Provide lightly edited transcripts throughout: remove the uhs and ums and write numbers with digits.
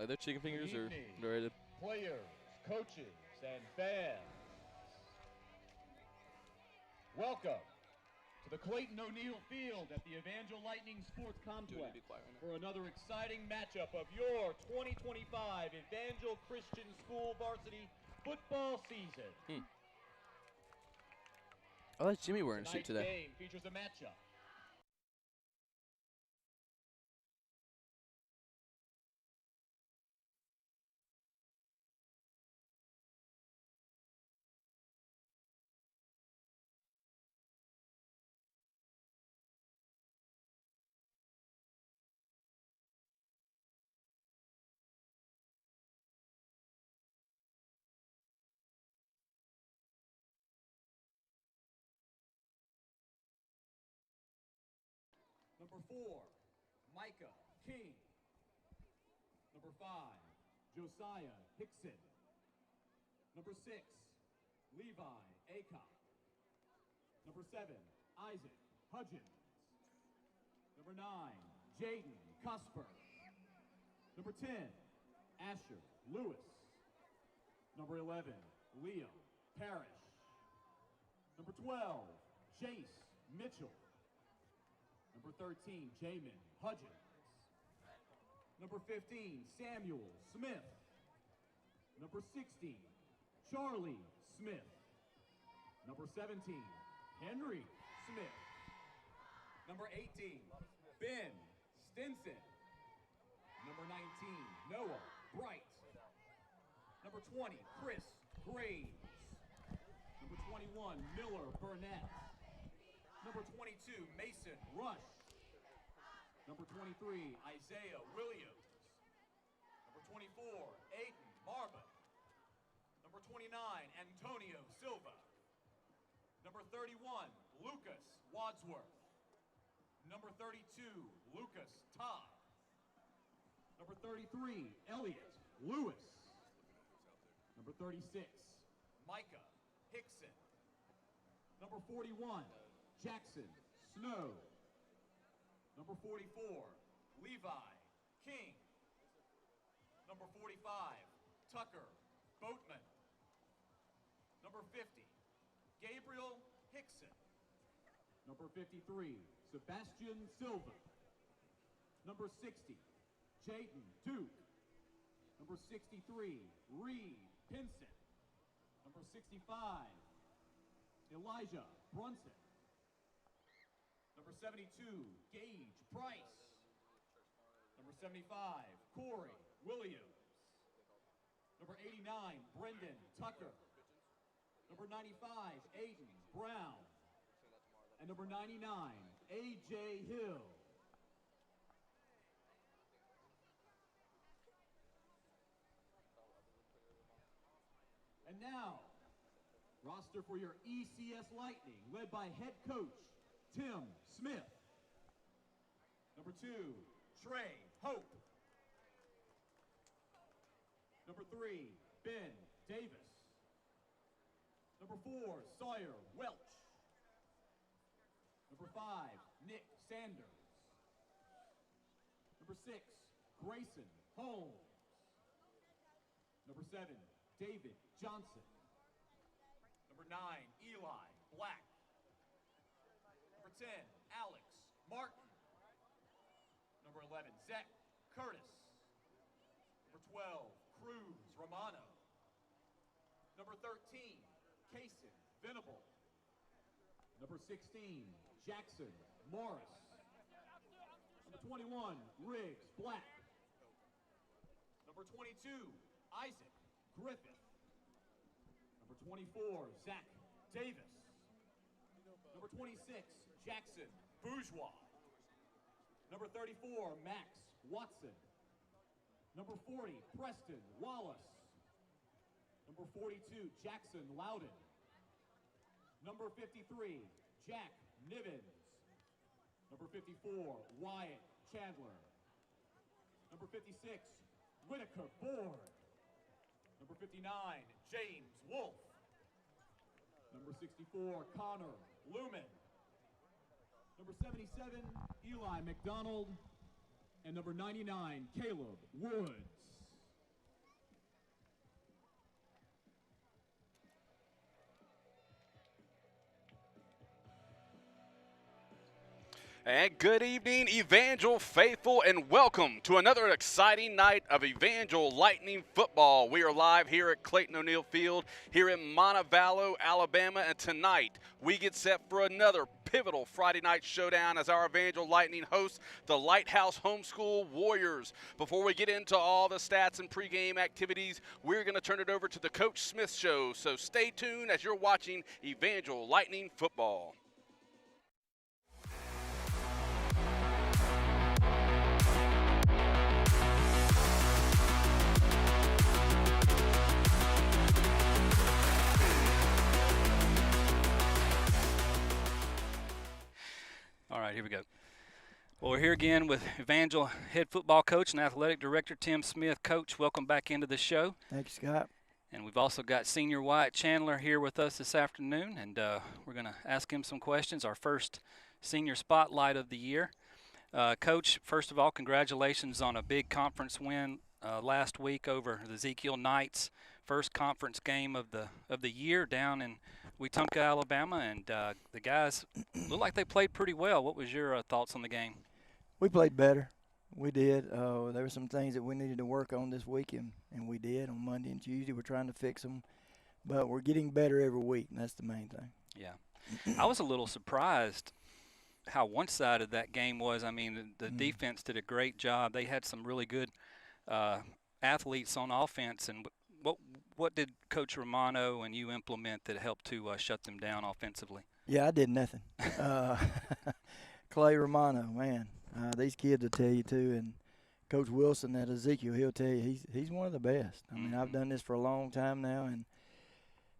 Are there chicken fingers or rated? Players, coaches, and fans. Welcome to the Clayton O'Neill Field at the Evangel Lightning Sports Complex for another exciting matchup of your 2025 Evangel Christian School Varsity Football season. I like Jimmy wearing a suit today. Tonight's game features a matchup. Number 4, Micah King. Number 5, Josiah Hickson. Number 6, Levi Acock. Number 7, Isaac Hudgens. Number 9, Jaden Cusper. Number 10, Asher Lewis. Number 11, Leo Parrish. Number 12, Jace Mitchell. Number 13, Jamin Hudgens. Number 15, Samuel Smith. Number 16, Charlie Smith. Number 17, Henry Smith. Number 18, Ben Stinson. Number 19, Noah Bright. Number 20, Chris Graves. Number 21, Miller Burnett. Number 22, Mason Rush. Number 23, Isaiah Williams. Number 24, Aiden Marvin. Number 29, Antonio Silva. Number 31, Lucas Wadsworth. Number 32, Lucas Todd. Number 33, Elliot Lewis. Number 36, Micah Hickson. Number 41, Jackson Snow. Number 44, Levi King. Number 45, Tucker Boatman. Number 50, Gabriel Hickson. Number 53, Sebastian Silva. Number 60, Jaden Duke. Number 63, Reed Pinson. Number 65, Elijah Brunson. Number 72, Gage Price. Number 75, Corey Williams. Number 89, Brendan Tucker. Number 95, Aiden Brown. And number 99, A.J. Hill. And now, roster for your ECS Lightning, led by head coach Tim Smith. Number 2, Trey Hope. Number 3, Ben Davis. Number 4, Sawyer Welch. Number 5, Nick Sanders. Number 6, Grayson Holmes. Number 7, David Johnson. Number 9, Eli Black. Number 10, Alex Martin. Number 11, Zach Curtis. Number 12, Cruz Romano. Number 13, Kason Venable. Number 16, Jackson Morris. Number 21, Riggs Black. Number 22, Isaac Griffith. Number 24, Zach Davis. Number 26, Jackson Bourgeois. Number 34, Max Watson. Number 40, Preston Wallace. Number 42, Jackson Loudon. Number 53, Jack Nivens. Number 54, Wyatt Chandler. Number 56, Whitaker Board. Number 59, James Wolf. Number 64, Connor Lumen. Number 77, Eli McDonald. And number 99, Caleb Woods. And good evening, Evangel faithful, and welcome to another exciting night of Evangel Lightning football. We are live here at Clayton O'Neill Field here in Montevallo, Alabama, and tonight we get set for another pivotal Friday night showdown as our Evangel Lightning hosts the Lighthouse Homeschool Warriors. Before we get into all the stats and pregame activities, we're going to turn it over to the Coach Smith Show, so stay tuned as you're watching Evangel Lightning football. All right, here we go. Well, we're here again with Evangel head football coach and athletic director Tim Smith. Coach, welcome back into the show. Thank you, Scott. And we've also got Senior Wyatt Chandler here with us this afternoon, and we're going to ask him some questions, our first senior spotlight of the year. Coach, first of all, congratulations on a big conference win last week over the Ezekiel Knights, first conference game of the year down in Wetumpka, Alabama, and the guys look like they played pretty well. What was your thoughts on the game? We played better. We did. There were some things that we needed to work on this week, and we did on Monday and Tuesday. We're trying to fix them, but we're getting better every week, and that's the main thing. Yeah. I was a little surprised how one-sided that game was. I mean, the defense did a great job. They had some really good athletes on offense, and what did Coach Romano and you implement that helped to shut them down offensively? Yeah, I did nothing. Clay Romano, man, these kids will tell you too, and Coach Wilson at Ezekiel, he'll tell you he's one of the best. I mean, I've done this for a long time now, and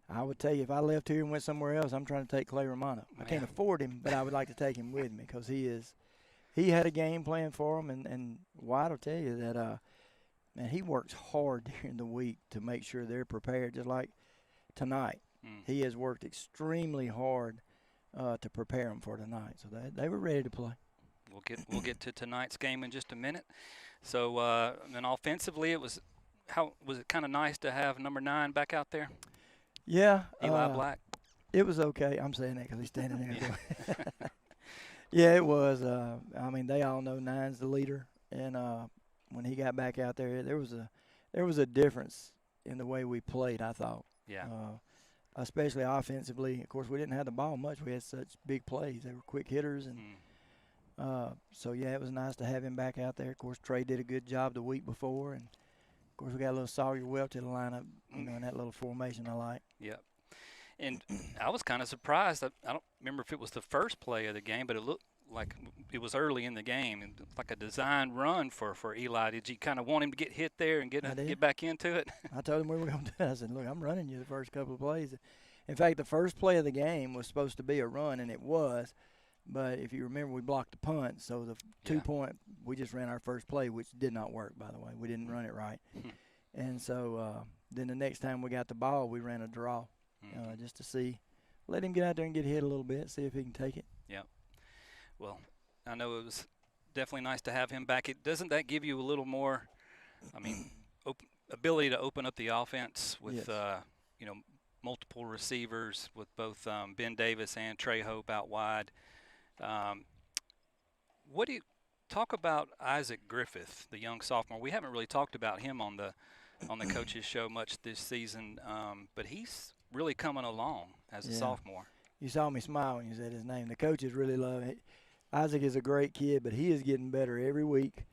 I would tell you if I left here and went somewhere else, I'm trying to take Clay Romano. I can't afford him, but I would like to take him with me because he had a game plan for him, and White will tell you that man, he works hard during the week to make sure they're prepared, just like tonight. He has worked extremely hard to prepare them for tonight, so they were ready to play. We'll get to tonight's game in just a minute. So then offensively, was it kind of nice to have number 9 back out there? Yeah, Eli Black. It was okay. I'm saying that because he's standing there. Yeah, it was. I mean, they all know 9's the leader, and when he got back out there, there was a difference in the way we played, I thought. Yeah. Especially offensively. Of course, we didn't have the ball much. We had such big plays. They were quick hitters, and so yeah, it was nice to have him back out there. Of course, Trey did a good job the week before, and of course we got a little Sawyer Welch to the lineup, in that little formation I like. Yep. And I was kind of surprised. I don't remember if it was the first play of the game, but it looked like it was early in the game, and like a design run for Eli. Did you kind of want him to get hit there and get back into it? I told him we were going to do it. I said, look, I'm running you the first couple of plays. In fact, the first play of the game was supposed to be a run, and it was. But if you remember, we blocked the punt, so the 2-point, we just ran our first play, which did not work, by the way. We didn't run it right. And so then the next time we got the ball, we ran a draw just to see. Let him get out there and get hit a little bit, see if he can take it. Yeah. Well, I know it was definitely nice to have him back. Doesn't that give you a little more, ability to open up the offense with, multiple receivers with both Ben Davis and Trey Hope out wide? What do you talk about Isaac Griffith, the young sophomore? We haven't really talked about him on the coaches show much this season, but he's really coming along as a sophomore. You saw me smile when you said his name. The coaches really love it. Isaac is a great kid, but he is getting better every week.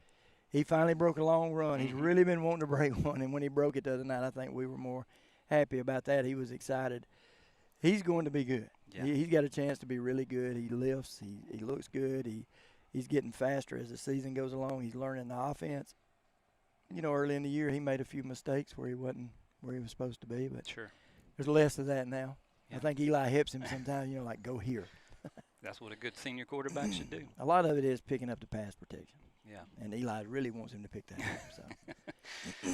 He finally broke a long run. He's really been wanting to break one, and when he broke it the other night, I think we were more happy about that. He was excited. He's going to be good. Yeah. He's got a chance to be really good. He lifts. He looks good. He's getting faster as the season goes along. He's learning the offense. Early in the year he made a few mistakes where he wasn't where he was supposed to be, but there's less of that now. Yeah. I think Eli hips him sometimes, like go here. That's what a good senior quarterback should do. A lot of it is picking up the pass protection. Yeah. And Eli really wants him to pick that up. So.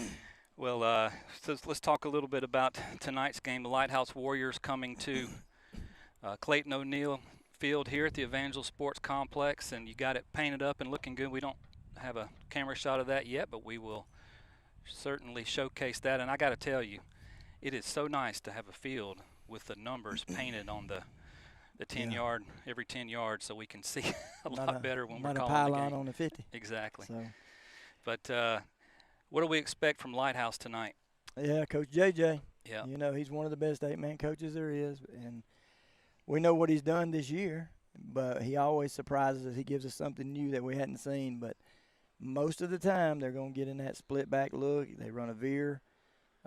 Well, so let's talk a little bit about tonight's game. The Lighthouse Warriors coming to Clayton O'Neill Field here at the Evangel Sports Complex, and you got it painted up and looking good. We don't have a camera shot of that yet, but we will certainly showcase that. And I got to tell you, it is so nice to have a field with the numbers painted on the the 10-yard, every 10 yards, so we can see a Not lot better when we're not calling a the pylon game. on the 50. Exactly. So, But what do we expect from Lighthouse tonight? yeah, Coach JJ. Yeah. You know, he's one of the best 8-man coaches there is, and we know what he's done this year, but he always surprises us. He gives us something new that we hadn't seen, but most of the time they're going to get in that split back look. They run a veer.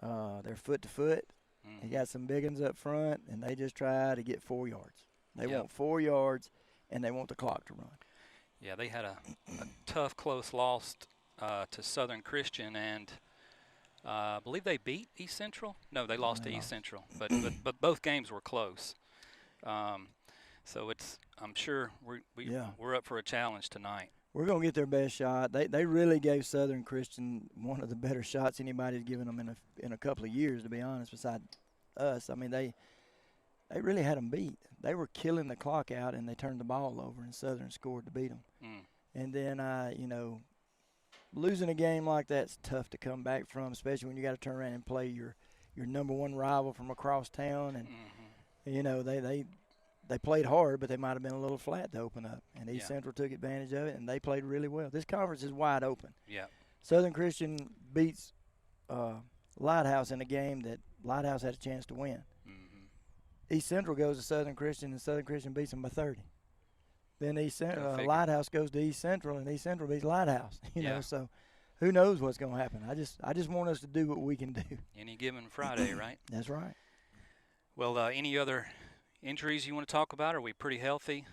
They're foot to foot. They got some big ones up front, and they just try to get 4 yards. They want 4 yards, and they want the clock to run. Yeah, they had a tough, close loss to Southern Christian, and I believe they beat East Central. No, they lost to East Central, but both games were close. So I'm sure we're up for a challenge tonight. We're going to get their best shot. They really gave Southern Christian one of the better shots anybody's given them in a couple of years, to be honest, besides us. I mean, they really had them beat. They were killing the clock out, and they turned the ball over, and Southern scored to beat them. And then, you know, losing a game like that's tough to come back from, especially when you got to turn around and play your number one rival from across town. And, you know, they played hard, but they might have been a little flat to open up. And East Central took advantage of it, and they played really well. This conference is wide open. Yeah. Southern Christian beats Lighthouse in a game that Lighthouse had a chance to win. East Central goes to Southern Christian, and Southern Christian beats them by 30. Then Lighthouse goes to East Central, and East Central beats Lighthouse. You know, so who knows what's going to happen? I just want us to do what we can do. Any given Friday, right? That's right. Well, any other injuries you want to talk about? Are we pretty healthy?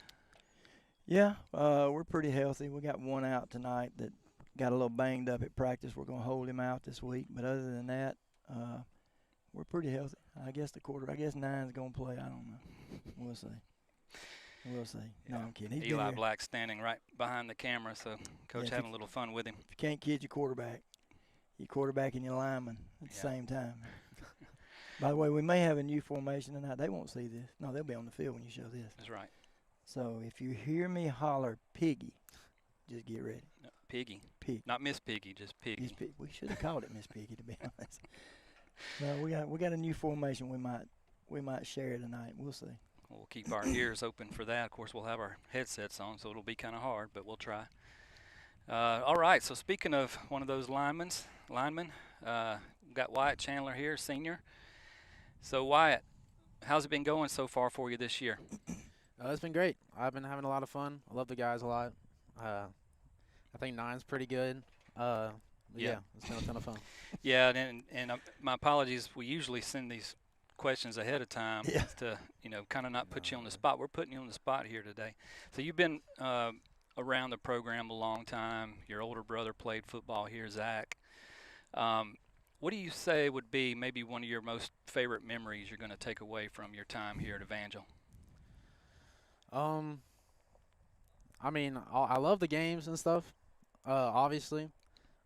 Yeah, we're pretty healthy. We got one out tonight that got a little banged up at practice. We're going to hold him out this week. But other than that, we're pretty healthy. I guess Nine's going to play. I don't know. We'll see. We'll see. No, I'm kidding. He's Eli Black standing right behind the camera, so Coach having a little fun with him. If you can't kid your quarterback and your lineman at the same time. By the way, we may have a new formation tonight. They won't see this. No, they'll be on the field when you show this. That's right. So if you hear me holler Piggy, just get ready. No, Piggy. Pig. Not Miss Piggy, just Piggy. We should have called it Miss Piggy, to be honest. No, we got a new formation we might share tonight. We'll see. We'll keep our ears open for that. Of course, we'll have our headsets on, so it'll be kind of hard, but we'll try. All right, so speaking of one of those linemen, we've got Wyatt Chandler here, senior. So, Wyatt, how's it been going so far for you this year? It's been great. I've been having a lot of fun. I love the guys a lot. I think 9's pretty good. Yeah, it's been a ton of fun. Yeah, and my apologies. We usually send these questions ahead of time to, kind of not put you on the spot. We're putting you on the spot here today. So you've been around the program a long time. Your older brother played football here, Zach. What do you say would be maybe one of your most favorite memories you're going to take away from your time here at Evangel? I mean, I love the games and stuff, obviously.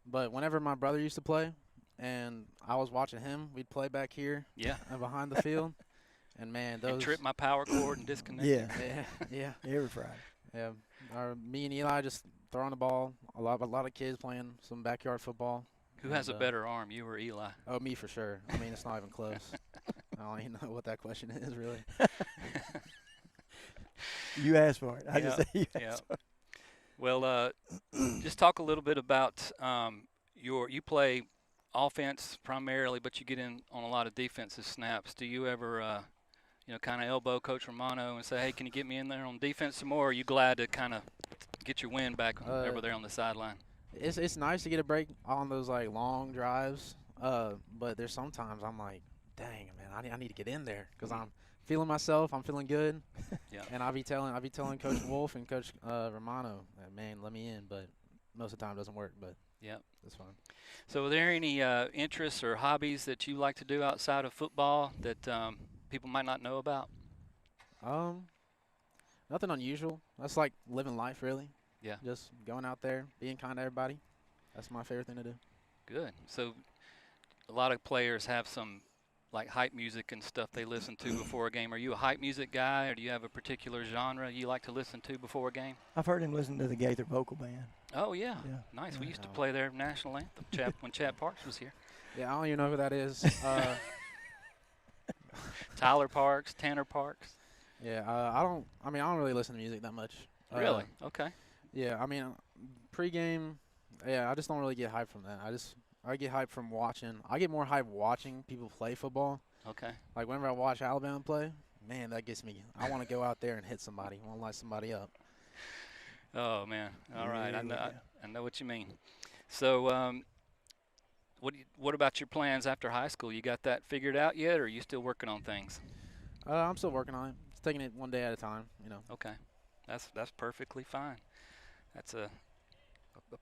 But whenever my brother used to play and I was watching him, we'd play back here and behind the field. And, man, those – trip my power cord and disconnect. Yeah. Every Friday. Yeah. Me and Eli just throwing the ball. A lot of kids playing some backyard football. Who has a better arm, you or Eli? Oh, me for sure. I mean, it's not even close. I don't even know what that question is, really. You asked for it. I just say you asked for it. Well, just talk a little bit about you play offense primarily, but you get in on a lot of defensive snaps. Do you ever, kind of elbow Coach Romano and say, hey, can you get me in there on defense some more? Or are you glad to kind of get your win back over there on the sideline? It's nice to get a break on those, like, long drives, but there's sometimes I'm like, dang, man, I need to get in there because I'm feeling myself. I'm feeling good. And I'll be telling Coach Wolf and Coach Romano, man, let me in. But most of the time it doesn't work. But it's fun. So, are there any interests or hobbies that you like to do outside of football that people might not know about? Nothing unusual. That's like living life, really. Yeah. Just going out there, being kind to everybody. That's my favorite thing to do. Good. So, a lot of players have some like hype music and stuff they listen to before a game. Are you a hype music guy, or do you have a particular genre you like to listen to before a game? I've heard him listen to the Gaither Vocal Band. Oh, yeah. Nice. Yeah. We used to play their national anthem when Chad Parks was here. Yeah, I don't even know who that is. Tyler Parks, Tanner Parks. Yeah, I don't really listen to music that much. Really? Okay. Yeah, I mean, pregame, yeah, I just don't really get hyped from that. I get hyped from watching. I get more hyped watching people play football. Okay. Like whenever I watch Alabama play, man, that gets me. I want to go out there and hit somebody. I want to light somebody up. Oh man. All right. I know what you mean. So, what about your plans after high school? You got that figured out yet, or are you still working on things? I'm still working on it. Just taking it one day at a time, you know. Okay. That's perfectly fine. That's a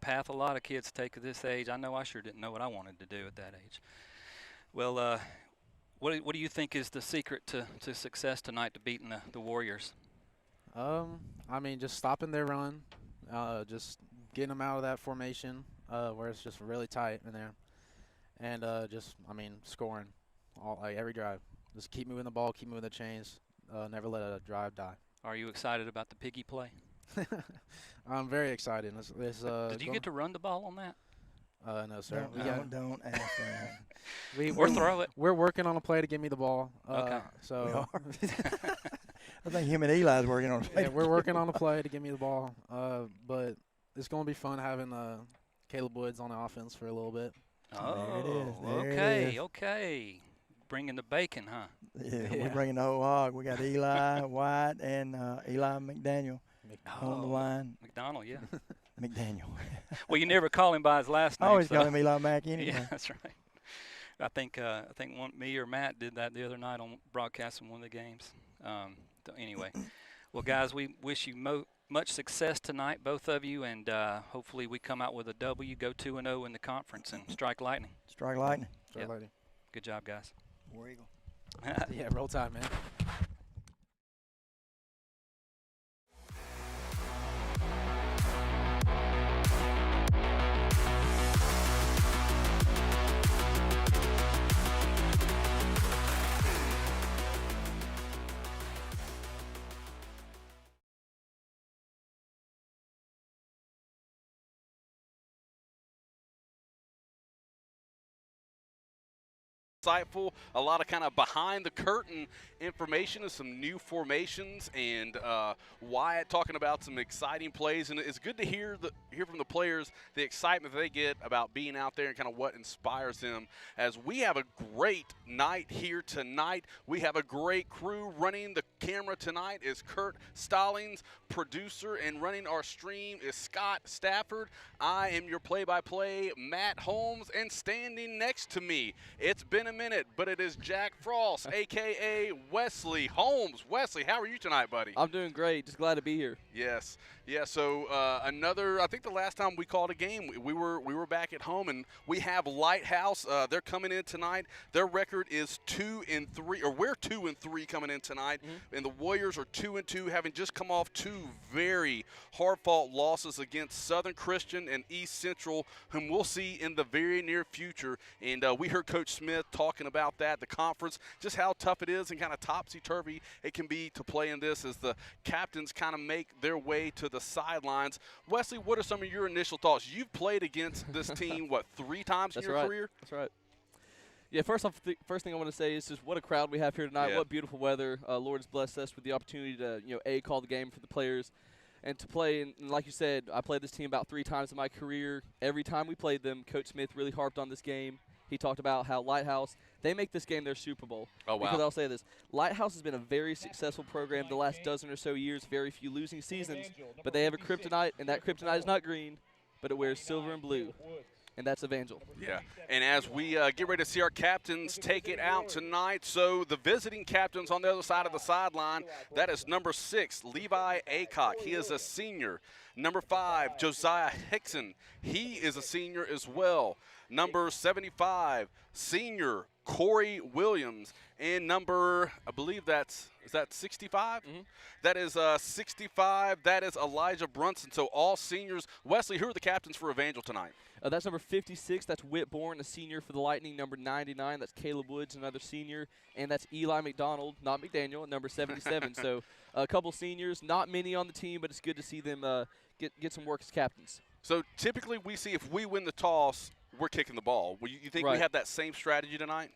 path a lot of kids take at this age. I know I sure didn't know what I wanted to do at that age. Well, what do you think is the secret to success tonight, to beating the Warriors? I mean, just stopping their run, just getting them out of that formation where it's just really tight in there, and scoring every drive. Just keep moving the ball, keep moving the chains, never let a drive die. Are you excited about the piggy play? I'm very excited. Did you get to run the ball on that? No, sir. Don't ask that. Or throw it. We're working on a play to give me the ball. Okay. So I think him and Eli's working on it. Yeah, we're working on a play to give me the ball. But it's going to be fun having Caleb Woods on the offense for a little bit. Oh, there it is. Okay. Bringing the bacon, huh? Yeah, we're bringing the whole hog. We got Eli White and Eli McDaniel on the line. McDonald, yeah. McDaniel. Well, you never call him by his last name. I always call him Eli Mack anyway. Yeah, that's right. I think me or Matt did that the other night on broadcasting one of the games. Anyway, well, guys, we wish you much success tonight, both of you, and hopefully we come out with a W, go 2-0 in the conference, and strike lightning. Strike lightning. Strike lightning. Good job, guys. War Eagle. Yeah, roll tide, man. Insightful, a lot of kind of behind the curtain information of some new formations, and Wyatt talking about some exciting plays, and it's good to hear from the players the excitement that they get about being out there and kind of what inspires them. As we have a great night here tonight, we have a great crew. Running the camera tonight is Kirk Stallings, producer, and running our stream is Scott Stafford. I am your play-by-play, Matt Holmes, and standing next to me, it's been a minute, but it is Jack Frost, a.k.a. Wesley. Holmes, Wesley, how are you tonight, buddy? I'm doing great. Just glad to be here. Yes. Yeah, so I think the last time we called a game, we were back at home, and we have Lighthouse. They're coming in tonight. Their record is 2-3, or we're 2-3 coming in tonight, and the Warriors are 2-2, having just come off two very hard-fought losses against Southern Christian and East Central, whom we'll see in the very near future. And we heard Coach Smith talking about that, the conference, just how tough it is and kind of topsy-turvy it can be to play in this as the captains kind of make their way to the sidelines. Wesley, what are some of your initial thoughts? You've played against this team, what, 3 times in your career? That's right. Yeah, first thing I want to say is just what a crowd we have here tonight. Yeah. What beautiful weather. Lord has blessed us with the opportunity to, call the game for the players and to play. And like you said, I played this team about 3 times in my career. Every time we played them, Coach Smith really harped on this game. He talked about how Lighthouse, they make this game their Super Bowl. Oh, wow. Because I'll say this, Lighthouse has been a very successful program the last dozen or so years, very few losing seasons, but they have a kryptonite, and that kryptonite is not green, but it wears silver and blue, and that's Evangel. Yeah, and as we get ready to see our captains take it out tonight, so the visiting captains on the other side of the sideline, that is number 6, Levi Aycock. He is a senior. Number 5, Josiah Hickson. He is a senior as well. Number 75, senior Corey Williams. And number, I believe is that 65? Mm-hmm. That is 65. That is Elijah Brunson. So all seniors. Wesley, who are the captains for Evangel tonight? That's number 56. That's Whitbourne, a senior for the Lightning. Number 99, that's Caleb Woods, another senior. And that's Eli McDonald, not McDaniel, number 77. So a couple seniors, not many on the team, but it's good to see them get some work as captains. So typically we see if we win the toss, we're kicking the ball. You think we have that same strategy tonight?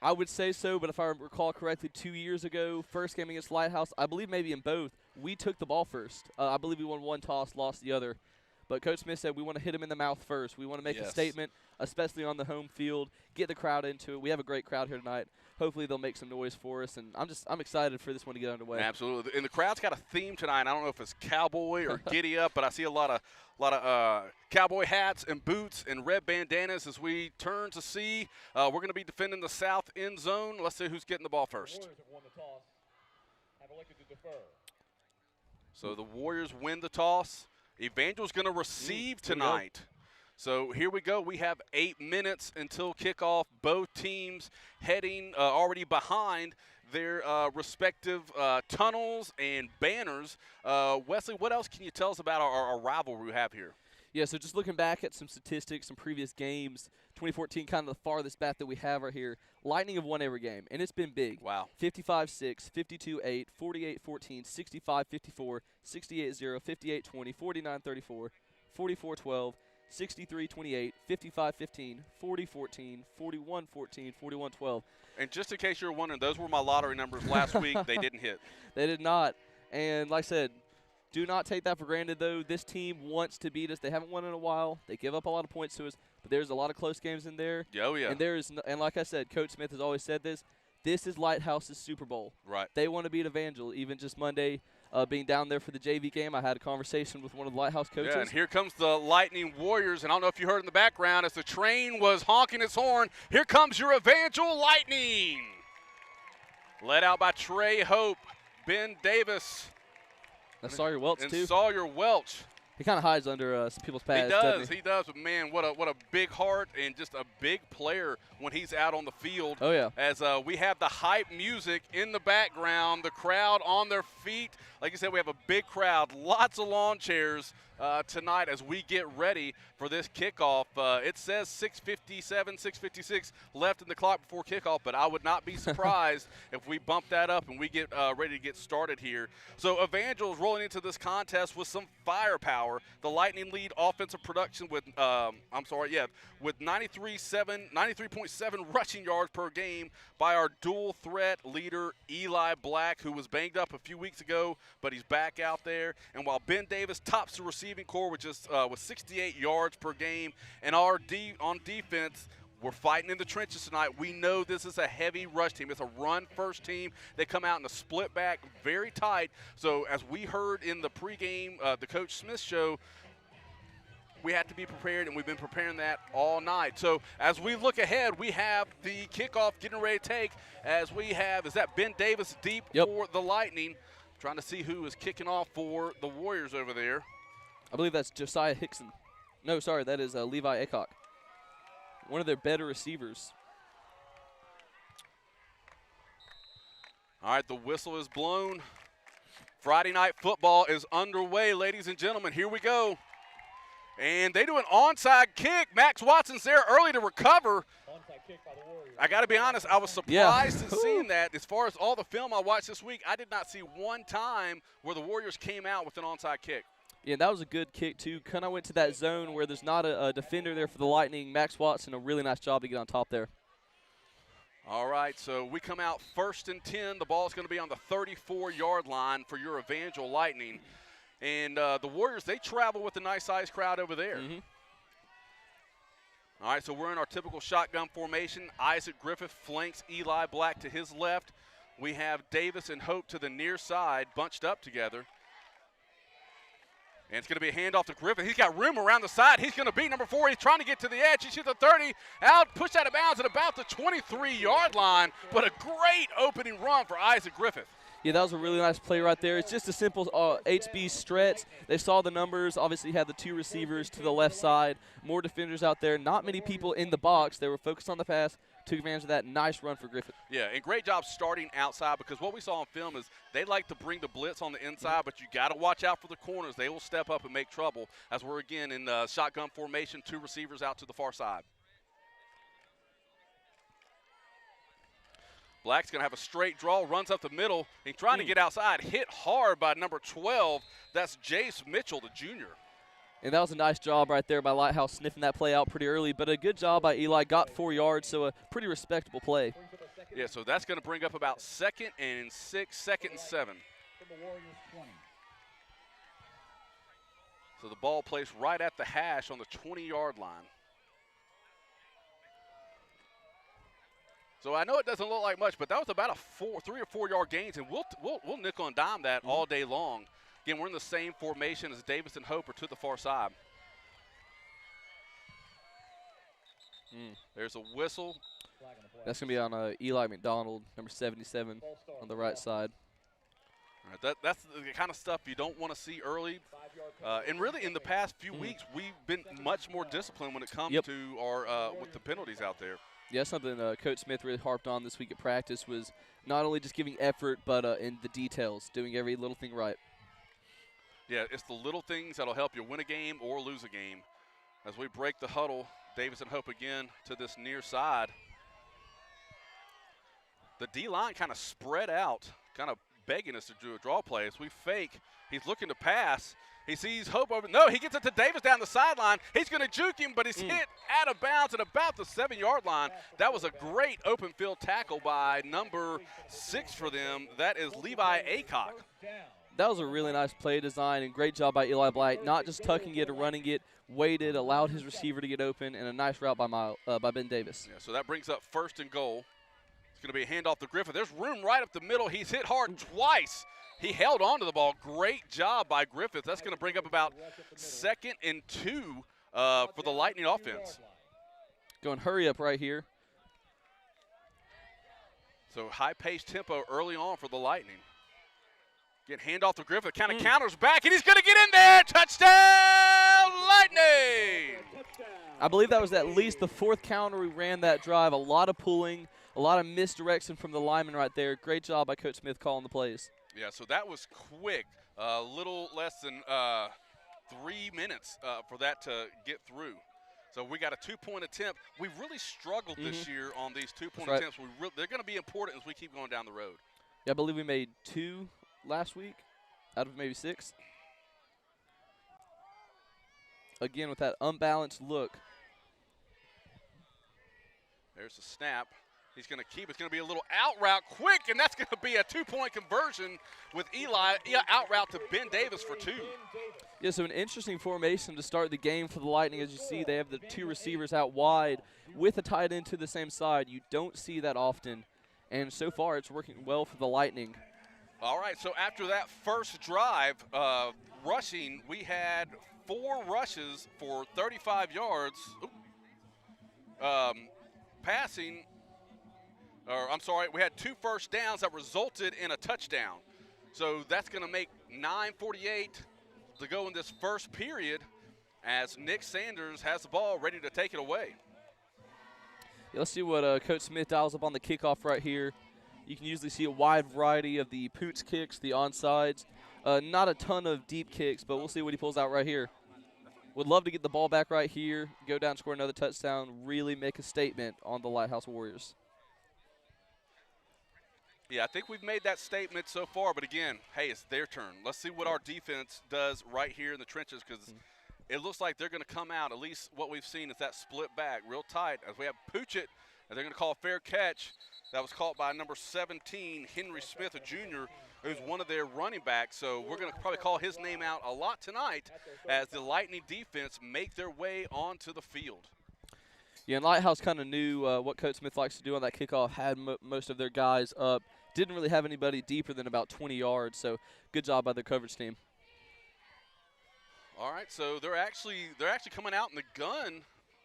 I would say so, but if I recall correctly, 2 years ago, first game against Lighthouse, I believe maybe in both, we took the ball first. I believe we won one toss, lost the other. But Coach Smith said we want to hit him in the mouth first. We want to make a statement, especially on the home field, get the crowd into it. We have a great crowd here tonight. Hopefully they'll make some noise for us, and I'm excited for this one to get underway. Absolutely, and the crowd's got a theme tonight. I don't know if it's cowboy or giddy up, but I see a lot of cowboy hats and boots and red bandanas as we turn to see. We're going to be defending the south end zone. Let's see who's getting the ball first. The Warriors have won the toss, have elected to defer. So the Warriors win the toss. Evangel's going to receive tonight. So here we go. We have 8 minutes until kickoff. Both teams heading already behind their respective tunnels and banners. Wesley, what else can you tell us about our rivalry we have here? Yeah, so just looking back at some statistics, some previous games, 2014 kind of the farthest back that we have right here. Lightning have won every game, and it's been big. Wow. 55-6, 52-8, 48-14, 65-54, 68-0, 58-20, 49-34, 44-12, 63-28, 55-15, 40-14, 41-14, 41-12. And just in case you're wondering, those were my lottery numbers last week. They didn't hit. They did not. And like I said, do not take that for granted, though. This team wants to beat us. They haven't won in a while. They give up a lot of points to us, but there's a lot of close games in there. Oh, yeah. And like I said, Coach Smith has always said this. This is Lighthouse's Super Bowl. Right. They want to beat Evangel. Even just Monday, being down there for the JV game, I had a conversation with one of the Lighthouse coaches. Yeah, and here comes the Lightning Warriors, and I don't know if you heard in the background as the train was honking its horn. Here comes your Evangel Lightning. Led out by Trey Hope, Ben Davis. And Sawyer Welch, and too. Sawyer Welch. He kind of hides under some people's pads. He does. But, man, what a big heart and just a big player when he's out on the field. Oh, yeah. As we have the hype music in the background, the crowd on their feet. Like you said, we have a big crowd, lots of lawn chairs tonight as we get ready for this kickoff. It says 6:57, 6:56 left in the clock before kickoff, but I would not be surprised if we bump that up and we get ready to get started here. So Evangel is rolling into this contest with some firepower. The Lightning lead offensive production with with 93.7 rushing yards per game by our dual threat leader Eli Black, who was banged up a few weeks ago, but he's back out there. And while Ben Davis tops the receiving core with 68 yards per game, and on defense, we're fighting in the trenches tonight. We know this is a heavy rush team. It's a run-first team. They come out in a split back, very tight. So as we heard in the pregame, the Coach Smith show, we have to be prepared, and we've been preparing that all night. So as we look ahead, we have the kickoff getting ready to take, as we have, is that Ben Davis deep for the Lightning? Trying to see who is kicking off for the Warriors over there. I believe that's Josiah Hickson. No, sorry, that is Levi Aycock. One of their better receivers. All right, the whistle is blown. Friday night football is underway, ladies and gentlemen. Here we go. And they do an onside kick. Max Watson's there early to recover. Onside kick by the Warriors. I got to be honest, I was surprised in seeing that. As far as all the film I watched this week, I did not see one time where the Warriors came out with an onside kick. Yeah, that was a good kick, too. Kind of went to that zone where there's not a defender there for the Lightning. Max Watson, a really nice job to get on top there. All right, so we come out 1st and 10. The ball is going to be on the 34-yard line for your Evangel Lightning. And the Warriors, they travel with a nice-sized crowd over there. Mm-hmm. All right, so we're in our typical shotgun formation. Isaac Griffith flanks Eli Black to his left. We have Davis and Hope to the near side, bunched up together. And it's going to be a handoff to Griffith. He's got room around the side. He's going to beat number 4. He's trying to get to the edge. He shoots a 30, out, pushed out of bounds at about the 23-yard line. But a great opening run for Isaac Griffith. Yeah, that was a really nice play right there. It's just a simple HB stretch. They saw the numbers. Obviously, had the 2 receivers to the left side. More defenders out there. Not many people in the box. They were focused on the pass. Took advantage of that. Nice run for Griffith. Yeah, and great job starting outside, because what we saw on film is they like to bring the blitz on the inside, but you got to watch out for the corners. They will step up and make trouble, as we're, again, in shotgun formation, 2 receivers out to the far side. Black's going to have a straight draw, runs up the middle. He's trying to get outside, hit hard by number 12. That's Jace Mitchell, the junior. And that was a nice job right there by Lighthouse, sniffing that play out pretty early. But a good job by Eli. Got 4 yards, so a pretty respectable play. Yeah, so that's going to bring up about 2nd and 6, 2nd and 7. From the Warriors 20. So the ball placed right at the hash on the 20-yard line. So I know it doesn't look like much, but that was about a 3 or 4 yard gains, and we'll nickel and dime that all day long. Again, we're in the same formation as Davis and Hope are to the far side. There's a whistle. That's going to be on Eli McDonald, number 77, on the right side. All right, that's the kind of stuff you don't want to see early. And really, in the past few weeks, we've been much more disciplined when it comes to our with the penalties out there. Yeah, something Coach Smith really harped on this week at practice was not only just giving effort, but in the details, doing every little thing right. Yeah, it's the little things that'll help you win a game or lose a game. As we break the huddle, Davis and Hope again to this near side. The D-line kind of spread out, kind of begging us to do a draw play. As we fake, he's looking to pass. He sees Hope over. No, he gets it to Davis down the sideline. He's going to juke him, but he's hit out of bounds at about the 7-yard line. That was a great open field tackle by number 6 for them. That is Levi Aycock. That was a really nice play design and great job by Eli Blight, not just tucking it or running it, waited, allowed his receiver to get open, and a nice route by Ben Davis. Yeah, so that brings up 1st and goal. It's going to be a handoff to Griffith. There's room right up the middle. He's hit hard twice. He held on to the ball. Great job by Griffith. That's going to bring up about 2nd and 2 for the Lightning offense. Going hurry up right here. So high-paced tempo early on for the Lightning. Get handoff to Griffith. Kind of counters back, and he's going to get in there. Touchdown, Lightning! I believe that was at least the 4th counter we ran that drive. A lot of pulling, a lot of misdirection from the lineman right there. Great job by Coach Smith calling the plays. Yeah, so that was quick. A little less than 3 minutes for that to get through. So we got a 2-point attempt. We've really struggled this year on these 2-point attempts. They're going to be important as we keep going down the road. Yeah, I believe we made 2 last week out of maybe 6. Again, with that unbalanced look. There's the snap. He's going to keep. It's going to be a little out route quick, and that's going to be a 2-point conversion with Eli. Out route to Ben Davis for 2. Yeah, so an interesting formation to start the game for the Lightning. As you see, they have the 2 receivers out wide with a tight end to the same side. You don't see that often, and so far it's working well for the Lightning. All right, so after that first drive, rushing, we had 4 rushes for 35 yards. Passing, we had 2 first downs that resulted in a touchdown. So that's going to make 9:48 to go in this first period as Nick Sanders has the ball ready to take it away. Yeah, let's see what Coach Smith dials up on the kickoff right here. You can usually see a wide variety of the pooch kicks, the onside. Not a ton of deep kicks, but we'll see what he pulls out right here. Would love to get the ball back right here, go down, score another touchdown, really make a statement on the Lighthouse Warriors. Yeah, I think we've made that statement so far, but again, hey, it's their turn. Let's see what our defense does right here in the trenches, because it looks like they're going to come out, at least what we've seen is that split back real tight as we have Pooch it, and they're going to call a fair catch. That was caught by number 17, Henry Smith, a junior, who's one of their running backs. So we're going to probably call his name out a lot tonight as the Lightning defense make their way onto the field. Yeah, and Lighthouse kind of knew what Coach Smith likes to do on that kickoff, had most of their guys up. Didn't really have anybody deeper than about 20 yards, so good job by the coverage team. All right, so they're actually coming out in the gun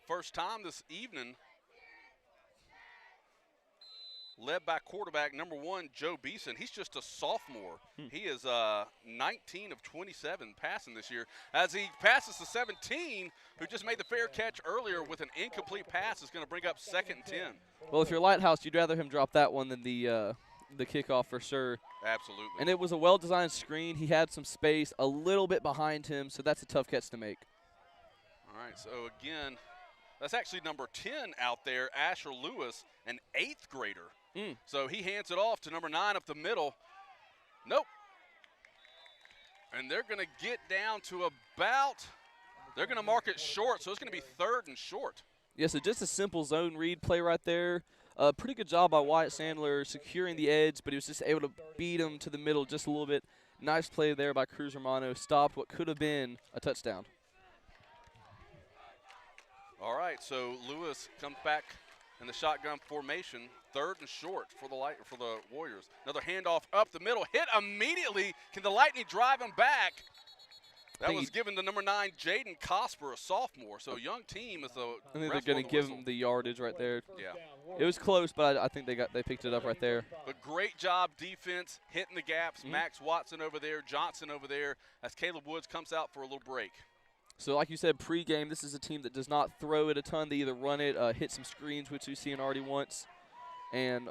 first time this evening. Led by quarterback number 1, Joe Beeson. He's just a sophomore. He is 19 of 27 passing this year. As he passes to 17, who just made the fair catch earlier with an incomplete pass, is going to bring up 2nd and 10. Well, if you're Lighthouse, you'd rather him drop that one than the kickoff for sure. Absolutely. And it was a well-designed screen. He had some space a little bit behind him, so that's a tough catch to make. All right, so again, that's actually number 10 out there, Asher Lewis, an 8th grader. So he hands it off to number 9 up the middle. Nope. And they're going to get down to about, they're going to mark it short, so it's going to be 3rd and short. Yeah, so just a simple zone read play right there. Pretty good job by Wyatt Sandler securing the edge, but he was just able to beat him to the middle just a little bit. Nice play there by Cruz Romano. Stopped what could have been a touchdown. All right, so Lewis comes back in the shotgun formation, 3rd and short for the Warriors. Another handoff up the middle, hit immediately. Can the Lightning drive him back? That was given to number 9, Jaden Cosper, a sophomore. So young team is the. I think they're going to give him the yardage right there. Yeah. It was close, but I think they picked it up right there. But great job defense, hitting the gaps. Max Watson over there, Johnson over there, as Caleb Woods comes out for a little break. So like you said, pregame, this is a team that does not throw it a ton. They either run it, hit some screens, which we've seen already once, and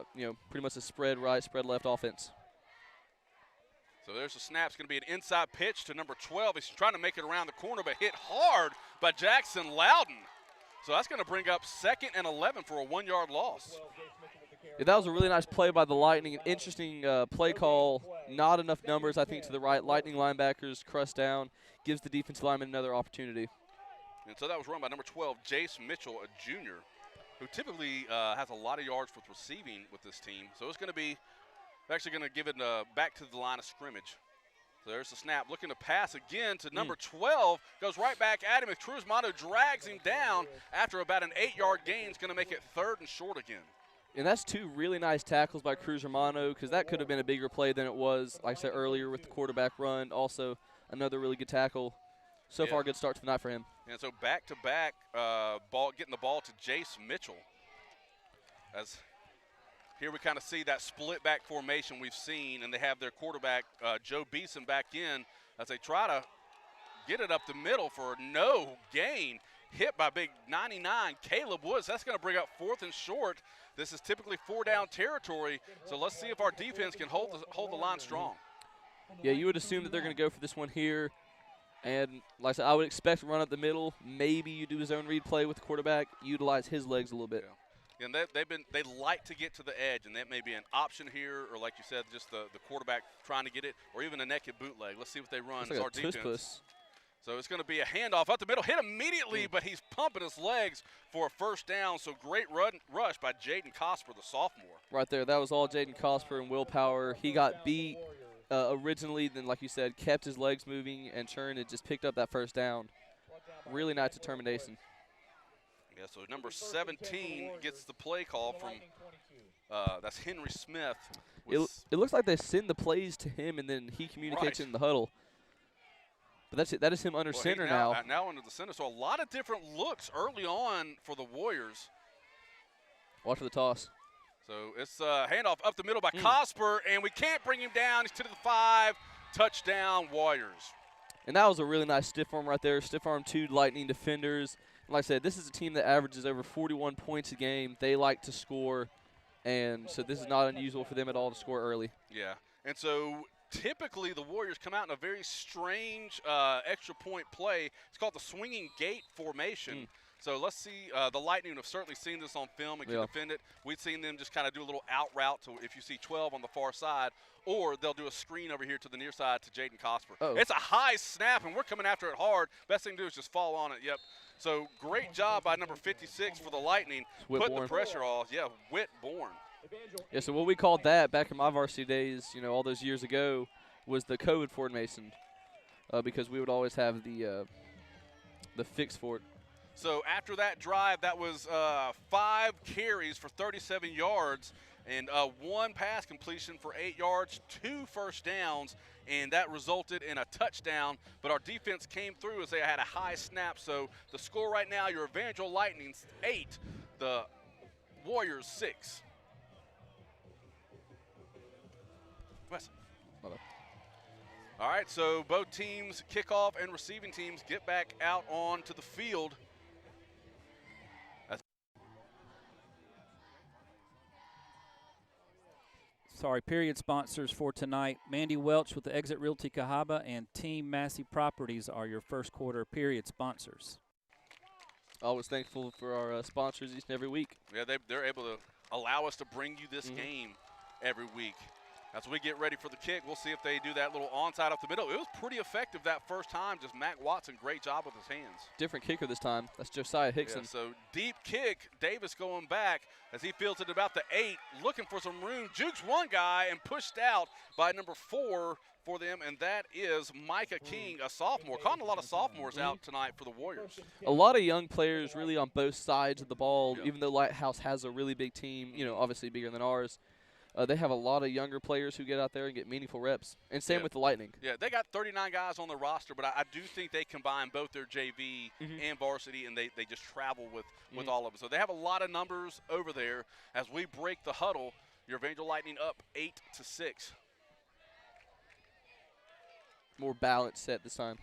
pretty much a spread right, spread left offense. So there's a snap. It's going to be an inside pitch to number 12. He's trying to make it around the corner, but hit hard by Jackson Loudon. So that's going to bring up 2nd and 11 for a 1-yard loss. Yeah, that was a really nice play by the Lightning. An interesting play call. Not enough numbers, I think, to the right. Lightning linebackers crust down. Gives the defensive lineman another opportunity. And so that was run by number 12, Jace Mitchell, a junior, who typically has a lot of yards with receiving with this team. So it's going to be actually going to give it back to the line of scrimmage. So there's the snap. Looking to pass again to number 12. Goes right back at him. If Cruz Romano drags him down after about an 8-yard gain, it's going to make it 3rd and short again. And that's 2 really nice tackles by Cruz Romano, because that could have been a bigger play than it was, like I said earlier, with the quarterback run. Also, another really good tackle. So far, good start to the night for him. And so back-to-back getting the ball to Jace Mitchell. As here we kind of see that split back formation we've seen, and they have their quarterback, Joe Beeson, back in as they try to get it up the middle for no gain. Hit by big 99, Caleb Woods. That's going to bring up 4th and short. This is typically 4-down territory, so let's see if our defense can hold the line strong. Yeah, you would assume that they're going to go for this one here. And like I said, I would expect to run up the middle. Maybe you do a zone read play with the quarterback, utilize his legs a little bit. Yeah. And they like to get to the edge, and that may be an option here, or like you said, just the quarterback trying to get it, or even a naked bootleg. Let's see what they run as our defense. So it's going to be a handoff up the middle, hit immediately, but he's pumping his legs for a 1st down. So great rush by Jaden Cosper, the sophomore. Right there, that was all Jaden Cosper and willpower. He got beat originally, then like you said, kept his legs moving and turned and just picked up that 1st down. Really nice determination. Yeah, so number 17 gets the play call from, that's Henry Smith. It looks like they send the plays to him and then he communicates in the huddle. But that's it. That is him under center now. Now under the center. So a lot of different looks early on for the Warriors. Watch for the toss. So it's a handoff up the middle by Cosper, and we can't bring him down. He's to the 5. Touchdown, Warriors. And that was a really nice stiff arm right there. Stiff arm 2 Lightning defenders. And like I said, this is a team that averages over 41 points a game. They like to score, and so this is not unusual for them at all to score early. Yeah, and so typically the Warriors come out in a very strange extra point play. It's called the swinging gate formation. So let's see. The Lightning have certainly seen this on film and can defend it. We've seen them just kind of do a little out route to if you see 12 on the far side, or they'll do a screen over here to the near side to Jaden Cosper. It's a high snap, and we're coming after it hard. Best thing to do is just fall on it. Yep. So great job by number 56 for the Lightning, putting the pressure off. Yeah, Whitbourne. Yeah, so what we called that back in my varsity days, all those years ago, was the COVID formation, because we would always have the fix for it. So after that drive, that was 5 carries for 37 yards and 1 pass completion for 8 yards, 2 first downs, and that resulted in a touchdown. But our defense came through as they had a high snap. So the score right now, your Evangel Lightning 8, the Warriors 6. Wes. All right, so both teams, kickoff and receiving teams, get back out onto the field. Period sponsors for tonight. Mandy Welch with the Exit Realty Cahaba and Team Massey Properties are your first quarter period sponsors. Always thankful for our sponsors each and every week. Yeah, they're able to allow us to bring you this game every week. As we get ready for the kick, we'll see if they do that little onside up the middle. It was pretty effective that first time. Just Matt Watson, great job with his hands. Different kicker this time. That's Josiah Hickson. Yeah, so deep kick. Davis going back as he fields it about the 8, looking for some room. Jukes one guy and pushed out by number 4 for them, and that is Micah King, a sophomore. Caught a lot of sophomores out tonight for the Warriors. A lot of young players really on both sides of the ball, even though Lighthouse has a really big team, obviously bigger than ours. They have a lot of younger players who get out there and get meaningful reps. And same with the Lightning. Yeah, they got 39 guys on the roster, but I do think they combine both their JV and varsity, and they just travel with all of them. So they have a lot of numbers over there. As we break the huddle, your Evangel Lightning up 8-6. More balanced set this time.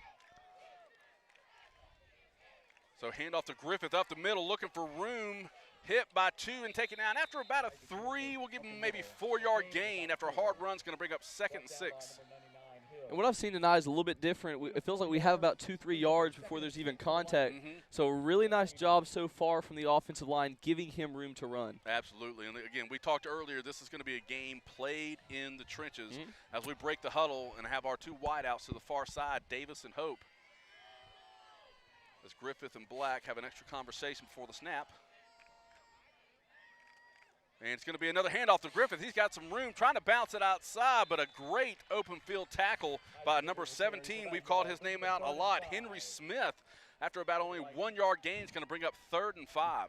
So handoff to Griffith up the middle, looking for room. Hit by 2 and taken down. After about a 3, we'll give him maybe 4-yard gain. After a hard run, is going to bring up 2nd and 6. And what I've seen tonight is a little bit different. It feels like we have about 2-3 yards before there's even contact. So a really nice job so far from the offensive line, giving him room to run. Absolutely. And again, we talked earlier, this is going to be a game played in the trenches as we break the huddle and have our 2 wideouts to the far side, Davis and Hope. As Griffith and Black have an extra conversation before the snap. And it's going to be another handoff to Griffith. He's got some room, trying to bounce it outside, but a great open field tackle by number 17. We've called his name out a lot, Henry Smith. After about only 1-yard gain, is going to bring up 3rd and 5.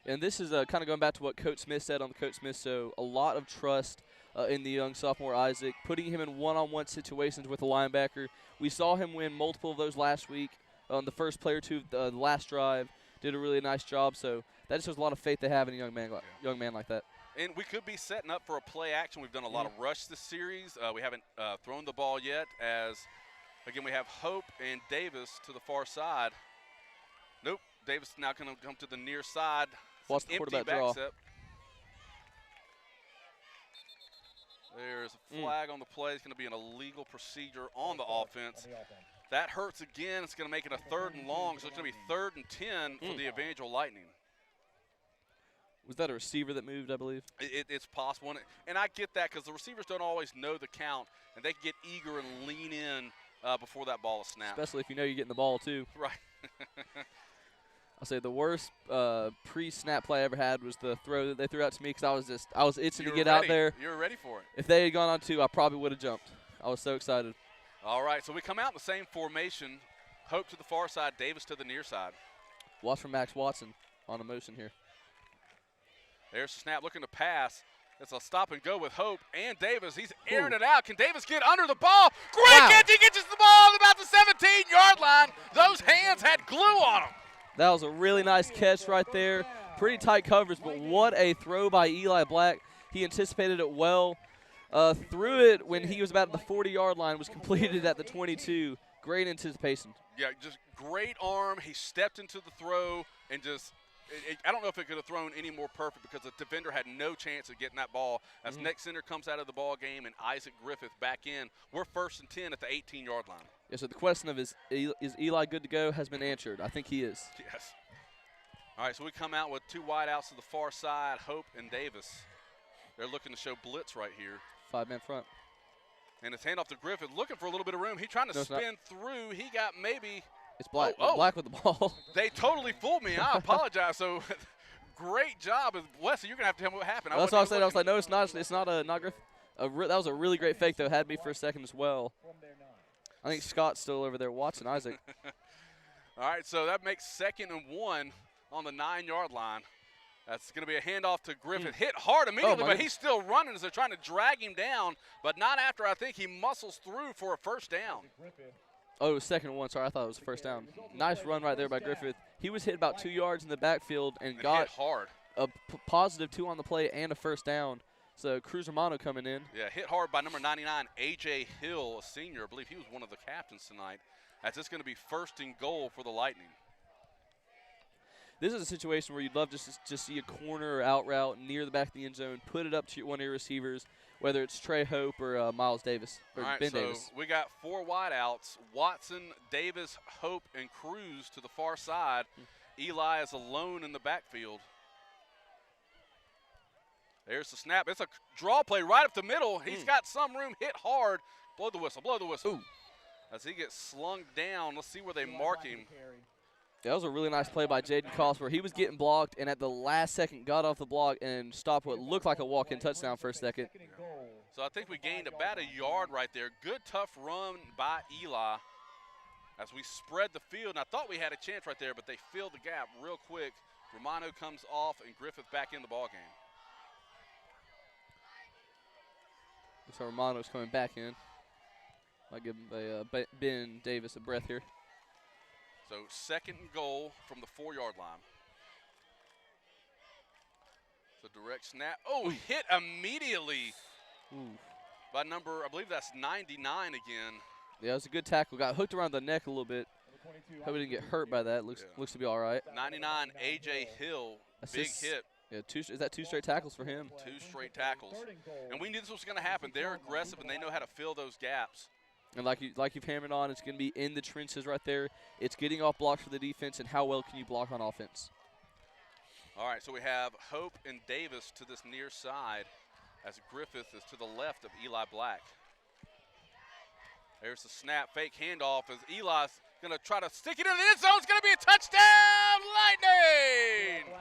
And this is kind of going back to what Coach Smith said on the Coach Smith show. A lot of trust in the young sophomore Isaac, putting him in one-on-one situations with a linebacker. We saw him win multiple of those last week on the first play or two of the last drive. Did a really nice job. So that just shows a lot of faith they have in a young man like that. And we could be setting up for a play action. We've done a lot of rush this series. We haven't thrown the ball yet as, again, we have Hope and Davis to the far side. Nope. Davis now going to come to the near side. Watch the quarterback draw. Step. There's a flag on the play. It's going to be an illegal procedure on the offense. That hurts again. It's going to make it a 3rd and long, so it's going to be 3rd and 10 for the Evangel Lightning. Was that a receiver that moved, I believe? It's possible. And I get that because the receivers don't always know the count, and they can get eager and lean in before that ball is snapped. Especially if you know you're getting the ball, too. Right. I'll say the worst pre-snap play I ever had was the throw that they threw out to me because I was itching to get out there. You were ready for it. If they had gone on 2, I probably would have jumped. I was so excited. All right, so we come out in the same formation. Hope to the far side, Davis to the near side. Watch for Max Watson on a motion here. There's the snap looking to pass. It's a stop and go with Hope and Davis. He's airing it out. Can Davis get under the ball? Great catch. He catches the ball at about the 17-yard line. Those hands had glue on them. That was a really nice catch right there. Pretty tight coverage, but what a throw by Eli Black. He anticipated it well. Threw it when he was about at the 40-yard line, was completed at the 22. Great anticipation. Yeah, just great arm. He stepped into the throw and just I don't know if it could have thrown any more perfect because the defender had no chance of getting that ball. As next center comes out of the ball game and Isaac Griffith back in, we're 1st and 10 at the 18-yard line. Yeah, so the question of is Eli good to go has been answered. I think he is. Yes. All right, so we come out with 2 wideouts to the far side, Hope and Davis. They're looking to show blitz right here. 5-man front. And it's handoff to Griffith, looking for a little bit of room. He's trying to spin through. He got maybe – it's Black. Black with the ball. They totally fooled me. I apologize. So, great job. Wesley, you're going to have to tell me what happened. That's what I said. I was like, no, it's not. It's not Griffith. That was a really great fake, though. Had me for a second as well. I think Scott's still over there watching Isaac. All right, so that makes 2nd and 1 on the 9-yard line. That's going to be a handoff to Griffith. Hit hard immediately, but he's still running as they're trying to drag him down, but not after I think he muscles through for a 1st down. Oh, it was 2nd and 1. Sorry, I thought it was 1st down. Nice run right there by Griffith. He was hit about 2 yards in the backfield and got hit hard. A positive 2 on the play and a 1st down. So Cruz Romano coming in. Yeah, hit hard by number 99, A.J. Hill, a senior. I believe he was one of the captains tonight. That's just going to be 1st and goal for the Lightning. This is a situation where you'd love to see a corner or out route near the back of the end zone, put it up to one of your receivers, whether it's Trey Hope or Miles Davis or Ben Davis. We got 4 wideouts, Watson, Davis, Hope, and Cruz to the far side. Eli is alone in the backfield. There's the snap. It's a draw play right up the middle. He's got some room, hit hard. Blow the whistle, blow the whistle. Ooh. As he gets slung down, let's see where they mark him. That was a really nice play by Jaden Cosper. He was getting blocked, and at the last second got off the block and stopped what looked like a walk-in touchdown for a second. So I think we gained about a yard right there. Good, tough run by Eli as we spread the field. And I thought we had a chance right there, but they filled the gap real quick. Romano comes off, and Griffith back in the ballgame. So Romano's coming back in. Might give Ben Davis a breath here. So 2nd and goal from the 4-yard line. It's a direct snap. Oh, hit immediately by number, I believe that's 99 again. Yeah, it was a good tackle. Got hooked around the neck a little bit. Hope he didn't get hurt by that. Looks to be all right. 99, A.J. Hill, big hit. Yeah, is that 2 straight tackles for him? 2 straight tackles. And we knew this was going to happen. They're aggressive, and they know how to fill those gaps. And like you've hammered on, it's going to be in the trenches right there. It's getting off blocks for the defense, and how well can you block on offense? All right, so we have Hope and Davis to this near side as Griffith is to the left of Eli Black. There's the snap, fake handoff as Eli's going to try to stick it in the end zone. It's going to be a touchdown, Lightning!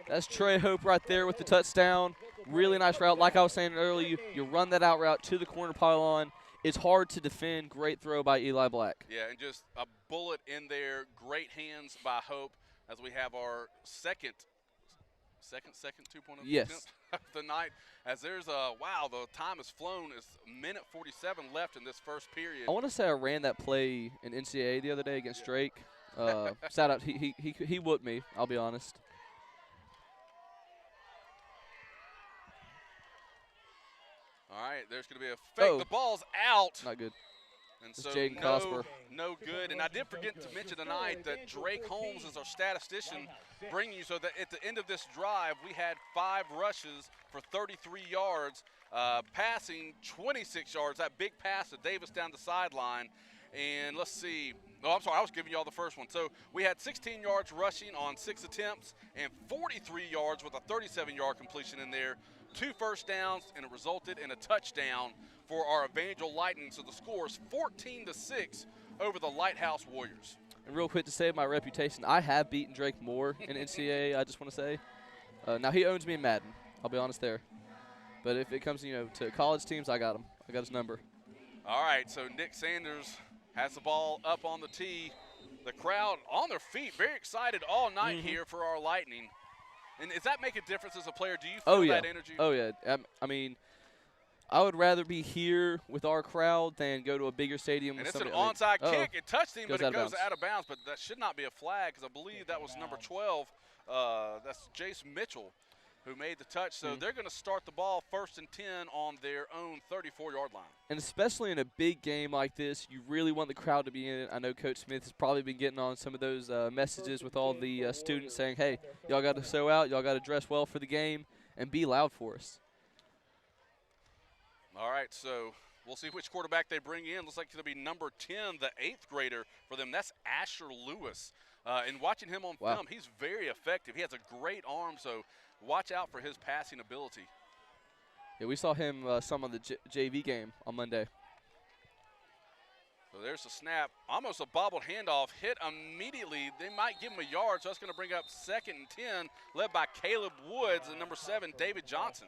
That's Trey Hope right there with the touchdown. Really nice route. Like I was saying earlier, you run that out route to the corner pylon. It's hard to defend. Great throw by Eli Black. Yeah, and just a bullet in there. Great hands by Hope as we have our second 2.0 yes. attempt of the night. As there's wow, the time has flown. It's a minute 47 left in this first period. I want to say I ran that play in NCAA the other day against Drake. Shout out, he whooped me, I'll be honest. All right, there's going to be a fake. Oh. The ball's out. Not good. And It's so Jaden Cosper. no good. And I did forget to mention tonight that Drake Holmes is our statistician, bringing you so that at the end of this drive, we had 5 rushes for 33 yards, passing 26 yards. That big pass to Davis down the sideline. And let's see. Oh, I'm sorry. I was giving you all the first one. So we had 16 yards rushing on 6 attempts and 43 yards with a 37-yard completion in there. 2 first downs, and it resulted in a touchdown for our Evangel Lightning. So the score is 14-6 over the Lighthouse Warriors. And real quick to save my reputation, I have beaten Drake more in NCAA, I just want to say. Now, he owns me in Madden. I'll be honest there. But if it comes to college teams, I got him. I got his number. All right, so Nick Sanders has the ball up on the tee. The crowd on their feet, very excited all night here for our Lightning. And does that make a difference as a player? Do you feel that energy? Oh, yeah. I mean, I would rather be here with our crowd than go to a bigger stadium. And with it's an somebody. onside kick. It touched him, but it goes bounds. out of bounds. But that should not be a flag because I believe that was number 12. That's Jace Mitchell who made the touch. So they're going to start the ball 1st and 10 on their own 34-yard line. And especially in a big game like this, you really want the crowd to be in it. I know Coach Smith has probably been getting on some of those messages with all the students saying, hey, y'all got to show out, y'all got to dress well for the game, and be loud for us. All right, so we'll see which quarterback they bring in. Looks like it'll be number 10, the 8th grader for them. That's Asher Lewis. And watching him on film, he's very effective. He has a great arm, so watch out for his passing ability. Yeah, we saw him some on the JV game on Monday. So there's the snap. Almost a bobbled handoff. Hit immediately. They might give him a yard, so that's going to bring up 2nd and 10, led by Caleb Woods and number 7, David Johnson.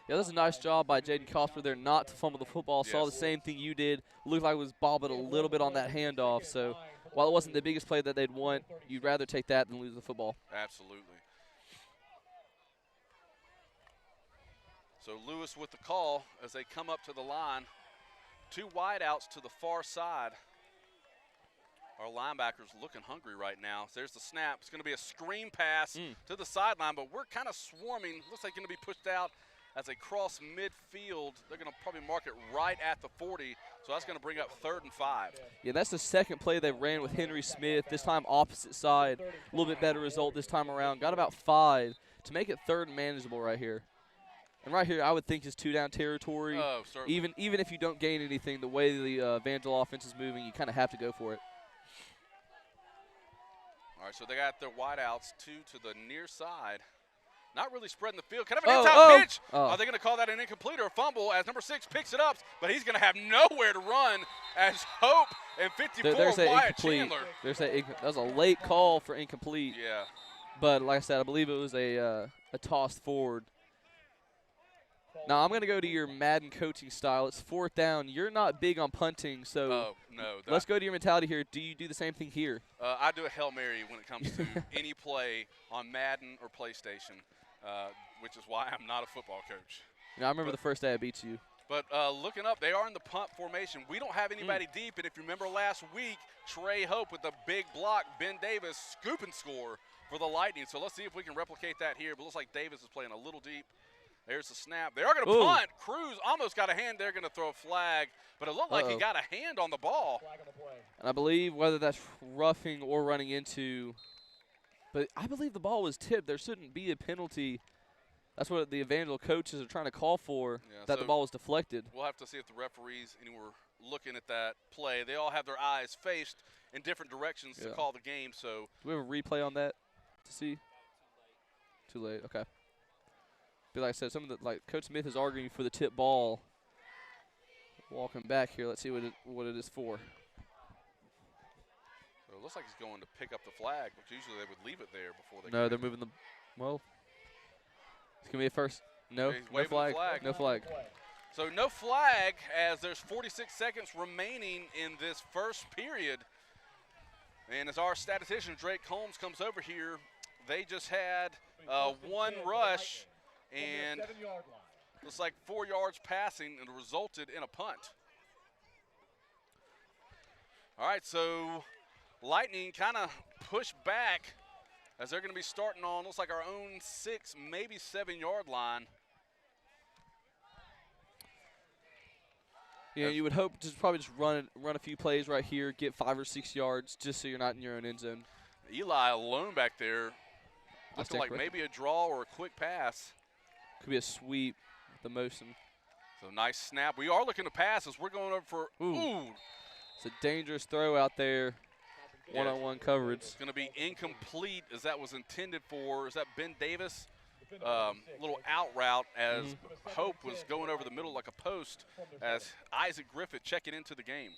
Yeah, that was a nice job by Jaden Cosper there not to fumble the football. Yes. Saw the same thing you did. Looked like it was bobbled a little bit on that handoff. So while it wasn't the biggest play that they'd want, you'd rather take that than lose the football. Absolutely. So Lewis with the call as they come up to the line. 2 wideouts to the far side. Our linebackers looking hungry right now. There's the snap. It's going to be a screen pass to the sideline, but we're kind of swarming. Looks like going to be pushed out as they cross midfield. They're going to probably mark it right at the 40, so that's going to bring up 3rd and 5. Yeah, that's the second play they ran with Henry Smith, this time opposite side. A little bit better result this time around. Got about 5 to make it 3rd and manageable right here. And right here, I would think is 2-down territory. Oh, certainly. Even if you don't gain anything, the way the Evangel offense is moving, you kind of have to go for it. All right, so they got their wideouts, 2 to the near side. not really spreading the field. Kind of an inside pitch. Oh. Are they going to call that an incomplete or a fumble as number 6 picks it up, but he's going to have nowhere to run as Hope and 54 There's that Wyatt incomplete. Chandler. That was a late call for incomplete. Yeah. But like I said, I believe it was a toss forward. Now I'm going to go to your Madden coaching style. It's 4th down. You're not big on punting, so no. Let's go to your mentality here. Do you do the same thing here? I do a Hail Mary when it comes to any play on Madden or PlayStation, which is why I'm not a football coach. I remember the first day I beat you. But looking up, they are in the punt formation. We don't have anybody deep, and if you remember last week, Trey Hope with the big block, Ben Davis scoop and score for the Lightning. So let's see if we can replicate that here. But it looks like Davis is playing a little deep. There's the snap. They are going to punt. Cruz almost got a hand. They're going to throw a flag, but it looked like he got a hand on the ball. And I believe whether that's roughing or running into, but I believe the ball was tipped. There shouldn't be a penalty. That's what the Evangel coaches are trying to call for, that the ball was deflected. We'll have to see if the referees were looking at that play. They all have their eyes faced in different directions to call the game. So do we have a replay on that to see? Too late. Okay. But like I said, Coach Smith is arguing for the tip ball. Walking back here, let's see what it is for. So it looks like he's going to pick up the flag, which usually they would leave it there before they. No, they're moving the. Well, it's gonna be a first. No, no flag. No flag. So no flag as there's 46 seconds remaining in this first period. And as our statistician Drake Holmes comes over here, they just had one rush. And looks like 4 yards passing and resulted in a punt. All right, so Lightning kind of pushed back as they're going to be starting on, looks like our own 6, maybe 7-yard line. Yeah, you would hope probably just run a few plays right here, get 5 or 6 yards, just so you're not in your own end zone. Eli alone back there. Looks like maybe a draw or a quick pass. Could be a sweep at the most. So nice snap. We are looking to pass as we're going over for It's a dangerous throw out there. One-on-one coverage. It's going to be incomplete as that was intended for. Is that Ben Davis? Little out route as Hope was going over the middle like a post as Isaac Griffith checking into the game.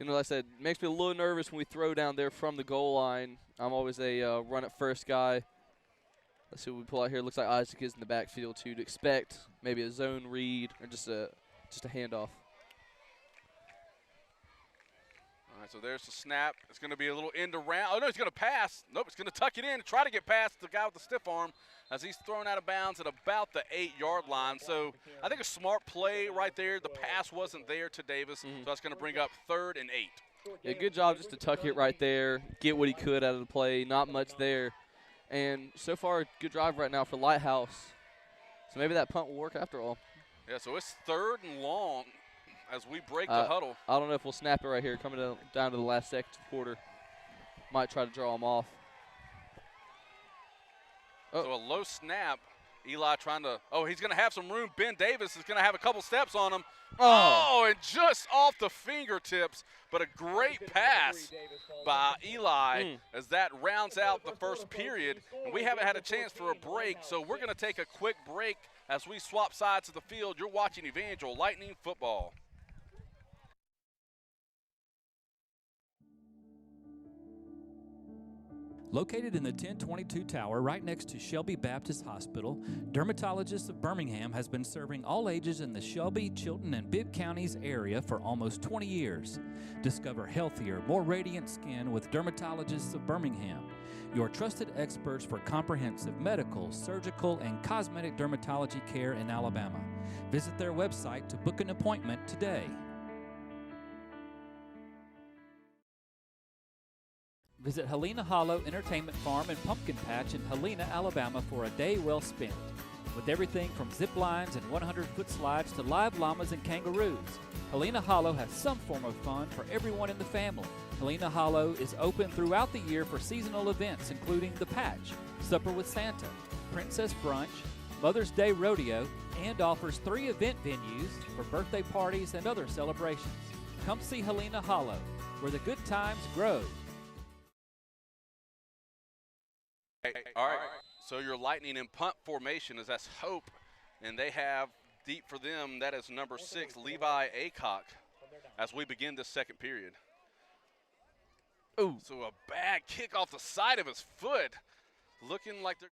Like I said, it makes me a little nervous when we throw down there from the goal line. I'm always a run-it-first guy. Let's see what we pull out here. Looks like Isaac is in the backfield, too, to expect maybe a zone read or just a handoff. All right, so there's the snap. It's going to be a little end around. Oh, no, he's going to pass. Nope, it's going to tuck it in, try to get past the guy with the stiff arm as he's thrown out of bounds at about the 8-yard line. So I think a smart play right there. The pass wasn't there to Davis, so that's going to bring up 3rd and 8. Yeah, good job just to tuck it right there, get what he could out of the play. Not much there. And so far, good drive right now for Lighthouse. So maybe that punt will work after all. Yeah, so it's 3rd and long as we break the huddle. I don't know if we'll snap it right here, coming down to the last second quarter. Might try to draw him off. So a low snap. Eli trying to, he's going to have some room. Ben Davis is going to have a couple steps on him. And just off the fingertips, but a great pass by Eli as that rounds out the first period. And we haven't had a chance for a break, so we're going to take a quick break as we swap sides of the field. You're watching Evangel Lightning football. Located in the 1022 Tower right next to Shelby Baptist Hospital, Dermatologists of Birmingham has been serving all ages in the Shelby, Chilton, and Bibb counties area for almost 20 years. Discover healthier, more radiant skin with Dermatologists of Birmingham, your trusted experts for comprehensive medical, surgical, and cosmetic dermatology care in Alabama. Visit their website to book an appointment today. Visit Helena Hollow Entertainment Farm and Pumpkin Patch in Helena, Alabama for a day well spent. With everything from zip lines and 100-foot slides to live llamas and kangaroos, Helena Hollow has some form of fun for everyone in the family. Helena Hollow is open throughout the year for seasonal events including The Patch, Supper with Santa, Princess Brunch, Mother's Day Rodeo, and offers 3 event venues for birthday parties and other celebrations. Come see Helena Hollow, where the good times grow. All right, so your Lightning in punt formation is that's Hope, and they have deep for them, that is number 6, Levi Aycock, as we begin this second period. Ooh. So a bad kick off the side of his foot, looking like they're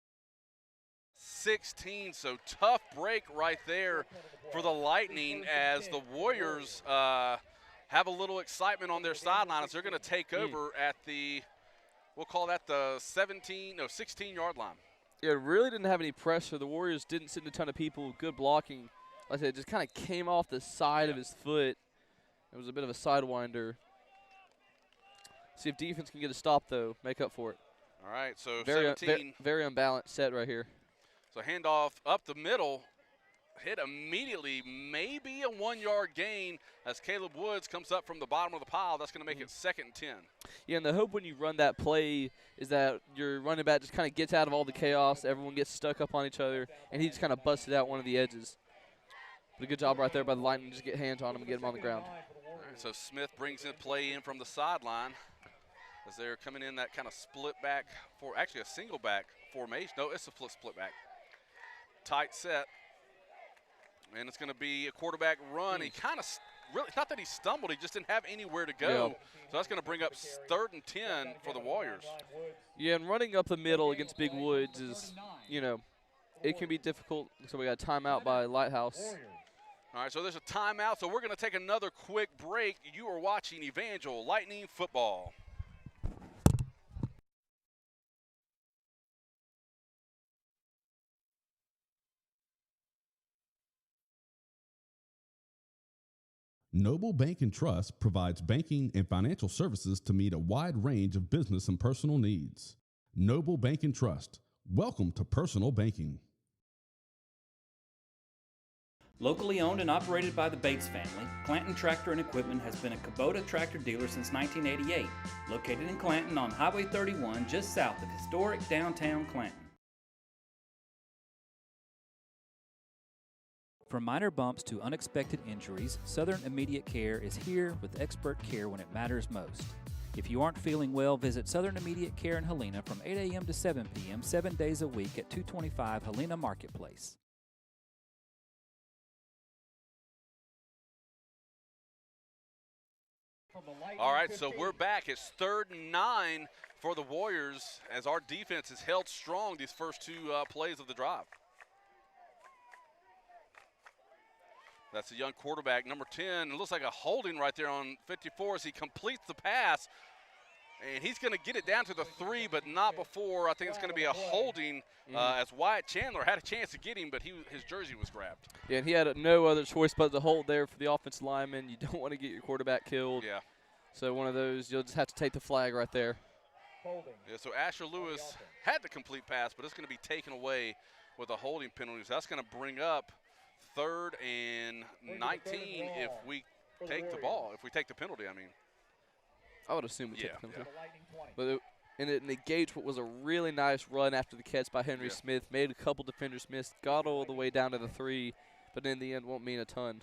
16, so tough break right there for the Lightning as the Warriors have a little excitement on their sideline as they're going to take over at the, we'll call that the 16-yard line. Yeah, really didn't have any pressure. The Warriors didn't send a ton of people. Good blocking. Like I said, it just kind of came off the side of his foot. It was a bit of a sidewinder. See if defense can get a stop, though. Make up for it. All right, so very 17. Very unbalanced set right here. So handoff up the middle. Hit immediately, maybe a 1-yard gain as Caleb Woods comes up from the bottom of the pile. That's going to make it 2nd and 10. Yeah, and the hope when you run that play is that your running back just kind of gets out of all the chaos. Everyone gets stuck up on each other, and he just kind of busted out one of the edges. But a good job right there by the Lightning to just get hands on him and get him on the ground. All right, so Smith brings in play in from the sideline as they're coming in that kind of split back, for actually a single back formation. No, it's a split back. Tight set. And it's going to be a quarterback run. He kind of, really, not that he stumbled, he just didn't have anywhere to go. Yeah. So that's going to bring up 3rd and 10 for the Warriors. Yeah, and running up the middle against Big Woods is, you know, it can be difficult. So we got a timeout by Lighthouse. All right, so there's a timeout. So we're going to take another quick break. You are watching Evangel Lightning Football. Noble Bank and Trust provides banking and financial services to meet a wide range of business and personal needs. Noble Bank and Trust. Welcome to personal banking. Locally owned and operated by the Bates family, Clanton Tractor and Equipment has been a Kubota tractor dealer since 1988. Located in Clanton on Highway 31, just south of historic downtown Clanton. From minor bumps to unexpected injuries, Southern Immediate Care is here with expert care when it matters most. If you aren't feeling well, visit Southern Immediate Care in Helena from 8 a.m. to 7 p.m. 7 days a week at 225 Helena Marketplace. All right, so we're back. It's 3rd and 9 for the Warriors as our defense has held strong these first 2 plays of the drive. That's a young quarterback, number 10. It looks like a holding right there on 54 as he completes the pass. And he's going to get it down to the 3, but not before. I think it's going to be a holding as Wyatt Chandler had a chance to get him, but his jersey was grabbed. Yeah, and he had no other choice but to hold there for the offensive lineman. You don't want to get your quarterback killed. Yeah. So one of those, you'll just have to take the flag right there. Yeah, so Asher Lewis had the complete pass, but it's going to be taken away with a holding penalty. So that's going to bring up 3rd and 19 if we take the ball. If we take the penalty, I mean. I would assume we take the penalty. But it negates what was a really nice run after the catch by Henry Smith. Made a couple defenders miss, got all the way down to the 3, but in the end won't mean a ton.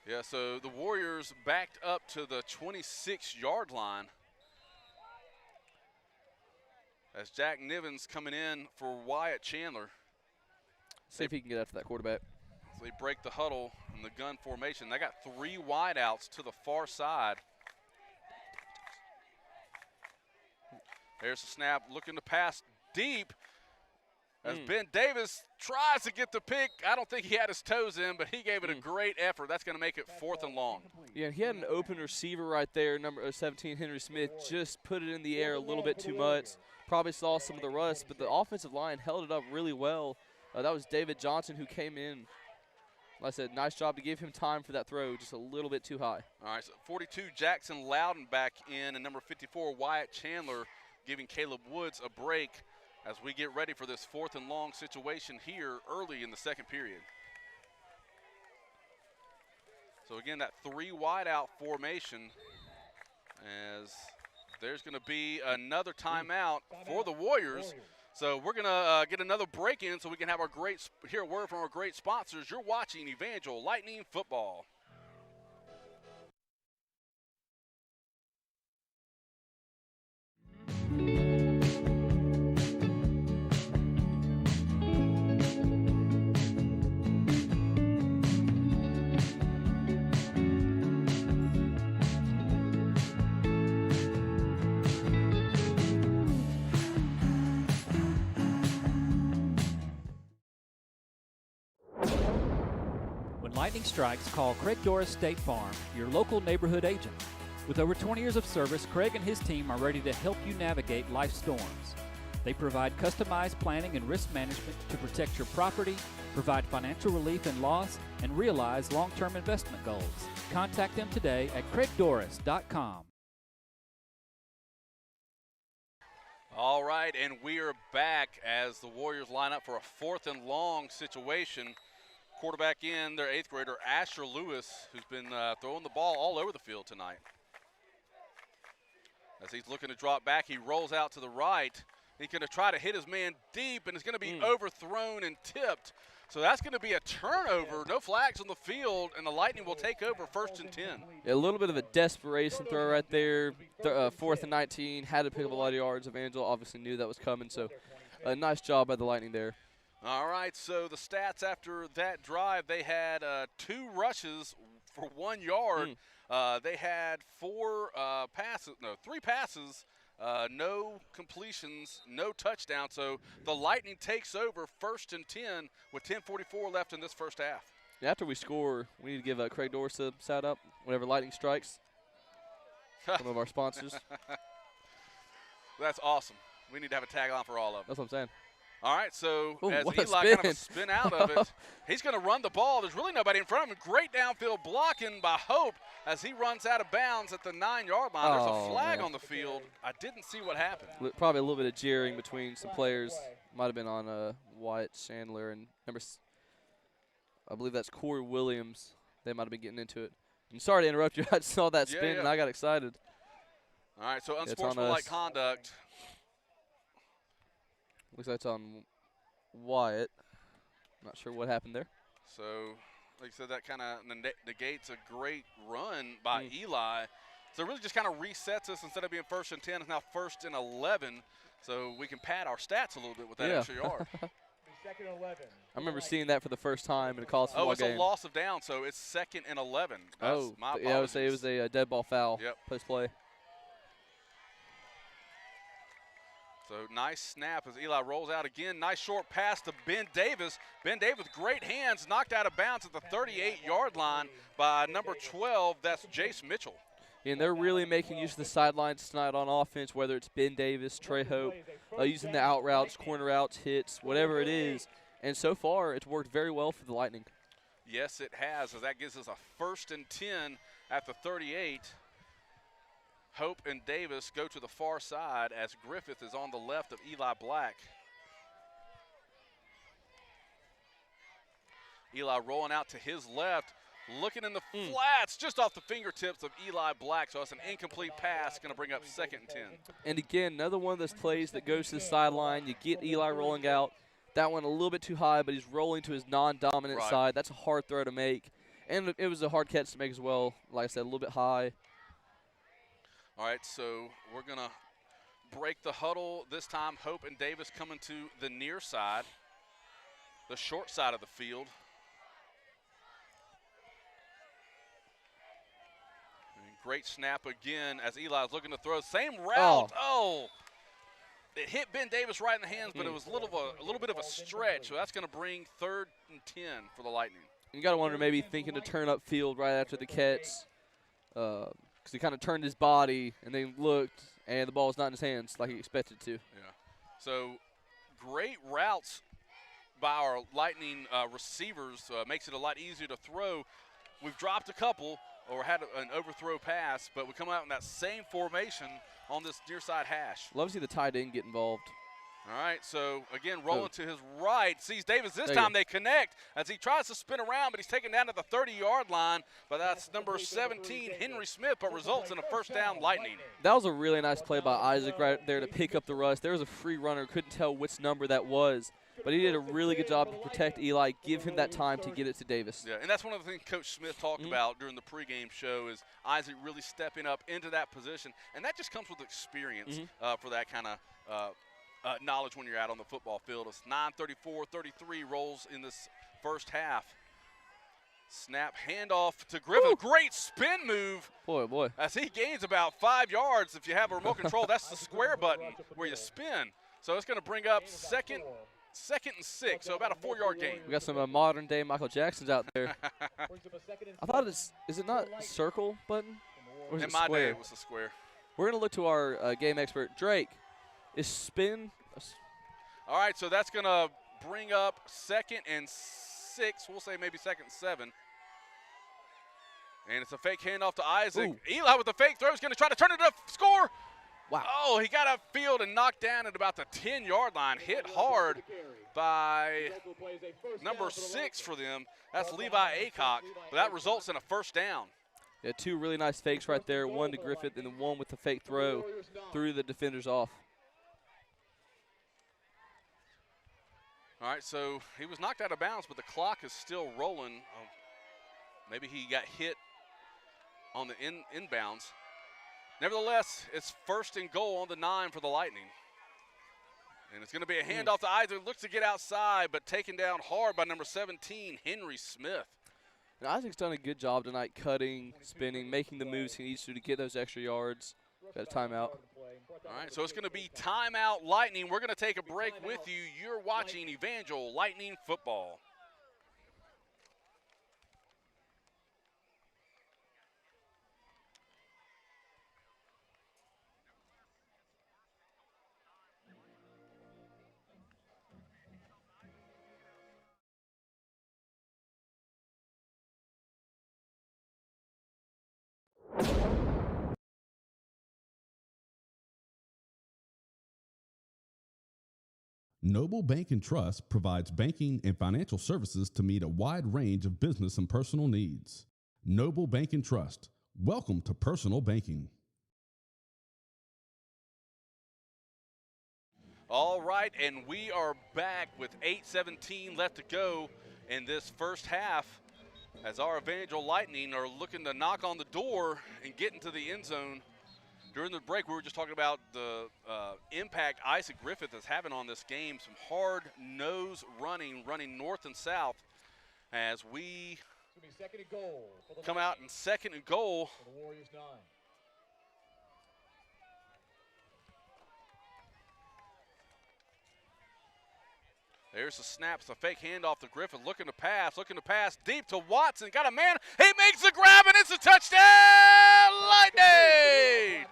Yeah, so the Warriors backed up to the 26-yard line as Jack Nivens coming in for Wyatt Chandler. See if he can get after that quarterback. So they break the huddle in the gun formation. They got 3 wideouts to the far side. There's a snap, looking to pass deep as Ben Davis tries to get the pick. I don't think he had his toes in, but he gave it a great effort. That's going to make it 4th and long. Yeah, he had an open receiver right there, number 17, Henry Smith, just put it in the air a little bit too much. Probably saw some of the rust, but the offensive line held it up really well. That was David Johnson who came in. Like I said, nice job to give him time for that throw, just a little bit too high. All right, so 42, Jackson Loudon back in, and number 54, Wyatt Chandler, giving Caleb Woods a break as we get ready for this 4th and long situation here early in the second period. So again, that 3 wideout formation as there's going to be another timeout for the Warriors. So we're going to get another break in so we can have hear a word from our great sponsors. You're watching Evangel Lightning Football. When lightning strikes, call Craig Doris State Farm, your local neighborhood agent. With over 20 years of service, Craig and his team are ready to help you navigate life's storms. They provide customized planning and risk management to protect your property, provide financial relief in loss, and realize long-term investment goals. Contact them today at craigdoris.com. All right, and we are back as the Warriors line up for a 4th and long situation. Quarterback in, their 8th grader, Asher Lewis, who's been throwing the ball all over the field tonight. As he's looking to drop back, he rolls out to the right. He's going to try to hit his man deep, and it's going to be overthrown and tipped. So that's going to be a turnover. No flags on the field, and the Lightning will take over 1st and 10. Yeah, a little bit of a desperation throw right there. 4th and 19, had to pick up a lot of yards. Evangel obviously knew that was coming, so a nice job by the Lightning there. All right, so the stats after that drive, they had 2 rushes for 1 yard. They had 3 passes, no completions, no touchdowns. So the Lightning takes over 1st and 10 with 10:44 left in this first half. Yeah, after we score, we need to give Craig Doris a shout out whenever Lightning strikes. Some of our sponsors. That's awesome. We need to have a tagline for all of them. That's what I'm saying. All right, so Ooh, as what Eli a kind of spin out of it, he's going to run the ball. There's really nobody in front of him. Great downfield blocking by Hope as he runs out of bounds at the 9-yard line. There's a flag on the field. I didn't see what happened. Probably a little bit of jeering between some players. Might have been on Wyatt Chandler and I believe that's Corey Williams. They might have been getting into it. I'm sorry to interrupt you. I saw that spin and I got excited. All right, so unsportsmanlike conduct. Looks like it's on Wyatt. Not sure what happened there. So, like I said, that kind of negates a great run by Eli. So it really just kind of resets us. Instead of being 1st and 10, it's now 1st and 11. So we can pad our stats a little bit with that extra yard. 2nd and 11. I remember seeing that for the first time in a college football game. Oh, it's a loss of down, so it's 2nd and 11. My yeah, I would say it was a dead ball foul. Yep. Post play. So nice snap as Eli rolls out again. Nice short pass to Ben Davis. Ben Davis with great hands, knocked out of bounds at the 38-yard line by number 12. That's Jace Mitchell. And they're really making use of the sidelines tonight on offense, whether it's Ben Davis, Trey Hope, using the out routes, corner routes, hits, whatever it is. And so far, it's worked very well for the Lightning. Yes, it has, as that gives us a 1st and 10 at the 38. Hope and Davis go to the far side as Griffith is on the left of Eli Black. Eli rolling out to his left, looking in the flats, just off the fingertips of Eli Black. So it's an incomplete pass, going to bring up 2nd and 10. And again, another one of those plays that goes to the sideline. You get Eli rolling out. That one a little bit too high, but he's rolling to his non-dominant side. That's a hard throw to make. And it was a hard catch to make as well. Like I said, a little bit high. All right, so we're going to break the huddle. This time, Hope and Davis coming to the near side, the short side of the field. And great snap again as Eli's looking to throw. Same route. Oh. It hit Ben Davis right in the hands, but it was a little bit of a stretch. So that's going to bring 3rd and 10 for the Lightning. You got to wonder, maybe thinking to turn up field right after the catch. Because he kind of turned his body and then looked, and the ball was not in his hands like he expected to. Yeah. So great routes by our Lightning receivers. Makes it a lot easier to throw. We've dropped a couple or had an overthrow pass, but we come out in that same formation on this near side hash. Love to see the tight end get involved. All right, so again, rolling to his right. Sees Davis this time. They connect as he tries to spin around, but he's taken down to the 30-yard line. But that's number 17, Henry Smith, but results in a 1st down Lightning. That was a really nice play by Isaac right there to pick up the rush. There was a free runner. Couldn't tell which number that was. But he did a really good job to protect Eli, give him that time to get it to Davis. Yeah, and that's one of the things Coach Smith talked about during the pregame show is Isaac really stepping up into that position. And that just comes with experience for that kind of knowledge when you're out on the football field. It's 9:34-33 rolls in this first half. Snap, handoff to Griffith. Woo. Great spin move. Boy. As he gains about 5 yards. If you have a remote control, that's the square button where you spin. So it's going to bring up second and 6, so about a 4-yard gain. We got some modern-day Michael Jacksons out there. I thought is it not circle button? Or is In it my square? day, it was a square. We're going to look to our game expert, Drake. Is spin? All right, so that's going to bring up 2nd and 6. We'll say maybe 2nd and 7. And it's a fake handoff to Isaac. Ooh. Eli with the fake throw is going to try to turn it up, score. Wow. Oh, he got upfield and knocked down at about the 10-yard line. Hit hard by number 6 for them. That's Levi Aycock. But that results in a first down. Yeah, 2 really nice fakes right there. One to Griffith and then one with the fake throw threw the defenders off. All right, so he was knocked out of bounds, but the clock is still rolling. Maybe he got hit on the inbounds. Nevertheless, it's 1st and goal on the 9 for the Lightning. And it's going to be a handoff to Isaac. Looks to get outside, but taken down hard by number 17, Henry Smith. And Isaac's done a good job tonight cutting, spinning, making the moves he needs to get those extra yards. Got a timeout. All right, so it's going to be timeout Lightning. We're going to take a break with you. You're watching Evangel Lightning Football. Noble Bank and Trust provides banking and financial services to meet a wide range of business and personal needs. Noble Bank and Trust. Welcome to personal banking. All right, and we are back with 8:17 left to go in this first half as our Evangel Lightning are looking to knock on the door and get into the end zone. During the break, we were just talking about the impact Isaac Griffith is having on this game. Some hard nose running north and south as we come out in 2nd and goal. For the Warriors 9. There's the snap. It's a fake handoff to Griffith. Looking to pass deep to Watson. Got a man. He makes the grab, and it's a touchdown, Lightning!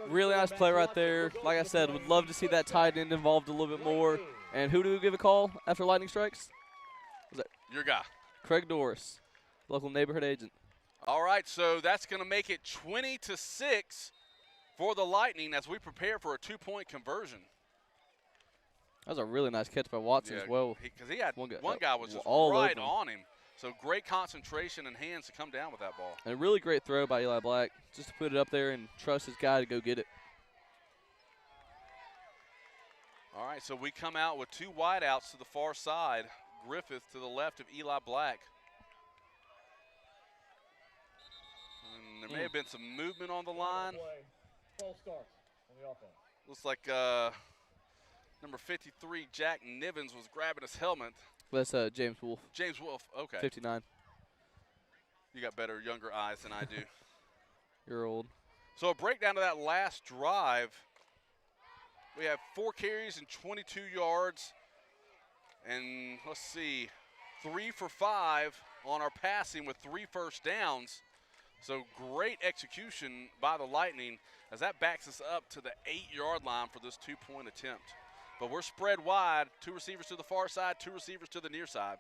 Really nice play right there. Like I said, would love to see that tight end involved a little bit more. And who do we give a call after Lightning strikes? Was that Your guy. Craig Doris, local neighborhood agent. All right, so that's going to make it 20-6 for the Lightning as we prepare for a 2-point conversion. That was a really nice catch by Watson as well. Because he had one guy guy was just all right over him. on him. So great concentration and hands to come down with that ball. And a really great throw by Eli Black, just to put it up there and trust his guy to go get it. All right, so we come out with 2 wideouts to the far side. Griffith to the left of Eli Black. And there may have been some movement on the line. False starts on the offense. Looks like number 53, Jack Nivens, was grabbing his helmet. That's James Wolf. James Wolf, okay. 59. You got better, younger eyes than I do. You're old. So a breakdown of that last drive. We have 4 carries and 22 yards. And let's see, 3 for 5 on our passing with 3 first downs. So great execution by the Lightning as that backs us up to the 8-yard line for this 2-point attempt. But we're spread wide, 2 receivers to the far side, 2 receivers to the near side.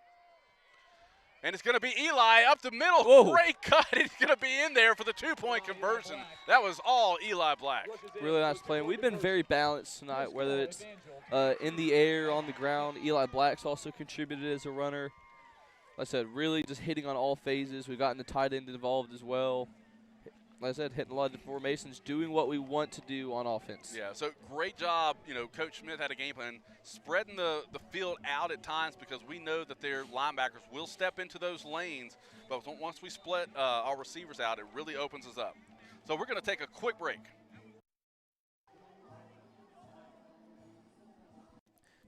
And it's going to be Eli up the middle. Whoa. Great cut. He's going to be in there for the 2-point conversion. That was all Eli Black. Really nice play. We've been very balanced tonight, whether it's in the air, on the ground. Eli Black's also contributed as a runner. Like I said, really just hitting on all phases. We've gotten the tight end involved as well. Like I said, hitting a lot of formations, doing what we want to do on offense. Yeah, so great job. You know, Coach Smith had a game plan, spreading the field out at times because we know that their linebackers will step into those lanes. But once we split our receivers out, it really opens us up. So we're going to take a quick break.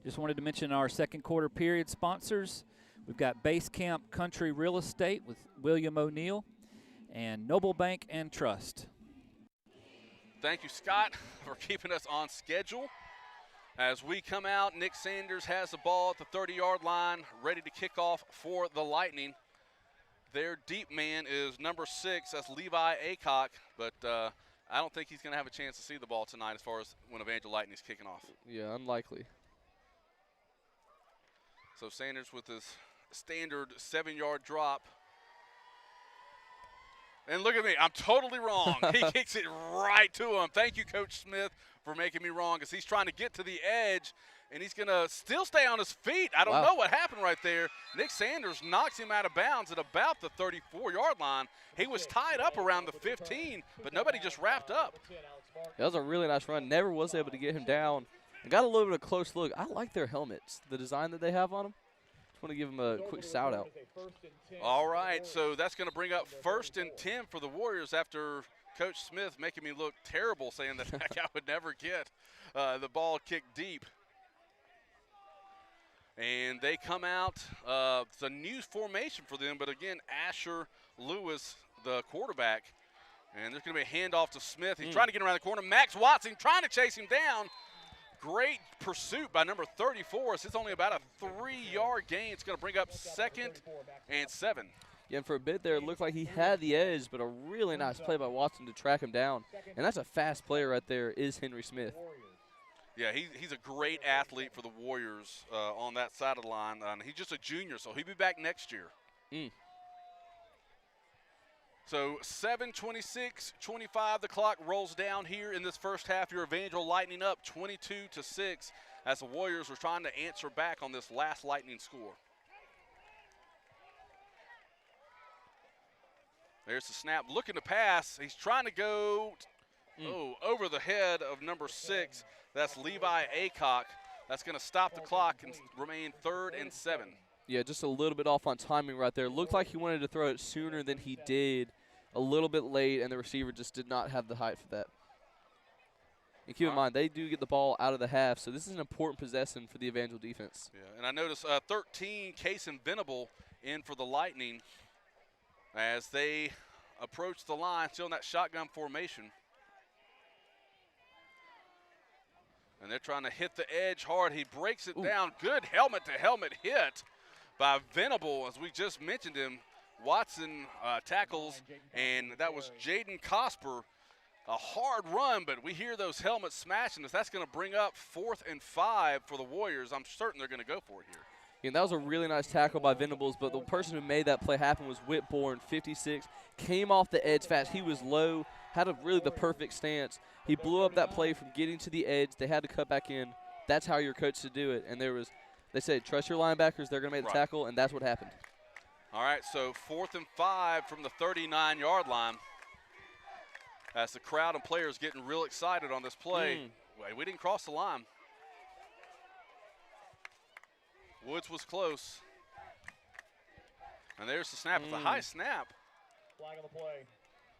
Just wanted to mention our second quarter period sponsors. We've got Base Camp Country Real Estate with William O'Neill and Noble Bank and Trust. Thank you, Scott, for keeping us on schedule. As we come out, Nick Sanders has the ball at the 30-yard line, ready to kick off for the Lightning. Their deep man is number 6. That's Levi Aycock, but I don't think he's going to have a chance to see the ball tonight as far as when Evangel Lightning's kicking off. Yeah, unlikely. So Sanders with his standard 7-yard drop. And look at me, I'm totally wrong. He kicks it right to him. Thank you, Coach Smith, for making me wrong, because he's trying to get to the edge, and he's going to still stay on his feet. I don't know what happened right there. Nick Sanders knocks him out of bounds at about the 34-yard line. He was tied up around the 15, but nobody just wrapped up. That was a really nice run. Never was able to get him down. I got a little bit of a close look. I like their helmets, the design that they have on them. Just want to give them a quick shout out. All right, so that's going to bring up 1st and 10 for the Warriors after Coach Smith making me look terrible, saying that I would never get the ball kicked deep. And they come out. It's a new formation for them, but again, Asher Lewis, the quarterback. And there's going to be a handoff to Smith. He's trying to get around the corner. Max Watson trying to chase him down. Great pursuit by number 34. It's only about a 3-yard gain. It's going to bring up 2nd and 7. Yeah, and for a bit there, it looked like he had the edge, but a really nice play by Watson to track him down. And that's a fast player right there, is Henry Smith. Yeah, he's a great athlete for the Warriors on that side of the line. He's just a junior, so he'll be back next year. So 7:26-25, the clock rolls down here in this first half. Your Evangel Lightning up 22-6 as the Warriors were trying to answer back on this last Lightning score. There's the snap, looking to pass. He's trying to go over the head of number 6. That's Levi Aycock. That's going to stop the clock and remain 3rd and 7. Yeah, just a little bit off on timing right there. Looked like he wanted to throw it sooner than he did, a little bit late, and the receiver just did not have the height for that. And keep in mind, they do get the ball out of the half, so this is an important possession for the Evangel defense. Yeah, and I noticed 13, Case and Venable in for the Lightning as they approach the line, still in that shotgun formation. And they're trying to hit the edge hard. He breaks it down. Good helmet-to-helmet hit by Venable, as we just mentioned him. Watson tackles, and that was Jaden Cosper. A hard run, but we hear those helmets smashing us. That's going to bring up 4th and 5 for the Warriors. I'm certain they're going to go for it here. And that was a really nice tackle by Venables, but the person who made that play happen was Whitborn, 56. Came off the edge fast. He was low, had really the perfect stance. He blew up that play from getting to the edge. They had to cut back in. That's how you're coached to do it. And they said, trust your linebackers. They're going to make the tackle, and that's what happened. All right, so 4th and 5 from the 39-yard line. As the crowd and players getting real excited on this play. We didn't cross the line. Woods was close. And there's the snap. It's a high snap. Flag on the play.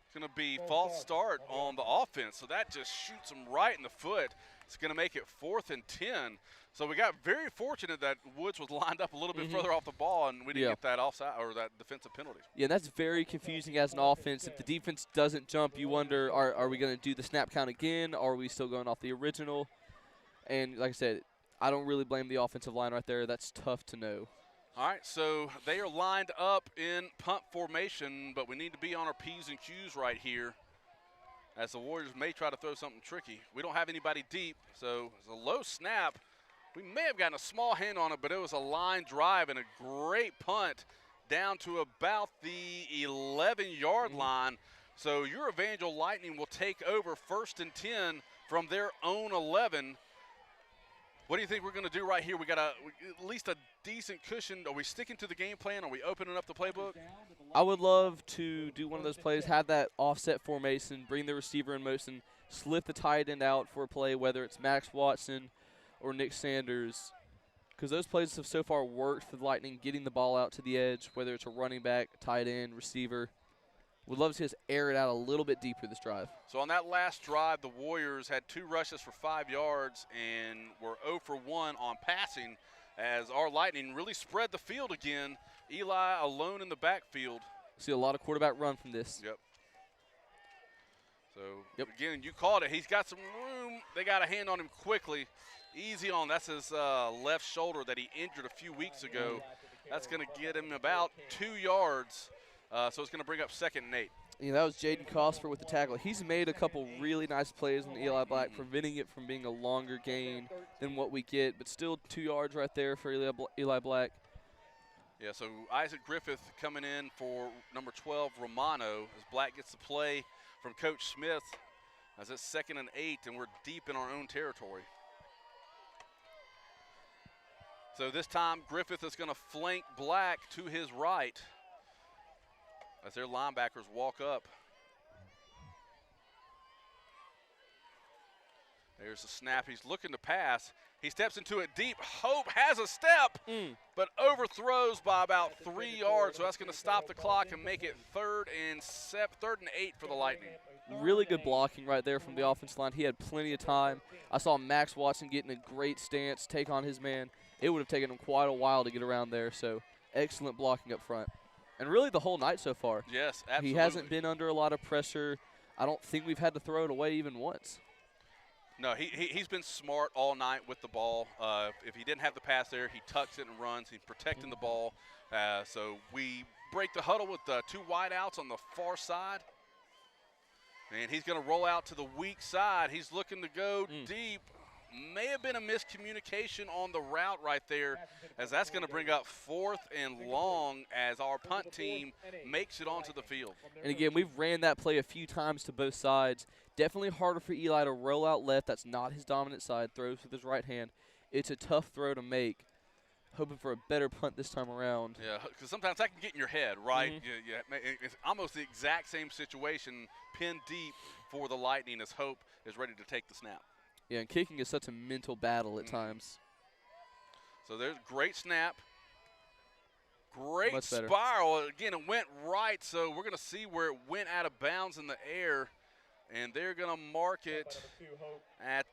It's going to be false start on the offense. So that just shoots him right in the foot. It's going to make it 4th and 10. So we got very fortunate that Woods was lined up a little bit further off the ball, and we didn't get that offside or that defensive penalty. Yeah, that's very confusing as an offense. If the defense doesn't jump, you wonder, are we going to do the snap count again? Or are we still going off the original? And like I said, I don't really blame the offensive line right there. That's tough to know. All right, so they are lined up in punt formation, but we need to be on our P's and Q's right here as the Warriors may try to throw something tricky. We don't have anybody deep, so it's a low snap. We may have gotten a small hand on it, but it was a line drive and a great punt down to about the 11-yard line. So your Evangel Lightning will take over 1st and 10 from their own 11. What do you think we're going to do right here? We got at least a decent cushion. Are we sticking to the game plan? Are we opening up the playbook? I would love to do one of those plays, have that offset formation, bring the receiver in motion, slip the tight end out for a play, whether it's Max Watson or Nick Sanders, because those plays have so far worked for the Lightning, getting the ball out to the edge, whether it's a running back, tight end, receiver. Would love to see us air it out a little bit deeper this drive. So on that last drive, the Warriors had 2 rushes for 5 yards and were 0 for 1 on passing as our Lightning really spread the field again. Eli alone in the backfield. See a lot of quarterback run from this. Yep. So, again, you called it. He's got some room. They got a hand on him quickly. Easy on. That's his left shoulder that he injured a few weeks ago. That's going to get him about 2 yards So it's going to bring up 2nd and 8. You know, that was Jaden Cosper with the tackle. He's made a couple really nice plays on Eli Black, preventing it from being a longer gain than what we get, but still 2 yards right there for Eli Black. Yeah, so Isaac Griffith coming in for number 12, Romano, as Black gets the play from Coach Smith as it's 2nd and 8, and we're deep in our own territory. So this time, Griffith is going to flank Black to his right as their linebackers walk up. There's the snap. He's looking to pass. He steps into it deep. Hope has a step, but overthrows by about 3 yards. So that's going to stop the clock and make it 3rd and 8 for the Lightning. Really good blocking right there from the offensive line. He had plenty of time. I saw Max Watson get in a great stance, take on his man. It would have taken him quite a while to get around there. So excellent blocking up front. And really the whole night so far. Yes, absolutely. He hasn't been under a lot of pressure. I don't think we've had to throw it away even once. No, he's been smart all night with the ball. If he didn't have the pass there, he tucks it and runs. He's protecting the ball. So we break the huddle with 2 wideouts on the far side. And he's going to roll out to the weak side. He's looking to go deep. May have been a miscommunication on the route right there, as that's going to bring up 4th and long as our punt team makes it onto the field. And again, we've ran that play a few times to both sides. Definitely harder for Eli to roll out left. That's not his dominant side. Throws with his right hand. It's a tough throw to make. Hoping for a better punt this time around. Yeah, because sometimes that can get in your head, right? It's almost the exact same situation, pinned deep for the Lightning as Hope is ready to take the snap. Yeah, and kicking is such a mental battle at times. So there's great snap. Great Much better. spiral. Again, it went right, so we're going to see where it went out of bounds in the air. And they're going to mark it at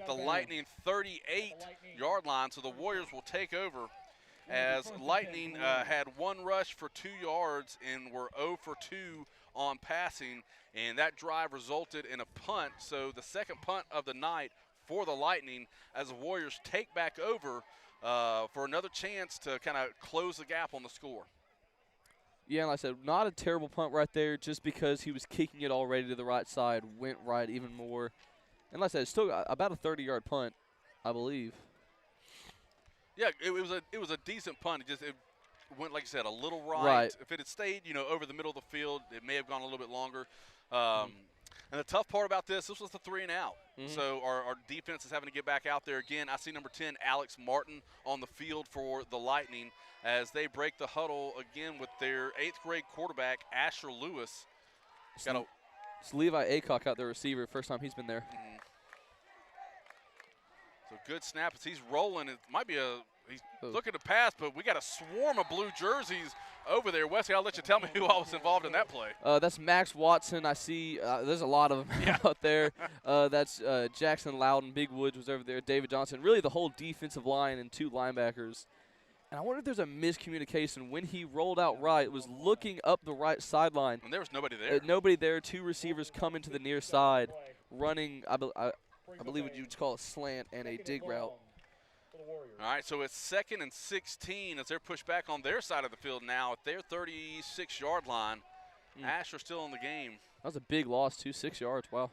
the Lightning 38-yard line. So the Warriors will take over as Lightning had 1 rush for 2 yards and were 0 for 2 on passing. And that drive resulted in a punt. So the second punt of the night for the Lightning as the Warriors take back over for another chance to kind of close the gap on the score. Yeah, and like I said, not a terrible punt right there just because he was kicking it already to the right side, went right even more. And like I said, it's still about a 30-yard punt, I believe. Yeah, it was a decent punt. It went, like I said, a little right. If it had stayed, over the middle of the field, it may have gone a little bit longer. And the tough part about this was the 3 and out. So our defense is having to get back out there again. I see number 10, Alex Martin, on the field for the Lightning as they break the huddle again with their 8th grade quarterback, Asher Lewis. It's Levi Aycock out there, receiver. First time he's been there. So good snap as he's rolling. It might be he's looking to pass, but we got a swarm of blue jerseys over there. Wesley, I'll let you tell me who all was involved in that play. That's Max Watson. I see there's a lot of them out there. That's Jackson Loudon. Big Woods was over there. David Johnson. Really the whole defensive line and 2 linebackers. And I wonder if there's a miscommunication. When he rolled out right, it was looking up the right sideline. And there was nobody there. Nobody there. 2 receivers coming to the near side, running, I believe what you would call a slant and a dig route. All right, so it's 2nd and 16 as they're pushed back on their side of the field now at their 36-yard line. Asher still in the game. That was a big loss, too, 6 yards. Wow.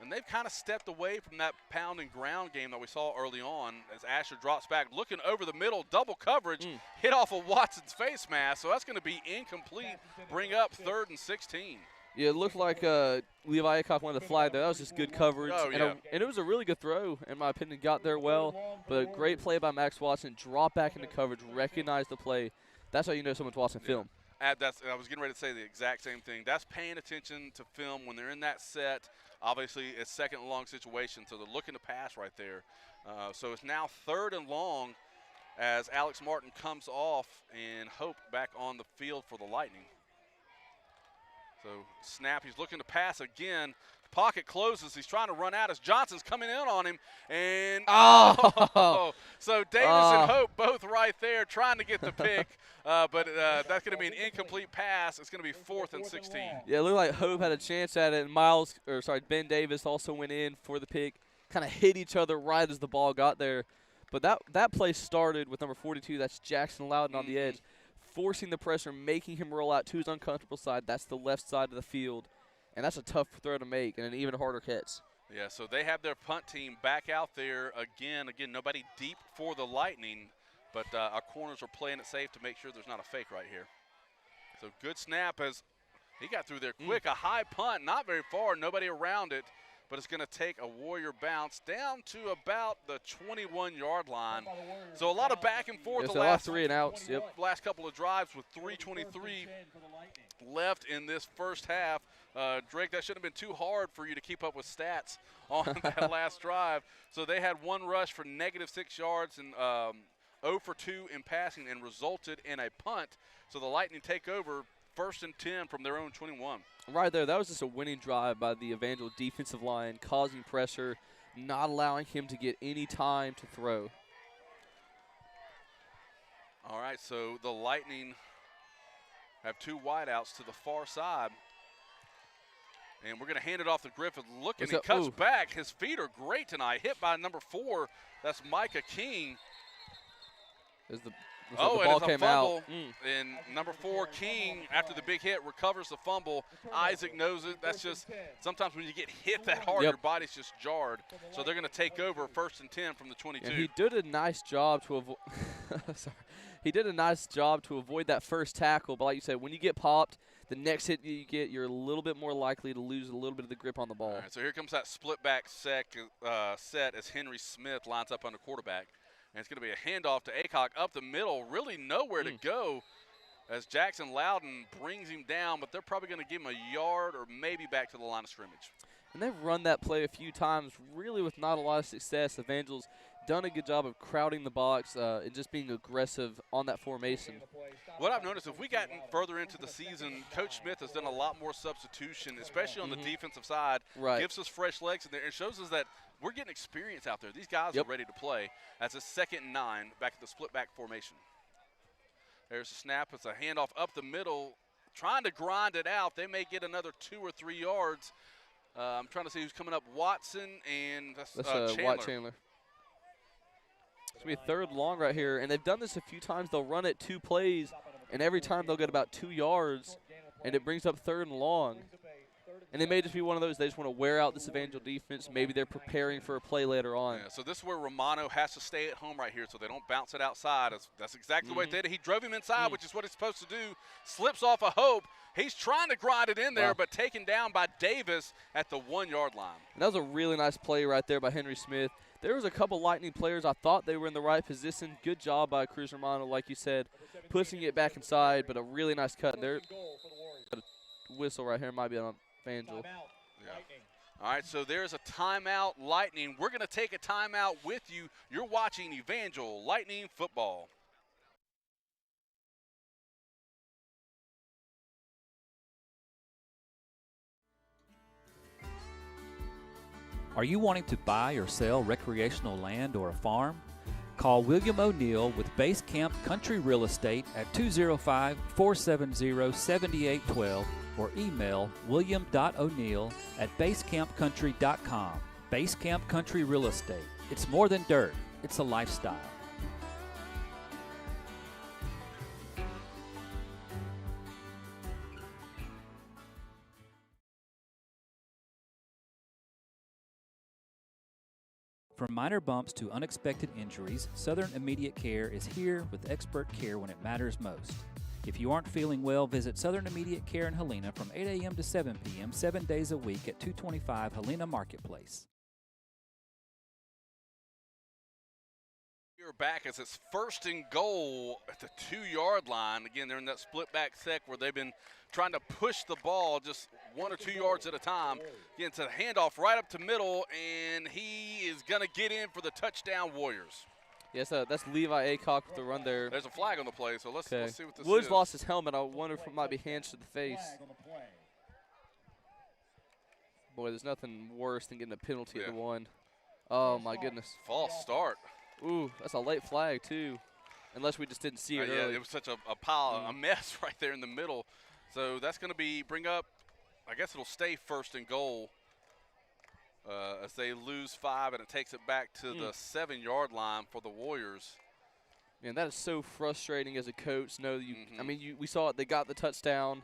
And they've kind of stepped away from that pound and ground game that we saw early on as Asher drops back, looking over the middle, double coverage, hit off of Watson's face mask. So that's going to be incomplete, bring up 3rd and 16. Yeah, it looked like Levi Aycock wanted to fly there. That was just good coverage. Oh, yeah. And it was a really good throw, in my opinion. Got there well, but a great play by Max Watson. Drop back into coverage, recognize the play. That's how you know someone's watching film. I was getting ready to say the exact same thing. That's paying attention to film when they're in that set. Obviously, it's 2nd and long situation, so they're looking to pass right there. So it's now 3rd and long as Alex Martin comes off and Hope back on the field for the Lightning. So snap, he's looking to pass again. Pocket closes, he's trying to run out as Johnson's coming in on him. And so Davis and Hope both right there trying to get the pick. But that's going to be an incomplete pass. It's going to be 4th and 16. Yeah, it looked like Hope had a chance at it. And Ben Davis also went in for the pick. Kind of hit each other right as the ball got there. But that play started with number 42. That's Jackson Loudon on the edge. forcing the pressure, making him roll out to his uncomfortable side. That's the left side of the field, and that's a tough throw to make and an even harder catch. Yeah, so they have their punt team back out there again. Again, nobody deep for the Lightning, but our corners are playing it safe to make sure there's not a fake right here. So good snap as he got through there quick. A high punt, not very far, nobody around it, but it's going to take a Warrior bounce down to about the 21-yard line. So a lot of back and forth the last 3 and outs. Yep. Last couple of drives with 3:23 left in this first half. Drake, that shouldn't have been too hard for you to keep up with stats on that last drive. So they had one rush for -6 yards and 0 for 2 in passing and resulted in a punt. So the Lightning take over 1st and 10 from their own 21. Right there, that was just a winning drive by the Evangel defensive line, causing pressure, not allowing him to get any time to throw. All right, so the Lightning have 2 wideouts to the far side. And we're going to hand it off to Griffith. Looking, he cuts back. His feet are great tonight. Hit by number 4. That's Micah King. The and ball it's a came fumble. out. And number 4, King, after the big hit, recovers the fumble. Isaac knows it. That's just sometimes when you get hit that hard, your body's just jarred. So they're going to take over 1st and 10 from the 22. And he did a nice job to avoid. Sorry. He did a nice job to avoid that first tackle. But like you said, when you get popped, the next hit you get, you're a little bit more likely to lose a little bit of the grip on the ball. All right, so here comes that split back set as Henry Smith lines up under quarterback. And it's going to be a handoff to Aycock up the middle, really nowhere to go as Jackson Loudon brings him down, but they're probably going to give him a yard or maybe back to the line of scrimmage. And they've run that play a few times, really with not a lot of success. Evangel's done a good job of crowding the box and just being aggressive on that formation. What I've noticed, if we got further into the season, Coach Smith has done a lot more substitution, especially on the defensive side. Right. Gives us fresh legs in there and shows us that we're getting experience out there. These guys are ready to play. That's a 2nd and 9 back at the split back formation. There's a snap. It's a handoff up the middle, trying to grind it out. They may get another 2 or 3 yards. I'm trying to see who's coming up. Watson and that's Chandler. Watt Chandler. It's going to be 3rd and long right here, and they've done this a few times. They'll run it 2 plays, and every time they'll get about 2 yards, and it brings up 3rd and long. And it may just be one of those, they just want to wear out this Evangel defense. Maybe they're preparing for a play later on. Yeah, so this is where Romano has to stay at home right here so they don't bounce it outside. That's exactly the way they did it. He drove him inside, which is what he's supposed to do. Slips off a hope. He's trying to grind it in there, but taken down by Davis at the 1-yard line. And that was a really nice play right there by Henry Smith. There was a couple Lightning players. I thought they were in the right position. Good job by Cruz Romano, like you said, pushing it back inside, but a really nice cut. There, got a whistle right here. Might be on Evangel. All right, so there's a timeout, Lightning. We're going to take a timeout with you. You're watching Evangel Lightning football. Are you wanting to buy or sell recreational land or a farm? Call William O'Neill with Base Camp Country Real Estate at 205-470-7812 or email william.o'neill@basecampcountry.com. Base Camp Country Real Estate. It's more than dirt, it's a lifestyle. From minor bumps to unexpected injuries, Southern Immediate Care is here with expert care when it matters most. If you aren't feeling well, visit Southern Immediate Care in Helena from 8 a.m. to 7 p.m. 7 days a week at 225 Helena Marketplace. We're back as it's 1st and goal at the 2-yard line. Again, they're in that split back sec where they've been trying to push the ball just 1 or 2 yards at a time. Again, it's a handoff right up to middle, and he is going to get in for the touchdown Warriors. Yes, that's Levi Aycock with the run there. There's a flag on the play, so let's see what this Woods is. lost his helmet. I wonder if it might be hands to the face. Boy, there's nothing worse than getting a penalty at the 1. Oh, my goodness. False start. Ooh, that's a late flag, too. Unless we just didn't see it early. Yeah, it was such a pile, a mess right there in the middle. So that's going to bring up, I guess it'll stay 1st and goal as they lose 5, and it takes it back to the 7-yard line for the Warriors. And that is so frustrating as a coach. Know that I mean, we saw it. They got the touchdown,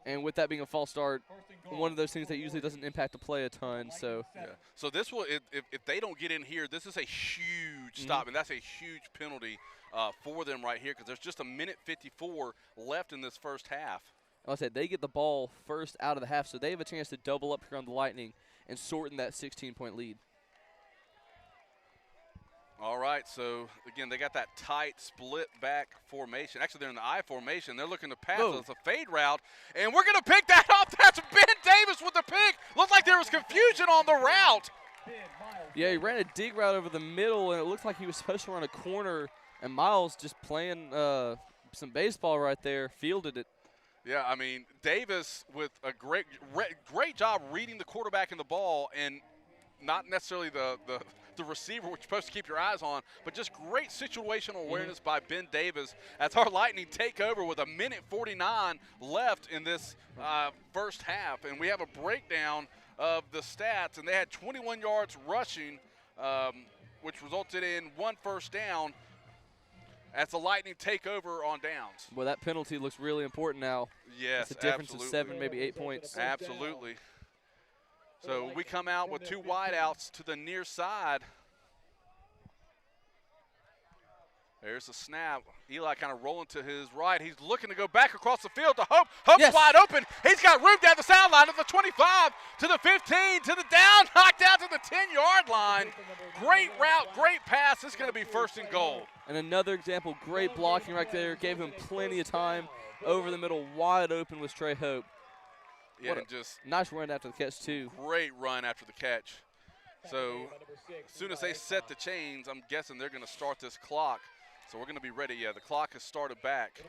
and with that being a false start, one of those things that usually doesn't impact the play a ton. So, So this will, if they don't get in here, this is a huge stop, and that's a huge penalty for them right here because there's just a minute 54 left in this first half. Like I said, they get the ball first out of the half, so they have a chance to double up here on the Lightning and shorten that 16-point lead. All right, so, again, they got that tight split-back formation. Actually, they're in the I formation. They're looking to pass. So it's a fade route, and we're going to pick that off. That's Ben Davis with the pick. Looked like there was confusion on the route. Yeah, he ran a dig route over the middle, and it looked like he was supposed to run a corner, and Miles just playing some baseball right there, fielded it. Yeah, I mean, Davis with a great job reading the quarterback and the ball, and not necessarily the receiver, which you're supposed to keep your eyes on, but just great situational awareness by Ben Davis as our Lightning take over with a minute 49 left in this first half. And we have a breakdown of the stats, and they had 21 yards rushing, which resulted in 1 first down as the Lightning take over on downs. Well, that penalty looks really important now. Yes, it's a difference absolutely. of 7, maybe 8 points. Absolutely. So we come out with 2 wideouts to the near side. There's the snap. Eli kind of rolling to his right. He's looking to go back across the field to Hope. Hope's wide open. He's got room down the sideline of the 25 to the 15 to the down, knocked out to the 10-yard line. Great route, great pass. This is going to be first and goal. And another example, great blocking right there. Gave him plenty of time over the middle, wide open with Trey Hope. Yeah, and just nice run after the catch, too. Great run after the catch. So as soon as they set the chains, I'm guessing they're going to start this clock. So we're going to be ready. Yeah, the clock has started back.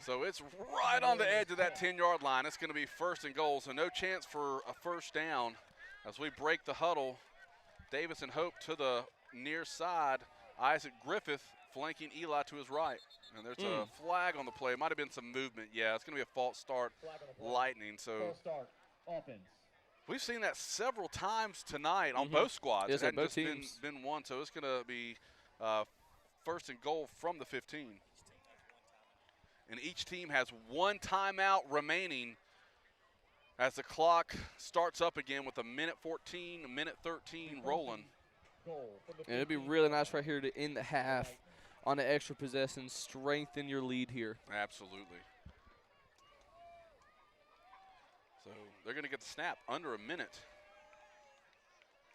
So it's right on the edge of that 10-yard line. It's going to be first and goal, so no chance for a first down. As we break the huddle, Davis and Hope to the near side. Isaac Griffith flanking Eli to his right. And there's a flag on the play. It might have been some movement. Yeah, it's going to be a false start, Lightning. So we've seen that several times tonight on both squads. Yes, it hadn't both just teams. been one, so it's going to be first and goal from the 15. And each team has 1 timeout remaining as the clock starts up again with a minute 14, a minute 13 rolling. And it'd be really nice right here to end the half on an extra possession, strengthen your lead here. Absolutely. So they're going to get the snap under a minute.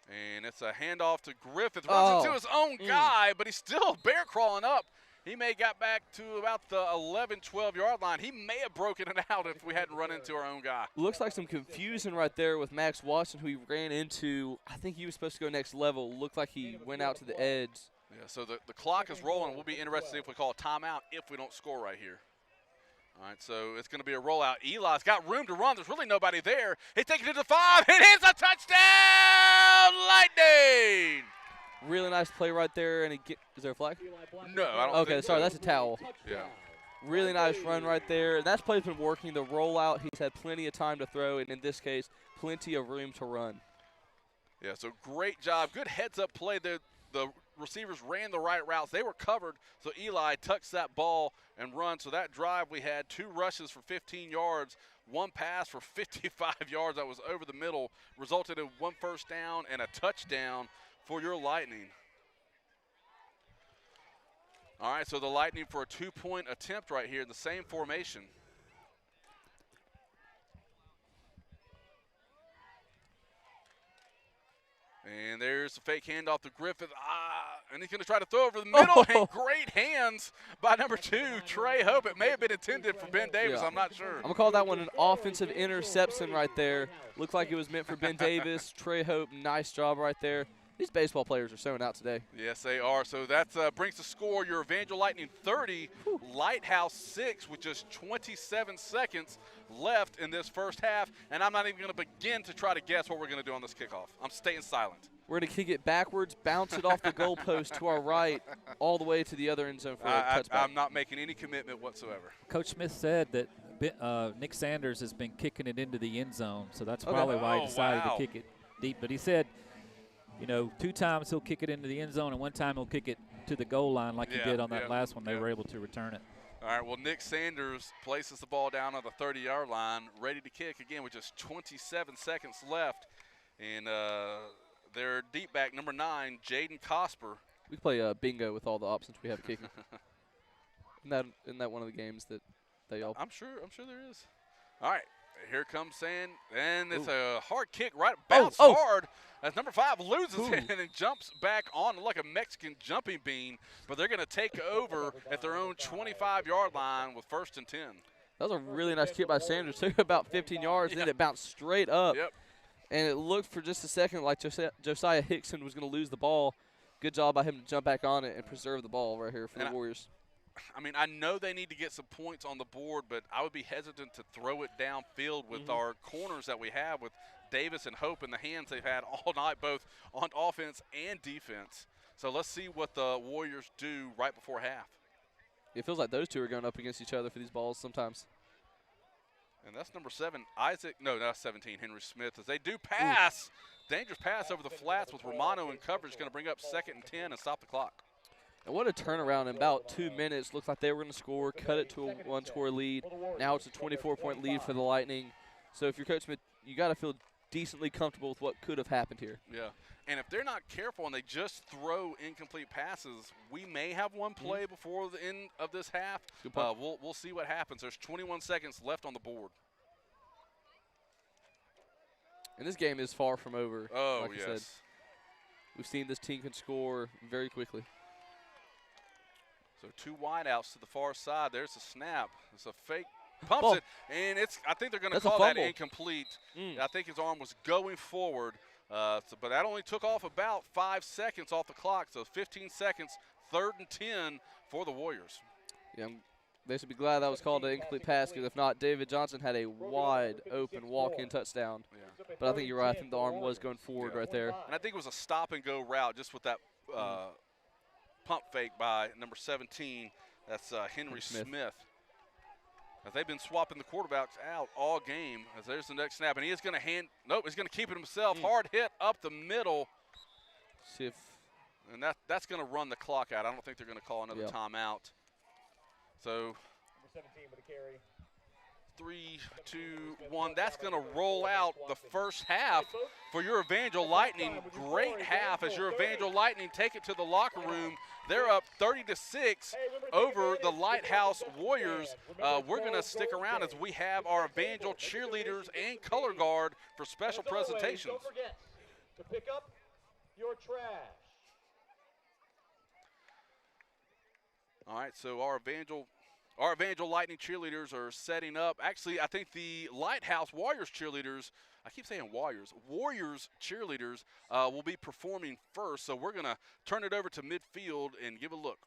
And it's a handoff to Griffith. Runs into his own guy, but he's still bear crawling up. He may have got back to about the 11, 12-yard line. He may have broken it out if we hadn't run into our own guy. Looks like some confusion right there with Max Watson, who he ran into. I think he was supposed to go next level. Looked like he went out to the edge. Yeah, so the clock is rolling. We'll be interested to see if we call a timeout if we don't score right here. All right, so it's going to be a rollout. Eli's got room to run. There's really nobody there. He's taking it to the 5. It hits a touchdown, Lightning! Really nice play right there. And is there a flag? No, I don't Okay, think sorry, so. that's a towel. Yeah. Really nice run right there. And that play's been working. The rollout, he's had plenty of time to throw, and in this case, plenty of room to run. Yeah, so great job. Good heads-up play there. The receivers ran the right routes. They were covered, so Eli tucks that ball and runs. So that drive, we had 2 rushes for 15 yards, 1 pass for 55 yards that was over the middle, resulted in 1 first down and a touchdown for your Lightning. All right, so the Lightning for a 2-point attempt right here in the same formation. And there's the fake handoff to Griffith. And he's going to try to throw over the middle. And great hands by number 2, Trey Hope. It may have been intended for Ben Davis. Yeah. I'm not sure. I'm going to call that one an offensive interception right there. Looked like it was meant for Ben Davis. Trey Hope, nice job right there. These baseball players are showing out today. Yes, they are. So that brings the score, your Evangel Lightning 30, Lighthouse 6 with just 27 seconds left in this first half. And I'm not even going to begin to try to guess what we're going to do on this kickoff. I'm staying silent. We're going to kick it backwards, bounce it off the goalpost to our right, all the way to the other end zone for a touchback. I'm not making any commitment whatsoever. Coach Smith said that Nick Sanders has been kicking it into the end zone, so that's probably why he decided to kick it deep. But he said, you know, 2 times he'll kick it into the end zone, and 1 time he'll kick it to the goal line like he Yeah, did on that yeah, last one. They yeah. were able to return it. All right, well, Nick Sanders places the ball down on the 30-yard line, ready to kick again with just 27 seconds left. And their deep back, number 9, Jaden Cosper. We play bingo with all the options we have kicking. Isn't that one of the games that they all? I'm sure there is. All right, here comes Sand, and it's Ooh. a hard kick, right? Bounce hard as number 5 loses it and then jumps back on like a Mexican jumping bean. But they're going to take over at their own 25-yard line with 1st and 10. That was a really nice kick by Sanders. Took about 15 yards, and then it bounced straight up. Yep. And it looked for just a second like Josiah Hickson was going to lose the ball. Good job by him to jump back on it and preserve the ball right here for the Warriors. I mean, I know they need to get some points on the board, but I would be hesitant to throw it downfield with our corners that we have with Davis and Hope in the hands they've had all night, both on offense and defense. So let's see what the Warriors do right before half. It feels like those two are going up against each other for these balls sometimes. And that's number 7, Isaac. No, that's 17, Henry Smith, as they do pass. Dangerous pass over the flats with Romano in coverage, going to bring up 2nd and 10 and stop the clock. And what a turnaround in about 2 minutes. Looked like they were going to score, cut it to a one-score lead. Now it's a 24-point lead for the Lightning. So if you're Coach Smith, you got to feel decently comfortable with what could have happened here. Yeah, and if they're not careful and they just throw incomplete passes, we may have one play before the end of this half. We'll see what happens. There's 21 seconds left on the board. And this game is far from over. Oh, like yes. I said. We've seen this team can score very quickly. So 2 wideouts to the far side. There's a snap. It's a fake. Pumps it, and I think they're going to call that incomplete. I think his arm was going forward, but that only took off about 5 seconds off the clock. So 15 seconds, 3rd and 10 for the Warriors. Yeah, they should be glad that was called an incomplete pass, because if not, David Johnson had a wide open walk-in touchdown. Yeah. But I think you're right. I think the arm was going forward right there. And I think it was a stop-and-go route just with that pump fake by number 17. That's Henry Smith. As they've been swapping the quarterbacks out all game. As there's the next snap, and he is going to he's going to keep it himself. Hard hit up the middle. See if, and that's going to run the clock out. I don't think they're going to call another timeout. So Number 17 with a carry. 3, 2, 1. That's going to roll out the first half for your Evangel Lightning. Great half as your Evangel Lightning take it to the locker room. They're up 30-6 over the Lighthouse Warriors. We're going to stick around as we have our Evangel cheerleaders and color guard for special presentations. Don't forget to pick up your trash. All right, so our Evangel Lightning cheerleaders are setting up. Actually, I think the Lighthouse Warriors cheerleaders, I keep saying Warriors cheerleaders will be performing first. So we're going to turn it over to midfield and give a look.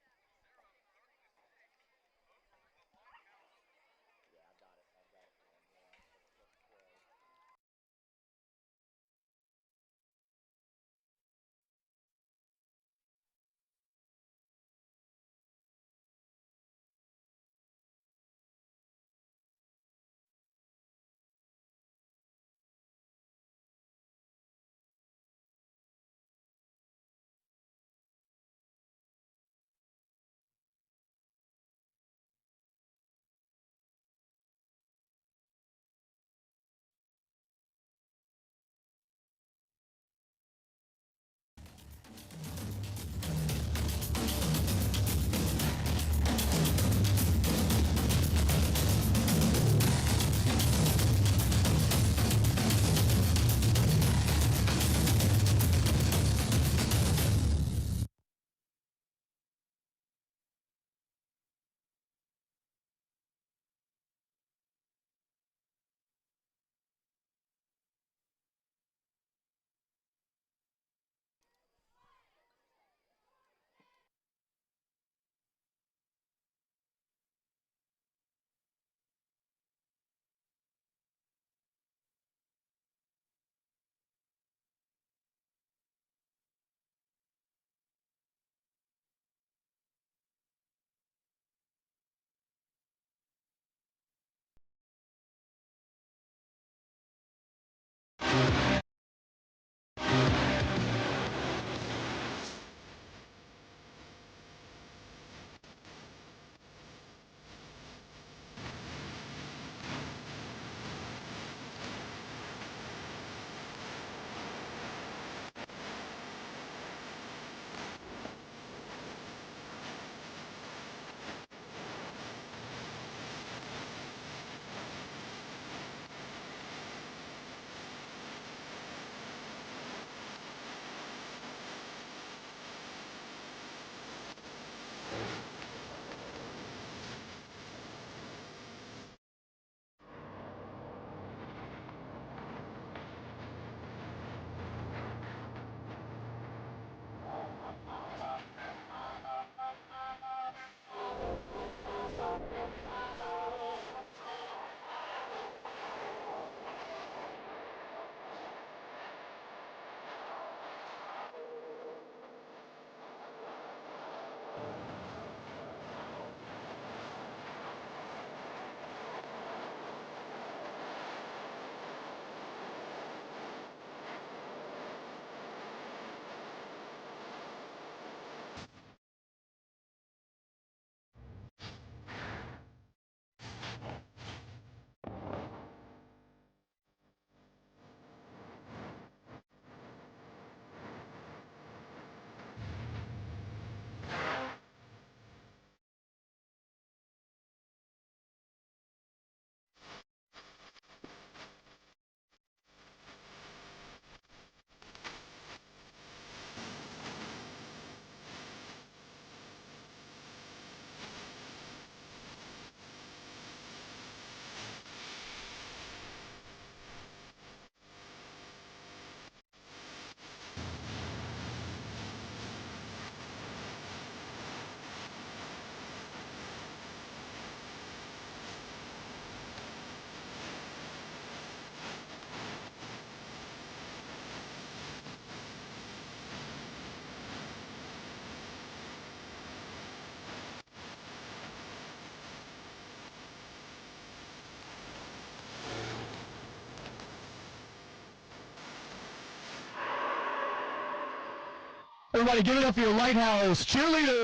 Everybody give it up for your Lighthouse cheerleaders.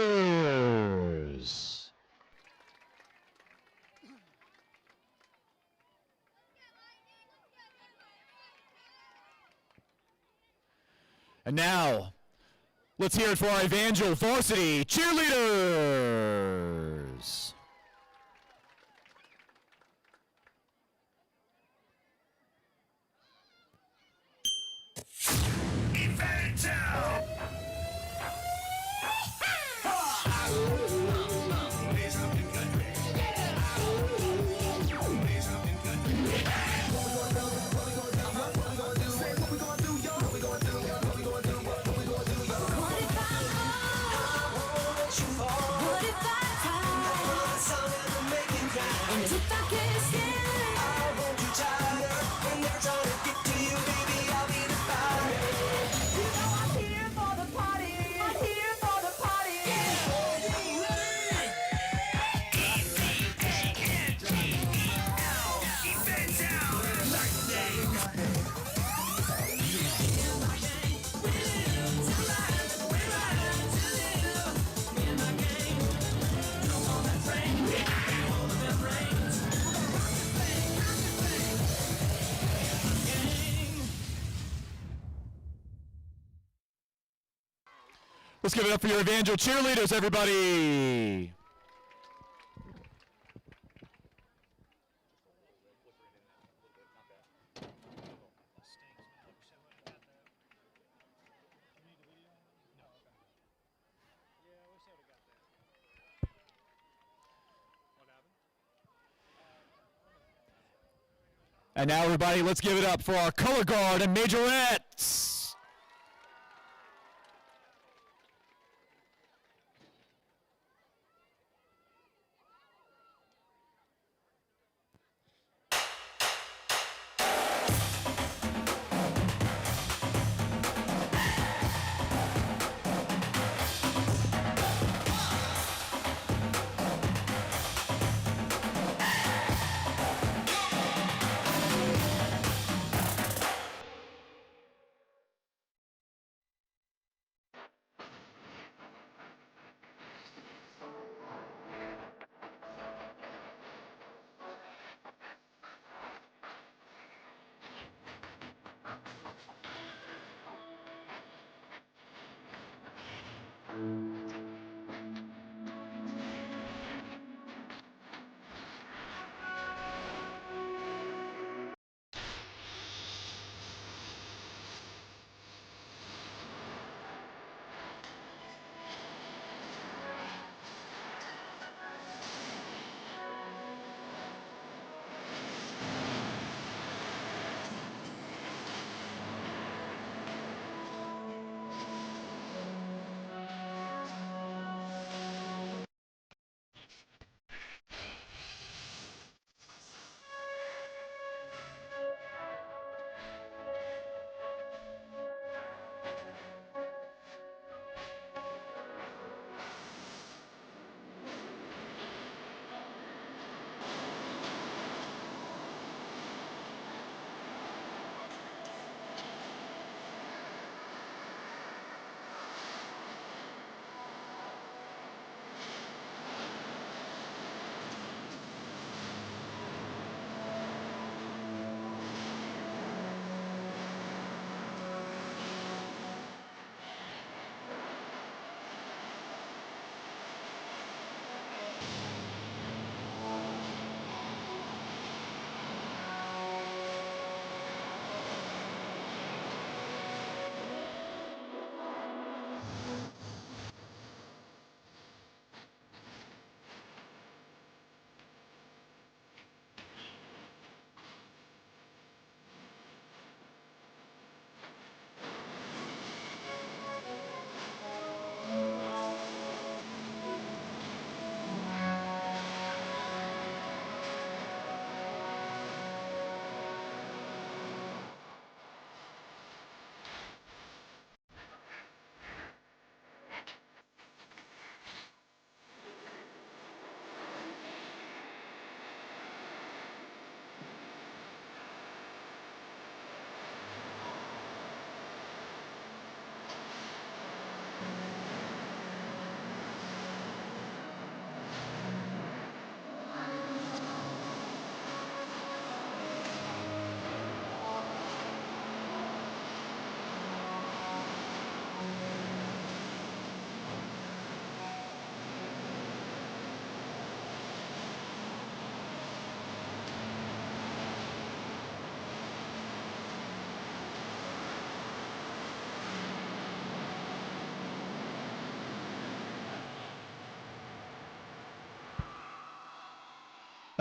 And now, let's hear it for our Evangel Varsity cheerleaders. Let's give it up for your Evangel cheerleaders, everybody. And now, everybody, let's give it up for our color guard and majorettes.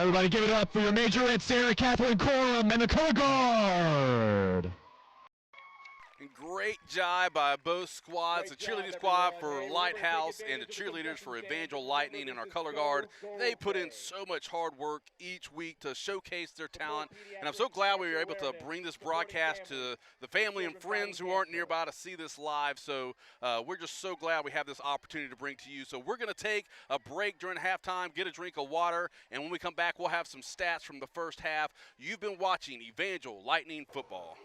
Everybody give it up for your majorette, Sarah Catherine Corum, and the color guard. And great job by both squads, the cheerleading squad for Lighthouse and the cheerleaders for Evangel Lightning and our color guard. They put in so much hard work each week to showcase their talent, and I'm so glad we were able to bring this broadcast to the family and friends who aren't nearby to see this live. So we're just so glad we have this opportunity to bring to you. So we're going to take a break during halftime, get a drink of water, and when we come back, we'll have some stats from the first half. You've been watching Evangel Lightning football.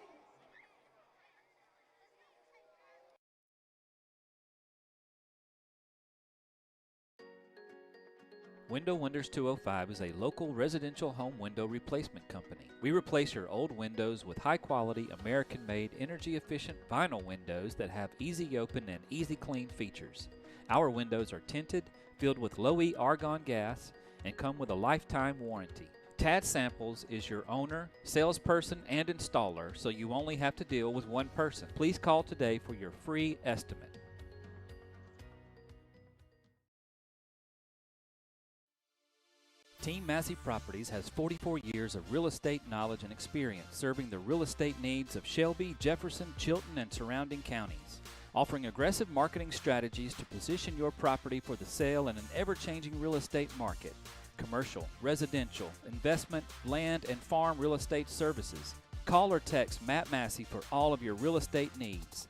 Window Windows 205 is a local residential home window replacement company. We replace your old windows with high-quality, American-made, energy-efficient vinyl windows that have easy open and easy clean features. Our windows are tinted, filled with low-E argon gas, and come with a lifetime warranty. Tad Samples is your owner, salesperson, and installer, so you only have to deal with one person. Please call today for your free estimate. Team Massey Properties has 44 years of real estate knowledge and experience serving the real estate needs of Shelby, Jefferson, Chilton, and surrounding counties. Offering aggressive marketing strategies to position your property for the sale in an ever-changing real estate market. Commercial, residential, investment, land, and farm real estate services. Call or text Matt Massey for all of your real estate needs.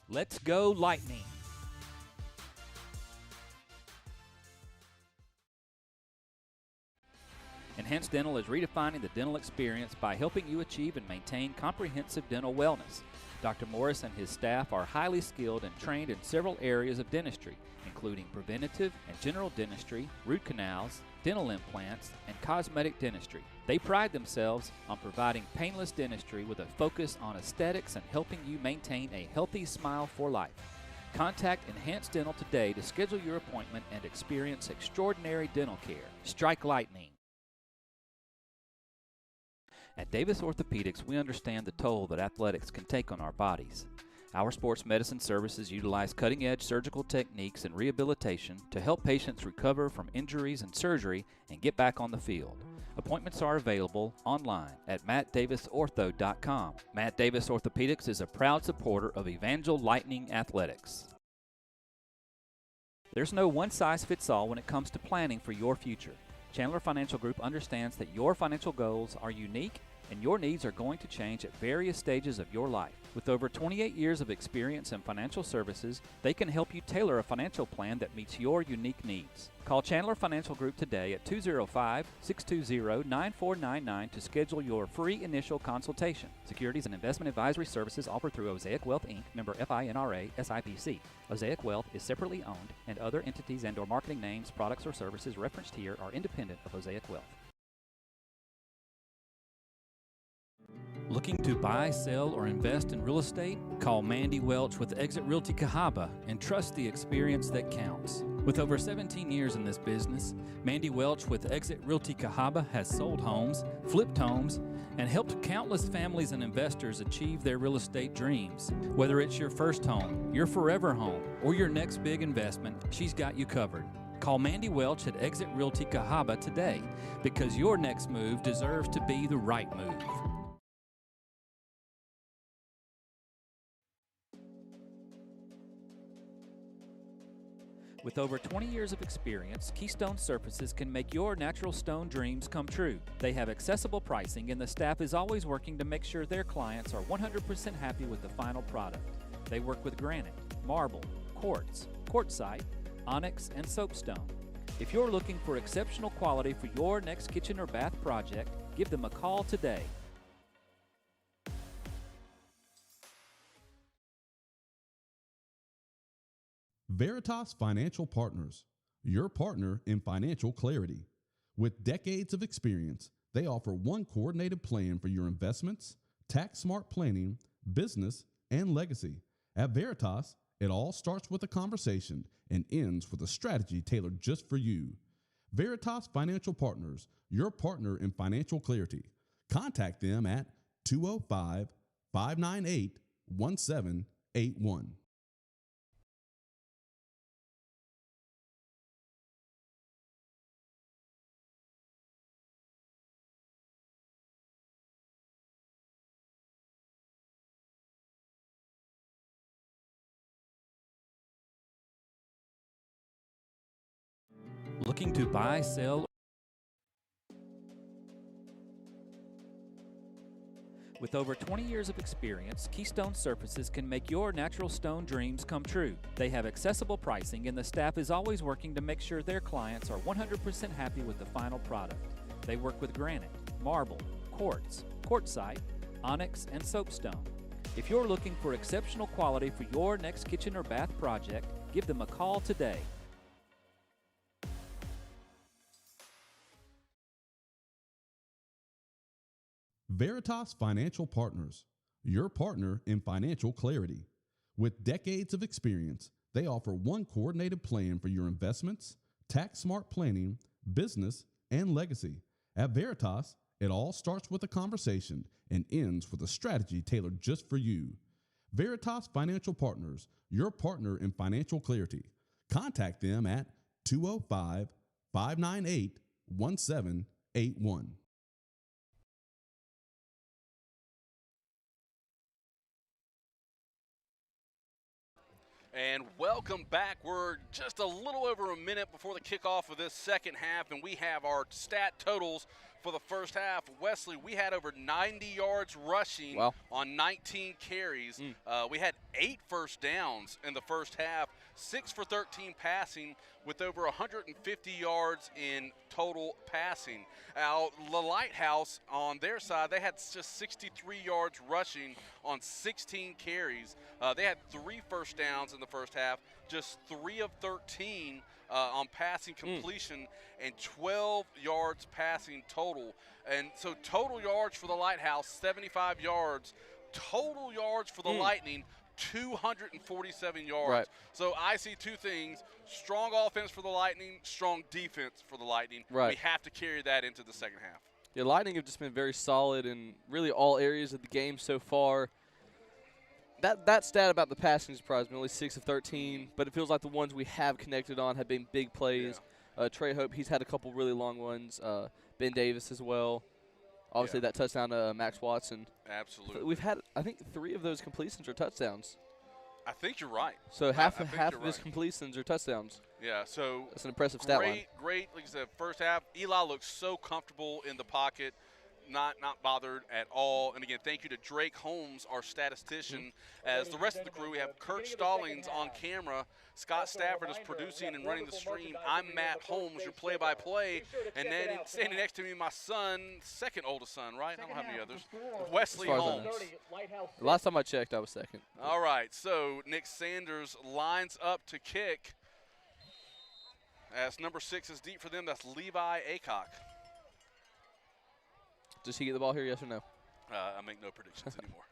Let's go Lightning! Enhanced Dental is redefining the dental experience by helping you achieve and maintain comprehensive dental wellness. Dr. Morris and his staff are highly skilled and trained in several areas of dentistry, including preventative and general dentistry, root canals, dental implants, and cosmetic dentistry. They pride themselves on providing painless dentistry with a focus on aesthetics and helping you maintain a healthy smile for life. Contact Enhanced Dental today to schedule your appointment and experience extraordinary dental care. Strike lightning. At Davis Orthopedics, we understand the toll that athletics can take on our bodies. Our sports medicine services utilize cutting-edge surgical techniques and rehabilitation to help patients recover from injuries and surgery and get back on the field. Appointments are available online at mattdavisortho.com. Matt Davis Orthopedics is a proud supporter of Evangel Lightning Athletics. There's no one-size-fits-all when it comes to planning for your future. Chandler Financial Group understands that your financial goals are unique and your needs are going to change at various stages of your life. With over 28 years of experience in financial services, they can help you tailor a financial plan that meets your unique needs. Call Chandler Financial Group today at 205-620-9499 to schedule your free initial consultation. Securities and investment advisory services offered through Osaic Wealth, Inc., member FINRA, SIPC. Osaic Wealth is separately owned, and other entities and/or marketing names, products, or services referenced here are independent of Osaic Wealth. Looking to buy, sell, or invest in real estate? Call Mandy Welch with Exit Realty Cahaba and trust the experience that counts. With over 17 years in this business, Mandy Welch with Exit Realty Cahaba has sold homes, flipped homes, and helped countless families and investors achieve their real estate dreams. Whether it's your first home, your forever home, or your next big investment, she's got you covered. Call Mandy Welch at Exit Realty Cahaba today because your next move deserves to be the right move. With over 20 years of experience, Keystone Surfaces can make your natural stone dreams come true. They have accessible pricing and the staff is always working to make sure their clients are 100% happy with the final product. They work with granite, marble, quartz, quartzite, onyx, and soapstone. If you're looking for exceptional quality for your next kitchen or bath project, give them a call today. Veritas Financial Partners, your partner in financial clarity. With decades of experience, they offer one coordinated plan for your investments, tax-smart planning, business, and legacy. At Veritas, it all starts with a conversation and ends with a strategy tailored just for you. Veritas Financial Partners, your partner in financial clarity. Contact them at 205-598-1781. Looking to buy, sell? With over 20 years of experience, Keystone Surfaces can make your natural stone dreams come true. They have accessible pricing, and the staff is always working to make sure their clients are 100% happy with the final product. They work with granite, marble, quartz, quartzite, onyx, and soapstone. If you're looking for exceptional quality for your next kitchen or bath project, give them a call today. Veritas Financial Partners, your partner in financial clarity. With decades of experience, they offer one coordinated plan for your investments, tax-smart planning, business, and legacy. At Veritas, it all starts with a conversation and ends with a strategy tailored just for you. Veritas Financial Partners, your partner in financial clarity. Contact them at 205-598-1781. And welcome back. We're just a little over a minute before the kickoff of this second half, and we have our stat totals for the first half. Wesley, we had over 90 yards rushing on 19 carries. We had 8 first downs in the first half, 6 for 13 passing, with over 150 yards in total passing. Now, the Lighthouse, on their side, they had just 63 yards rushing on 16 carries. They had 3 first downs in the first half, just 3 of 13 on passing completion, and 12 yards passing total. And so total yards for the Lighthouse, 75 yards. Total yards for the Lightning, 247 yards. Right. So I see 2 things: strong offense for the Lightning, strong defense for the Lightning. Right. We have to carry that into the second half. Yeah, Lightning have just been very solid in really all areas of the game so far. That stat about the passing surprised me, only 6 of 13, but it feels like the ones we have connected on have been big plays. Yeah. Trey Hope, he's had a couple really long ones. Ben Davis as well. Obviously, that touchdown to Max Watson. Absolutely. We've had, I think, 3 of those completions are touchdowns. I think you're right. So half of his completions are touchdowns. Yeah, so that's an impressive stat line. Great. Like I said, first half, Eli looks so comfortable in the pocket, not bothered at all. And again, thank you to Drake Holmes, our statistician. As the rest of the crew, we have Kirk Stallings on camera. Scott Stafford is producing and running the stream. I'm Matt Holmes, your play-by-play. And then standing next to me, my son, second oldest son, right? I don't have any others. Wesley Holmes. Last time I checked, I was second. All right, so Nick Sanders lines up to kick. As number 6 is deep for them, that's Levi Aycock. Does he get the ball here, yes or no? I make no predictions anymore.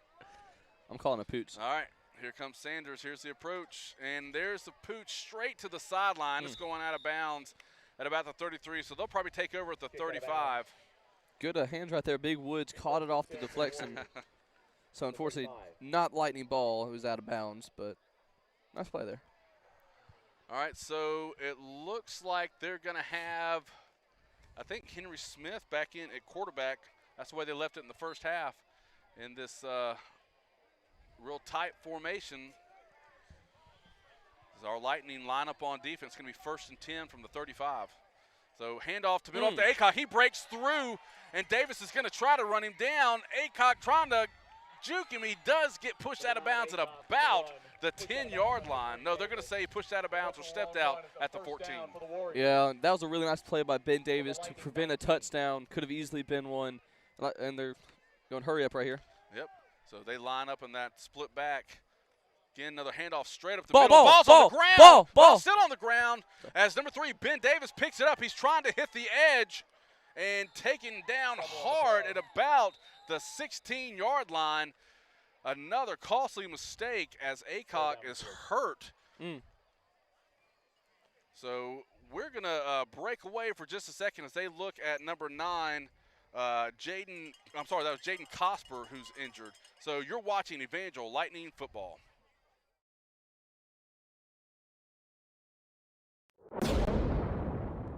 I'm calling a pooch. All right, here comes Sanders. Here's the approach. And there's the pooch straight to the sideline. It's going out of bounds at about the 33, so they'll probably take over at the 35. Good hands right there. Big Woods caught it off the deflection. So, unfortunately, not Lightning ball. It was out of bounds, but nice play there. All right, so it looks like they're going to have, I think, Henry Smith back in at quarterback. That's the way they left it in the first half in this real tight formation. As our Lightning lineup on defense, going to be 1st and 10 from the 35. So handoff to middle up to Aycock. He breaks through, and Davis is going to try to run him down. Aycock trying to juke him. He does get pushed out of bounds at about the 10-yard line. No, they're going to say he pushed out of bounds or stepped out at the 14. Yeah, that was a really nice play by Ben Davis to prevent a touchdown. Could have easily been one. And they're going hurry up right here. Yep. So they line up in that split back. Again, another handoff straight up the middle. Ball's on the ground. Ball's still on the ground. As number 3, Ben Davis picks it up. He's trying to hit the edge and taken down hard at about the 16-yard line. Another costly mistake as Aycock is hurt. So we're going to break away for just a second as they look at number 9, Jaden. I'm sorry, that was Jaden Cosper who's injured. So you're watching Evangel Lightning football.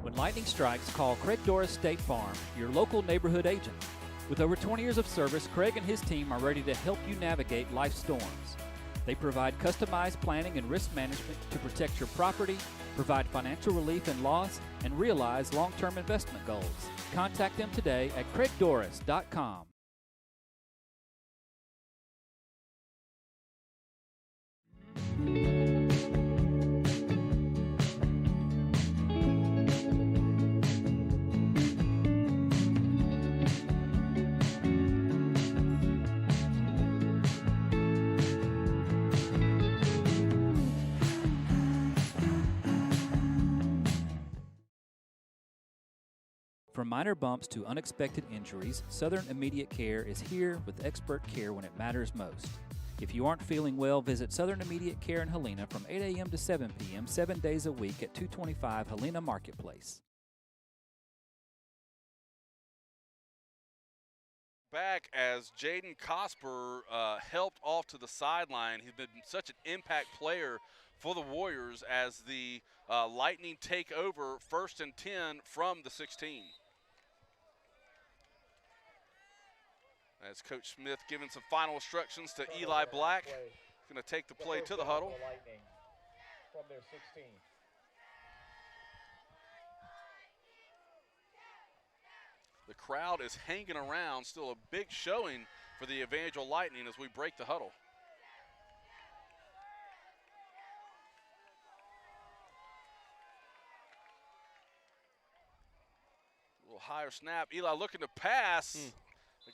When lightning strikes, call Craig Doris State Farm, your local neighborhood agent. With over 20 years of service, Craig and his team are ready to help you navigate life's storms. They provide customized planning and risk management to protect your property, provide financial relief in loss, and realize long-term investment goals. Contact them today at craigdoris.com. From minor bumps to unexpected injuries, Southern Immediate Care is here with expert care when it matters most. If you aren't feeling well, visit Southern Immediate Care in Helena from 8 a.m. to 7 p.m. 7 days a week at 225 Helena Marketplace. Back as Jaden Cosper helped off to the sideline. He's been such an impact player for the Warriors as the Lightning take over 1st and 10 from the 16. As Coach Smith giving some final instructions to Eli Black. He's going to take the play to the huddle. From their 16. The crowd is hanging around, still a big showing for the Evangel Lightning as we break the huddle. A little higher snap. Eli looking to pass.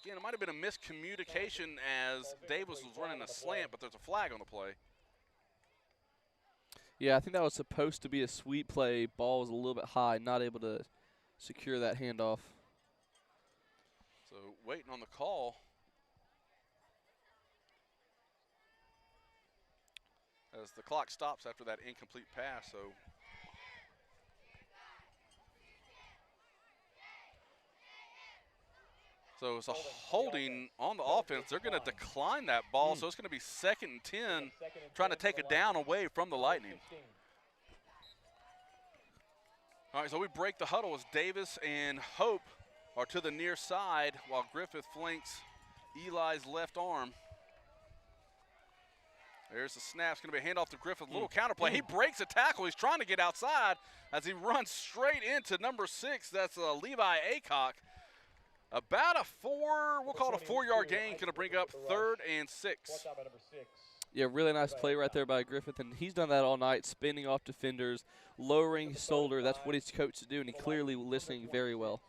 Again, it might have been a miscommunication as Davis was running a slant, but there's a flag on the play. Yeah, I think that was supposed to be a sweep play. Ball was a little bit high, not able to secure that handoff. So waiting on the call. As the clock stops after that incomplete pass, So it's a holding on the offense. They're going to decline that ball, so it's going to be 2nd and 10, trying to take it down away from the Lightning. All right, so we break the huddle as Davis and Hope are to the near side while Griffith flanks Eli's left arm. There's the snap. It's going to be a handoff to Griffith. A little counterplay. He breaks a tackle. He's trying to get outside as he runs straight into number 6. That's Levi Aycock. About we'll call it a 4-yard gain. Going to bring up 3rd and 6. Yeah, really nice play right there by Griffith, and he's done that all night, spinning off defenders, lowering his shoulder. That's what he's coached to do, and he clearly listening very well.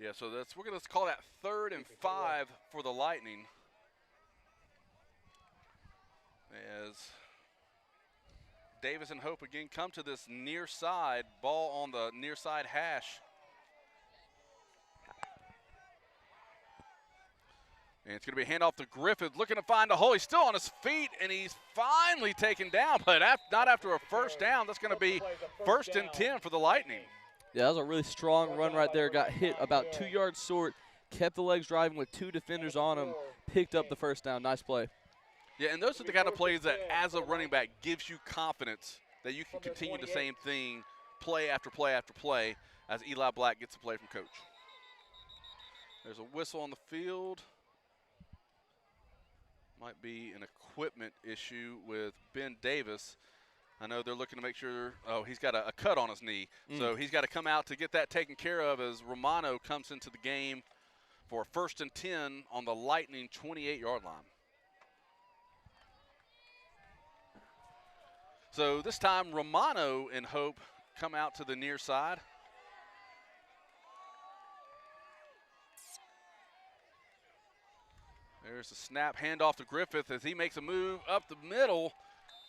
Yeah, so we're going to call that 3rd and 5 for the Lightning. As Davis and Hope again come to this near side, ball on the near side hash. And it's going to be a handoff to Griffith, looking to find a hole. He's still on his feet, and he's finally taken down, but not after a first down. That's going to be 1st and 10 for the Lightning. Yeah, that was a really strong run right there. Got hit about 2 yards short, kept the legs driving with 2 defenders on him, picked up the first down. Nice play. Yeah, and those are the kind of plays that, as a running back, gives you confidence that you can continue the same thing play after play after play as Eli Black gets a play from coach. There's a whistle on the field. Might be an equipment issue with Ben Davis. I know they're looking to make sure, he's got a cut on his knee. So he's got to come out to get that taken care of as Romano comes into the game for 1st and 10 on the Lightning 28-yard line. So this time Romano and Hope come out to the near side. There's a snap, handoff to Griffith as he makes a move up the middle.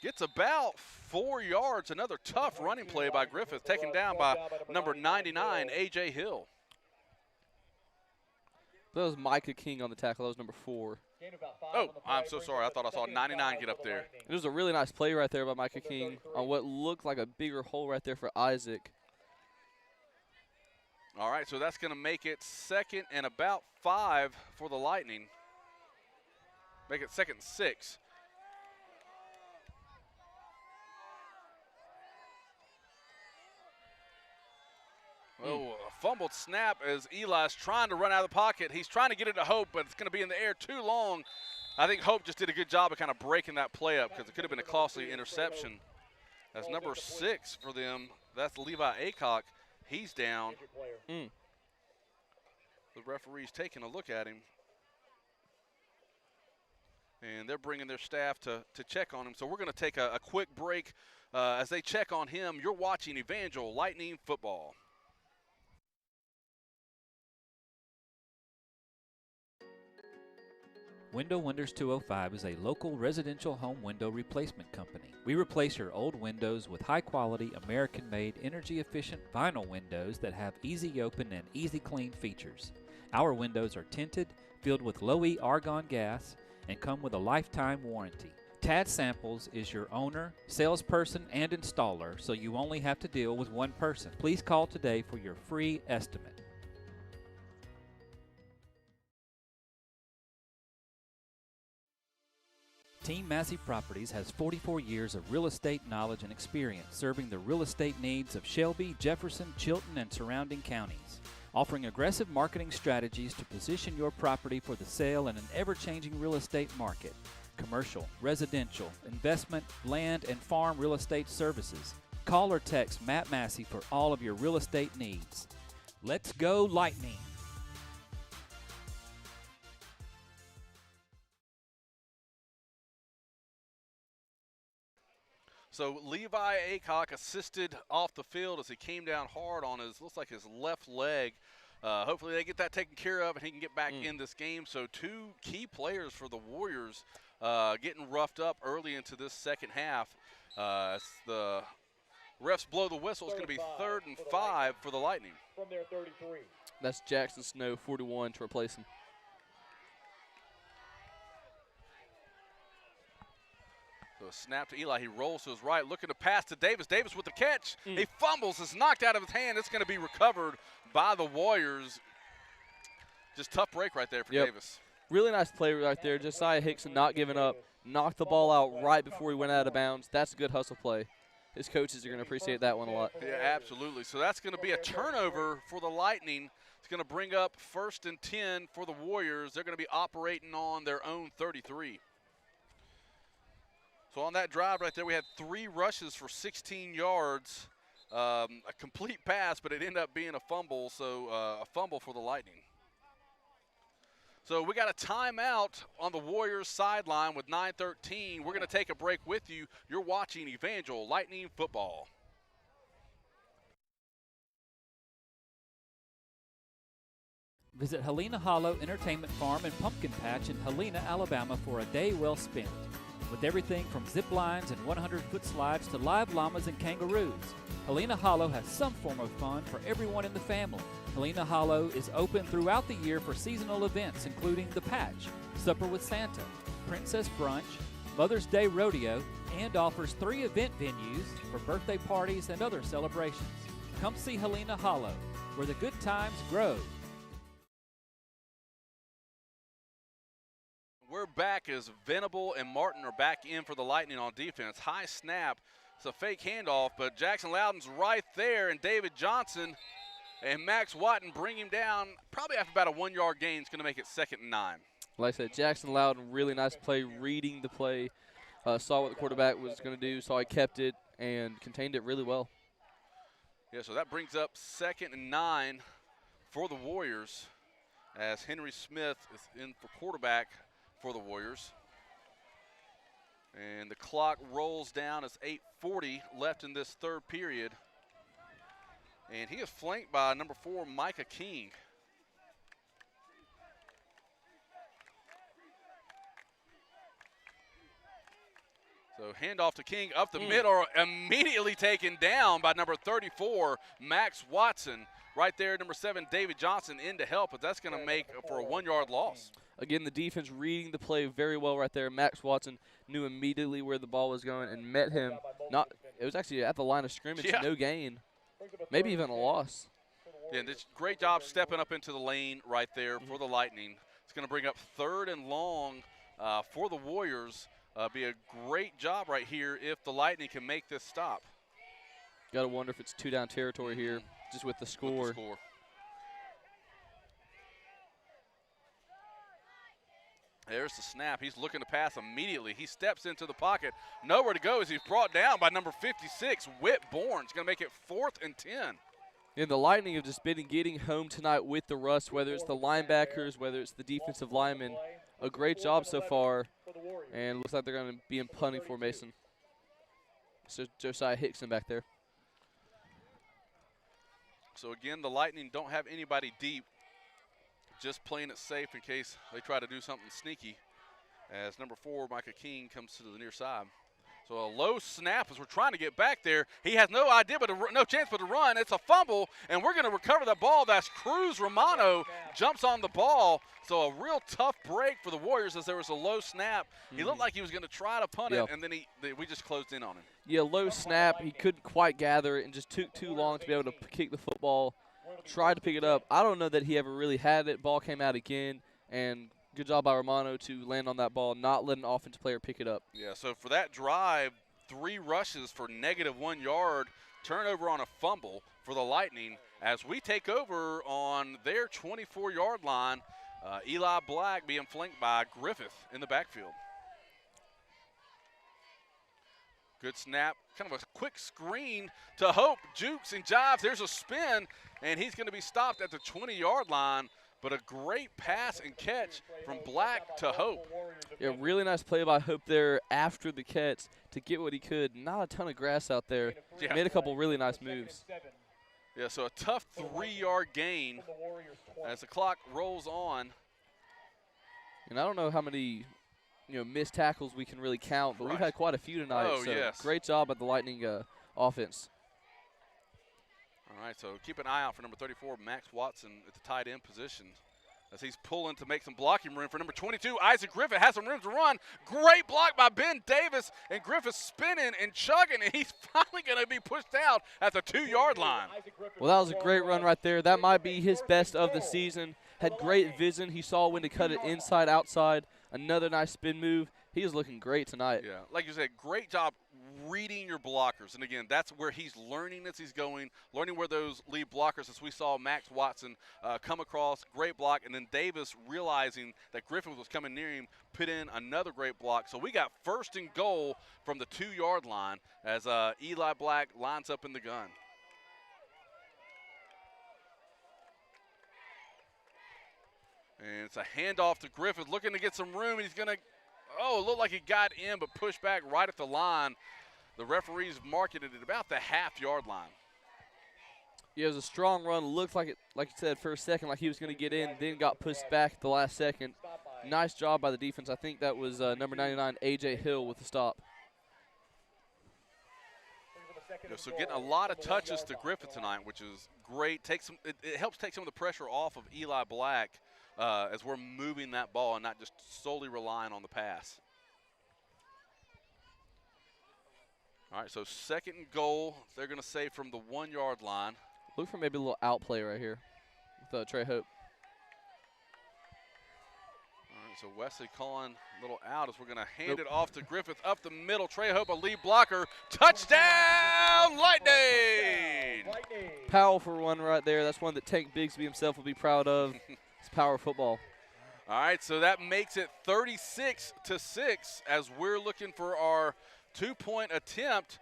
Gets about 4 yards. Another tough running play by Griffith, taken down by number 99, A.J. Hill. That was Micah King on the tackle. That was number 4. Oh, I'm so sorry. I thought I saw 99 get up there. It was a really nice play right there by Micah King on what looked like a bigger hole right there for Isaac. All right, so that's going to make it 2nd and about 5 for the Lightning. Make it 2nd and 6. Oh, a fumbled snap as Eli's trying to run out of the pocket. He's trying to get it to Hope, but it's going to be in the air too long. I think Hope just did a good job of kind of breaking that play up because it could have been a costly interception. That's number 6 for them. That's Levi Aycock. He's down. The referee's taking a look at him. And they're bringing their staff to check on him. So we're going to take a quick break as they check on him. You're watching Evangel Lightning Football. Window Wonders 205 is a local residential home window replacement company. We replace your old windows with high-quality, American-made, energy-efficient vinyl windows that have easy open and easy clean features. Our windows are tinted, filled with low-E argon gas, and come with a lifetime warranty. Tad Samples is your owner, salesperson, and installer, so you only have to deal with one person. Please call today for your free estimate. Team Massey Properties has 44 years of real estate knowledge and experience serving the real estate needs of Shelby, Jefferson, Chilton, and surrounding counties. Offering aggressive marketing strategies to position your property for the sale in an ever-changing real estate market. Commercial, residential, investment, land, and farm real estate services. Call or text Matt Massey for all of your real estate needs. Let's go Lightning! So Levi Aycock assisted off the field as he came down hard on looks like his left leg. Hopefully they get that taken care of and he can get back in this game. So 2 key players for the Warriors getting roughed up early into this second half. As the refs blow the whistle, it's going to be 3rd and 5 for the Lightning. From their 33. That's Jackson Snow, 41, to replace him. So a snap to Eli. He rolls to his right, looking to pass to Davis. Davis with the catch. He fumbles. It's knocked out of his hand. It's going to be recovered by the Warriors. Just tough break right there for Davis. Really nice play right there. Josiah Hickson not giving up. Knocked the ball out right before he went out of bounds. That's a good hustle play. His coaches are going to appreciate that one a lot. Yeah, absolutely. So that's going to be a turnover for the Lightning. It's going to bring up 1st and 10 for the Warriors. They're going to be operating on their own 33. So on that drive right there, we had 3 rushes for 16 yards, a complete pass, but it ended up being a fumble, so a fumble for the Lightning. So we got a timeout on the Warriors sideline with 9:13. We're going to take a break with you. You're watching Evangel Lightning Football. Visit Helena Hollow Entertainment Farm and Pumpkin Patch in Helena, Alabama for a day well spent. With everything from zip lines and 100-foot slides to live llamas and kangaroos, Helena Hollow has some form of fun for everyone in the family. Helena Hollow is open throughout the year for seasonal events including The Patch, Supper with Santa, Princess Brunch, Mother's Day Rodeo, and offers 3 event venues for birthday parties and other celebrations. Come see Helena Hollow, where the good times grow. We're back as Venable and Martin are back in for the Lightning on defense. High snap. It's a fake handoff, but Jackson Loudon's right there, and David Johnson and Max Watton bring him down. Probably after about a 1-yard gain, it's going to make it 2nd and 9. Like I said, Jackson Loudon, really nice play, reading the play, saw what the quarterback was going to do, saw he kept it, and contained it really well. Yeah, so that brings up 2nd and 9 for the Warriors as Henry Smith is in for quarterback for the Warriors. And the clock rolls down as 8:40 left in this 3rd period. And he is flanked by number 4, Micah King. So handoff to King up the middle, immediately taken down by number 34, Max Watson. Right there, number 7, David Johnson in to help, but that's going to make for a 1-yard loss. Again, the defense reading the play very well right there. Max Watson knew immediately where the ball was going and met him. It was actually at the line of scrimmage, no gain, maybe even a loss. Yeah, this great job stepping up into the lane right there for the Lightning. It's going to bring up 3rd and long for the Warriors. Be a great job right here if the Lightning can make this stop. Got to wonder if it's 2-down territory here, just with the score. There's the snap. He's looking to pass immediately. He steps into the pocket. Nowhere to go as he's brought down by number 56, Whit Bourne. He's going to make it 4th and 10. And the Lightning have just been getting home tonight with the rush, whether it's the linebackers, whether it's the defensive linemen. A great job so far, and looks like they're going to be in punting formation. So Josiah Hickson back there. So, again, the Lightning don't have anybody deep, just playing it safe in case they try to do something sneaky, as number 4, Micah King, comes to the near side. So a low snap as we're trying to get back there. He has no idea, but no chance but to run. It's a fumble, and we're going to recover the ball. That's Cruz Romano jumps on the ball. So a real tough break for the Warriors as there was a low snap. He looked like he was going to try to punt it, and then we just closed in on him. Yeah, low snap. He couldn't quite gather it and just took too long to be able to kick the football. Tried to pick it up. I don't know that he ever really had it. Ball came out again, and good job by Romano to land on that ball, not let an offensive player pick it up. Yeah, so for that drive, 3 rushes for -1 yard, turnover on a fumble for the Lightning as we take over on their 24-yard line. Eli Black being flanked by Griffith in the backfield. Good snap, kind of a quick screen to Hope, jukes and jives. There's a spin, and he's going to be stopped at the 20-yard line. But a great pass and catch from Black to Hope. Yeah, really nice play by Hope there after the catch to get what he could. Not a ton of grass out there. Yeah. Made a couple really nice moves. Yeah, so a tough 3-yard gain as the clock rolls on. And I don't know how many missed tackles we can really count, but we've had quite a few tonight. Oh, so yes. Great job by the Lightning offense. All right, so keep an eye out for number 34, Max Watson, at the tight end position as he's pulling to make some blocking room for number 22. Isaac Griffith has some room to run. Great block by Ben Davis, and Griffith spinning and chugging, and he's finally going to be pushed out at the 2-yard line. Well, that was a great run right there. That might be his best of the season. Had great vision. He saw when to cut it inside, outside. Another nice spin move. He is looking great tonight. Yeah, like you said, great job reading your blockers. And, again, that's where he's learning as he's going, learning where those lead blockers, as we saw Max Watson come across, great block, and then Davis realizing that Griffith was coming near him, put in another great block. So we got 1st and goal from the 2-yard line as Eli Black lines up in the gun. And it's a handoff to Griffith, looking to get some room, and he's going to, it looked like he got in, but pushed back right at the line. The referees marking it at about the half-yard line. Yeah, it was a strong run. Looked like it, like you said, for a second, like he was going to get in, then got pushed back at the last second. Nice job by the defense. I think that was number 99, A.J. Hill, with the stop. Yeah, so getting a lot of touches to Griffith tonight, which is great. It helps take some of the pressure off of Eli Black as we're moving that ball and not just solely relying on the pass. All right, so 2nd and goal. They're going to say from the 1-yard line. Look for maybe a little outplay right here with Trey Hope. All right, so Wesley calling a little out as we're going to hand it off to Griffith up the middle. Trey Hope, a lead blocker. Touchdown, Lightning! Powerful one right there. That's one that Tank Bigsby himself will be proud of. It's power football. All right, so that makes it 36-6 as we're looking for our 2-point attempt.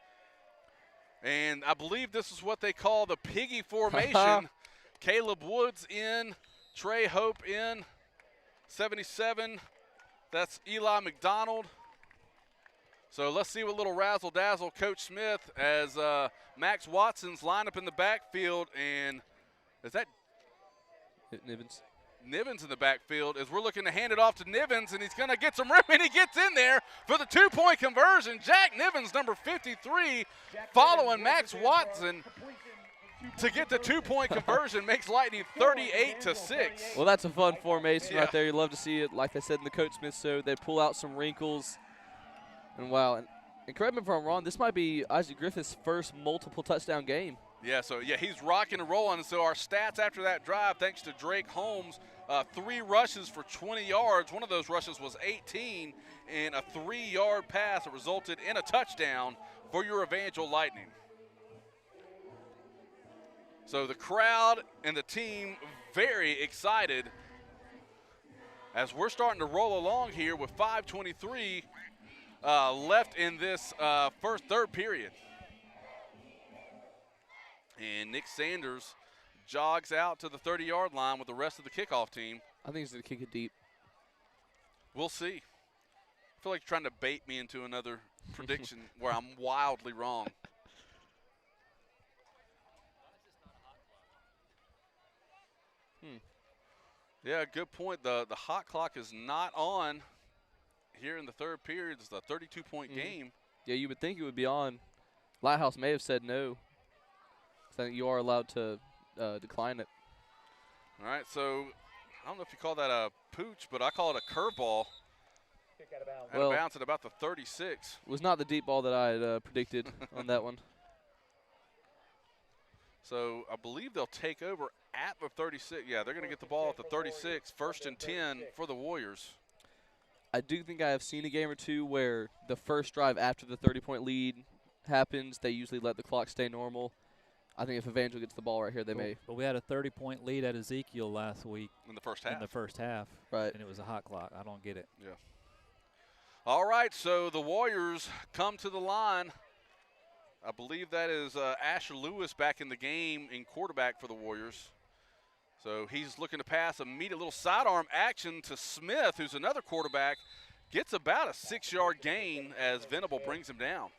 And I believe this is what they call the piggy formation. Caleb Woods in, Trey Hope in, 77. That's Eli McDonald. So let's see what little razzle-dazzle Coach Smith as Max Watson's lined up in the backfield. And is that Nivens? Nivens in the backfield as we're looking to hand it off to Nivens, and he's going to get some room, and he gets in there for the 2-point conversion. Jack Nivens, number 53, following Max Watson to get the 2-point conversion, makes Lightning 38-6. Well, that's a fun formation right there. You love to see it. Like they said in the Coach Smith show, they pull out some wrinkles. And wow, and correct me if I'm wrong, this might be Isaac Griffith's first multiple touchdown game. Yeah, so he's rocking and rolling. And so our stats after that drive, thanks to Drake Holmes, 3 rushes for 20 yards. One of those rushes was 18, and a 3-yard pass that resulted in a touchdown for your Evangel Lightning. So the crowd and the team very excited as we're starting to roll along here with 5:23 left in this third period. And Nick Sanders jogs out to the 30-yard line with the rest of the kickoff team. I think he's going to kick it deep. We'll see. I feel like you're trying to bait me into another prediction where I'm wildly wrong. Yeah, good point. The hot clock is not on here in the third period. It's a 32-point game. Yeah, you would think it would be on. Lighthouse may have said no. I think you are allowed to decline it. All right, so I don't know if you call that a pooch, but I call it a curveball. Out of bounds at about the 36. Was not the deep ball that I had predicted on that one. So I believe they'll take over at the 36. Yeah, they're going to get the ball at the 36, 1st and 10 for the Warriors. I do think I have seen a game or two where the first drive after the 30-point lead happens, they usually let the clock stay normal. I think if Evangel gets the ball right here, they may. But we had a 30-point lead at Ezekiel last week. In the first half. In the first half. Right. And it was a hot clock. I don't get it. Yeah. All right, so the Warriors come to the line. I believe that is Asher Lewis back in the game in quarterback for the Warriors. So he's looking to pass a little sidearm action to Smith, who's another quarterback. Gets about a 6-yard gain as Venable brings him down.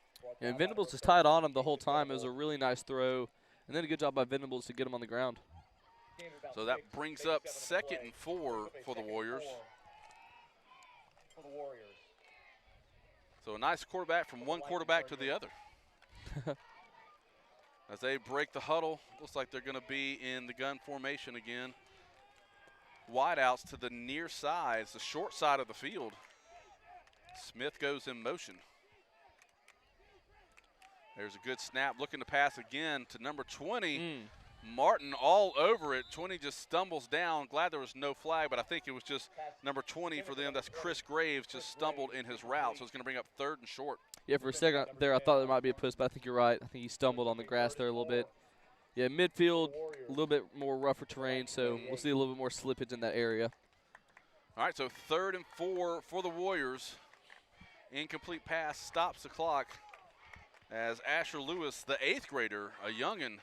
And Venables is tied on him the whole time. It was a really nice throw. And then a good job by Venables to get him on the ground. So that brings up 2nd and 4 for the Warriors. So a nice quarterback from one quarterback to the other. As they break the huddle, looks like they're going to be in the gun formation again. Wideouts to the near side, it's the short side of the field. Smith goes in motion. There's a good snap, looking to pass again to number 20. Martin all over it. 20 just stumbles down. Glad there was no flag, but I think it was just number 20 for them. That's Chris Graves, just stumbled in his route, so it's going to bring up 3rd and short. Yeah, for a second there I thought there might be a push, but I think you're right. I think he stumbled on the grass there a little bit. Yeah, midfield, a little bit more rougher terrain, so we'll see a little bit more slippage in that area. All right, so 3rd and 4 for the Warriors. Incomplete pass stops the clock as Asher Lewis, the 8th grader, a youngin',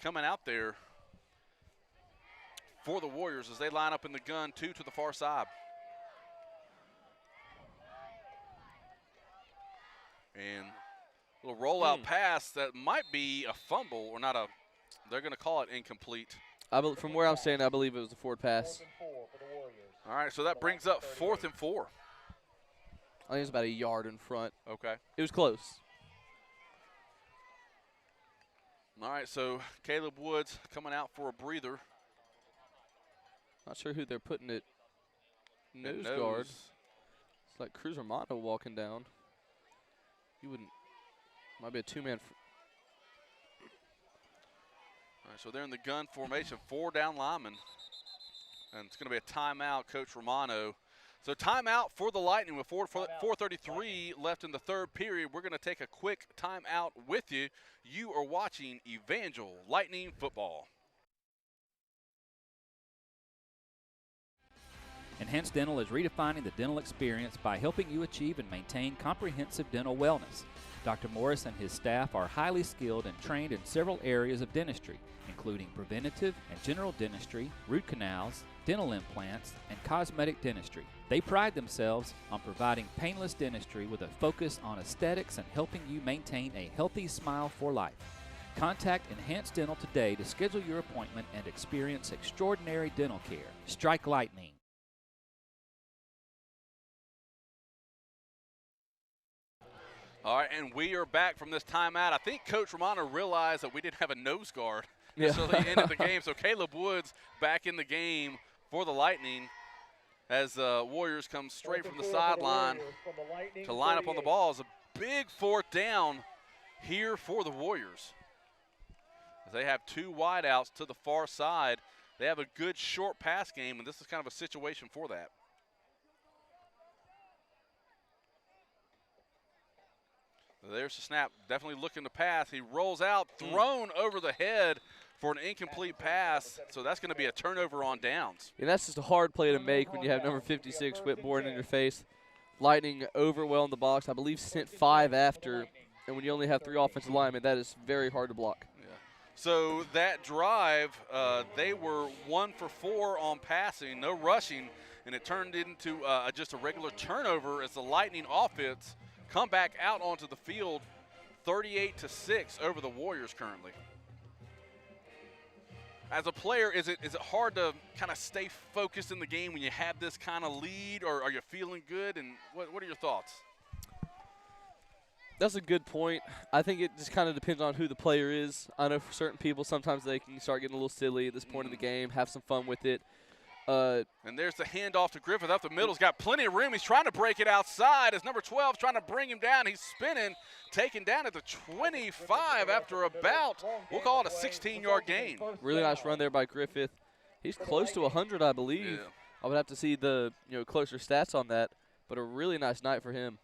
coming out there for the Warriors as they line up in the gun, 2 to the far side. And a little rollout pass that might be a fumble or not a, they're going to call it incomplete. From where I'm standing, I believe it was a forward pass. All right, so that brings up 4th and 4. I think it was about a yard in front. Okay. It was close. All right, so Caleb Woods coming out for a breather. Not sure who they're putting it nose guard. It's like Cruz Romano walking down. You wouldn't. Might be a two-man. All right, so they're in the gun formation, 4 down linemen. And it's going to be a timeout, Coach Romano. So timeout for the Lightning with 4:33 left in the third period. We're going to take a quick timeout with you. You are watching Evangel Lightning Football. Enhanced Dental is redefining the dental experience by helping you achieve and maintain comprehensive dental wellness. Dr. Morris and his staff are highly skilled and trained in several areas of dentistry, including preventative and general dentistry, root canals, dental implants, and cosmetic dentistry. They pride themselves on providing painless dentistry with a focus on aesthetics and helping you maintain a healthy smile for life. Contact Enhanced Dental today to schedule your appointment and experience extraordinary dental care. Strike lightning. All right, and we are back from this timeout. I think Coach Romano realized that we didn't have a nose guard until the end of the game. So Caleb Woods back in the game for the Lightning as the Warriors come straight from the sideline to line up on the ball. It's a big 4th down here for the Warriors. As they have 2 wideouts to the far side. They have a good short pass game, and this is kind of a situation for that. There's the snap, definitely looking to pass. He rolls out, thrown over the head for an incomplete pass, so that's going to be a turnover on downs. And that's just a hard play to make when you have number 56 Whitborn in your face. Lightning overwhelmed the box. I believe sent 5 after, and when you only have 3 offensive linemen, that is very hard to block. Yeah. So that drive, they were 1 for 4 on passing, no rushing, and it turned into just a regular turnover as the Lightning offense come back out onto the field 38-6 over the Warriors currently. As a player, is it hard to kind of stay focused in the game when you have this kind of lead, or are you feeling good? And what are your thoughts? That's a good point. I think it just kind of depends on who the player is. I know for certain people, sometimes they can start getting a little silly at this point in the game, have some fun with it. And there's the handoff to Griffith up the middle. He's got plenty of room. He's trying to break it outside as number 12 trying to bring him down. He's spinning, taken down at the 25 after about, we'll call it a 16-yard gain. Really nice run there by Griffith. He's close to 100, I believe. Yeah. I would have to see the closer stats on that, but a really nice night for him.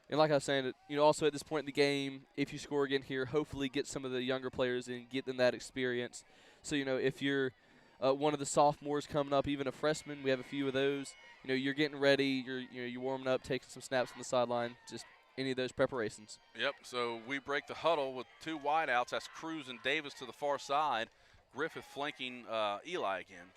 And like I was saying, also at this point in the game, if you score again here, hopefully get some of the younger players in, get them that experience. So, if you're one of the sophomores coming up, even a freshman, we have a few of those. You're getting ready, you're warming up, taking some snaps on the sideline, just any of those preparations. Yep, so we break the huddle with 2 wideouts. That's Cruz and Davis to the far side. Griffith flanking Eli again.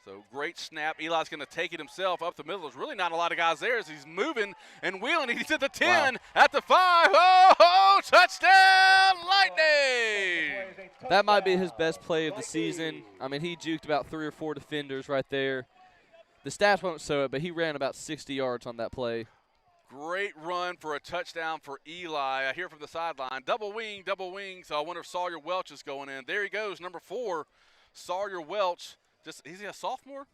So great snap. Eli's going to take it himself up the middle. There's really not a lot of guys there as he's moving and wheeling. He's at the 10, wow. At the 5. Oh, touchdown, Lightning! That might be his best play of the season. I mean, he juked about 3 or 4 defenders right there. The stats won't show it, but he ran about 60 yards on that play. Great run for a touchdown for Eli. I hear from the sideline. Double wing. So I wonder if Sawyer Welch is going in. There he goes, number 4, Sawyer Welch. Is he a sophomore?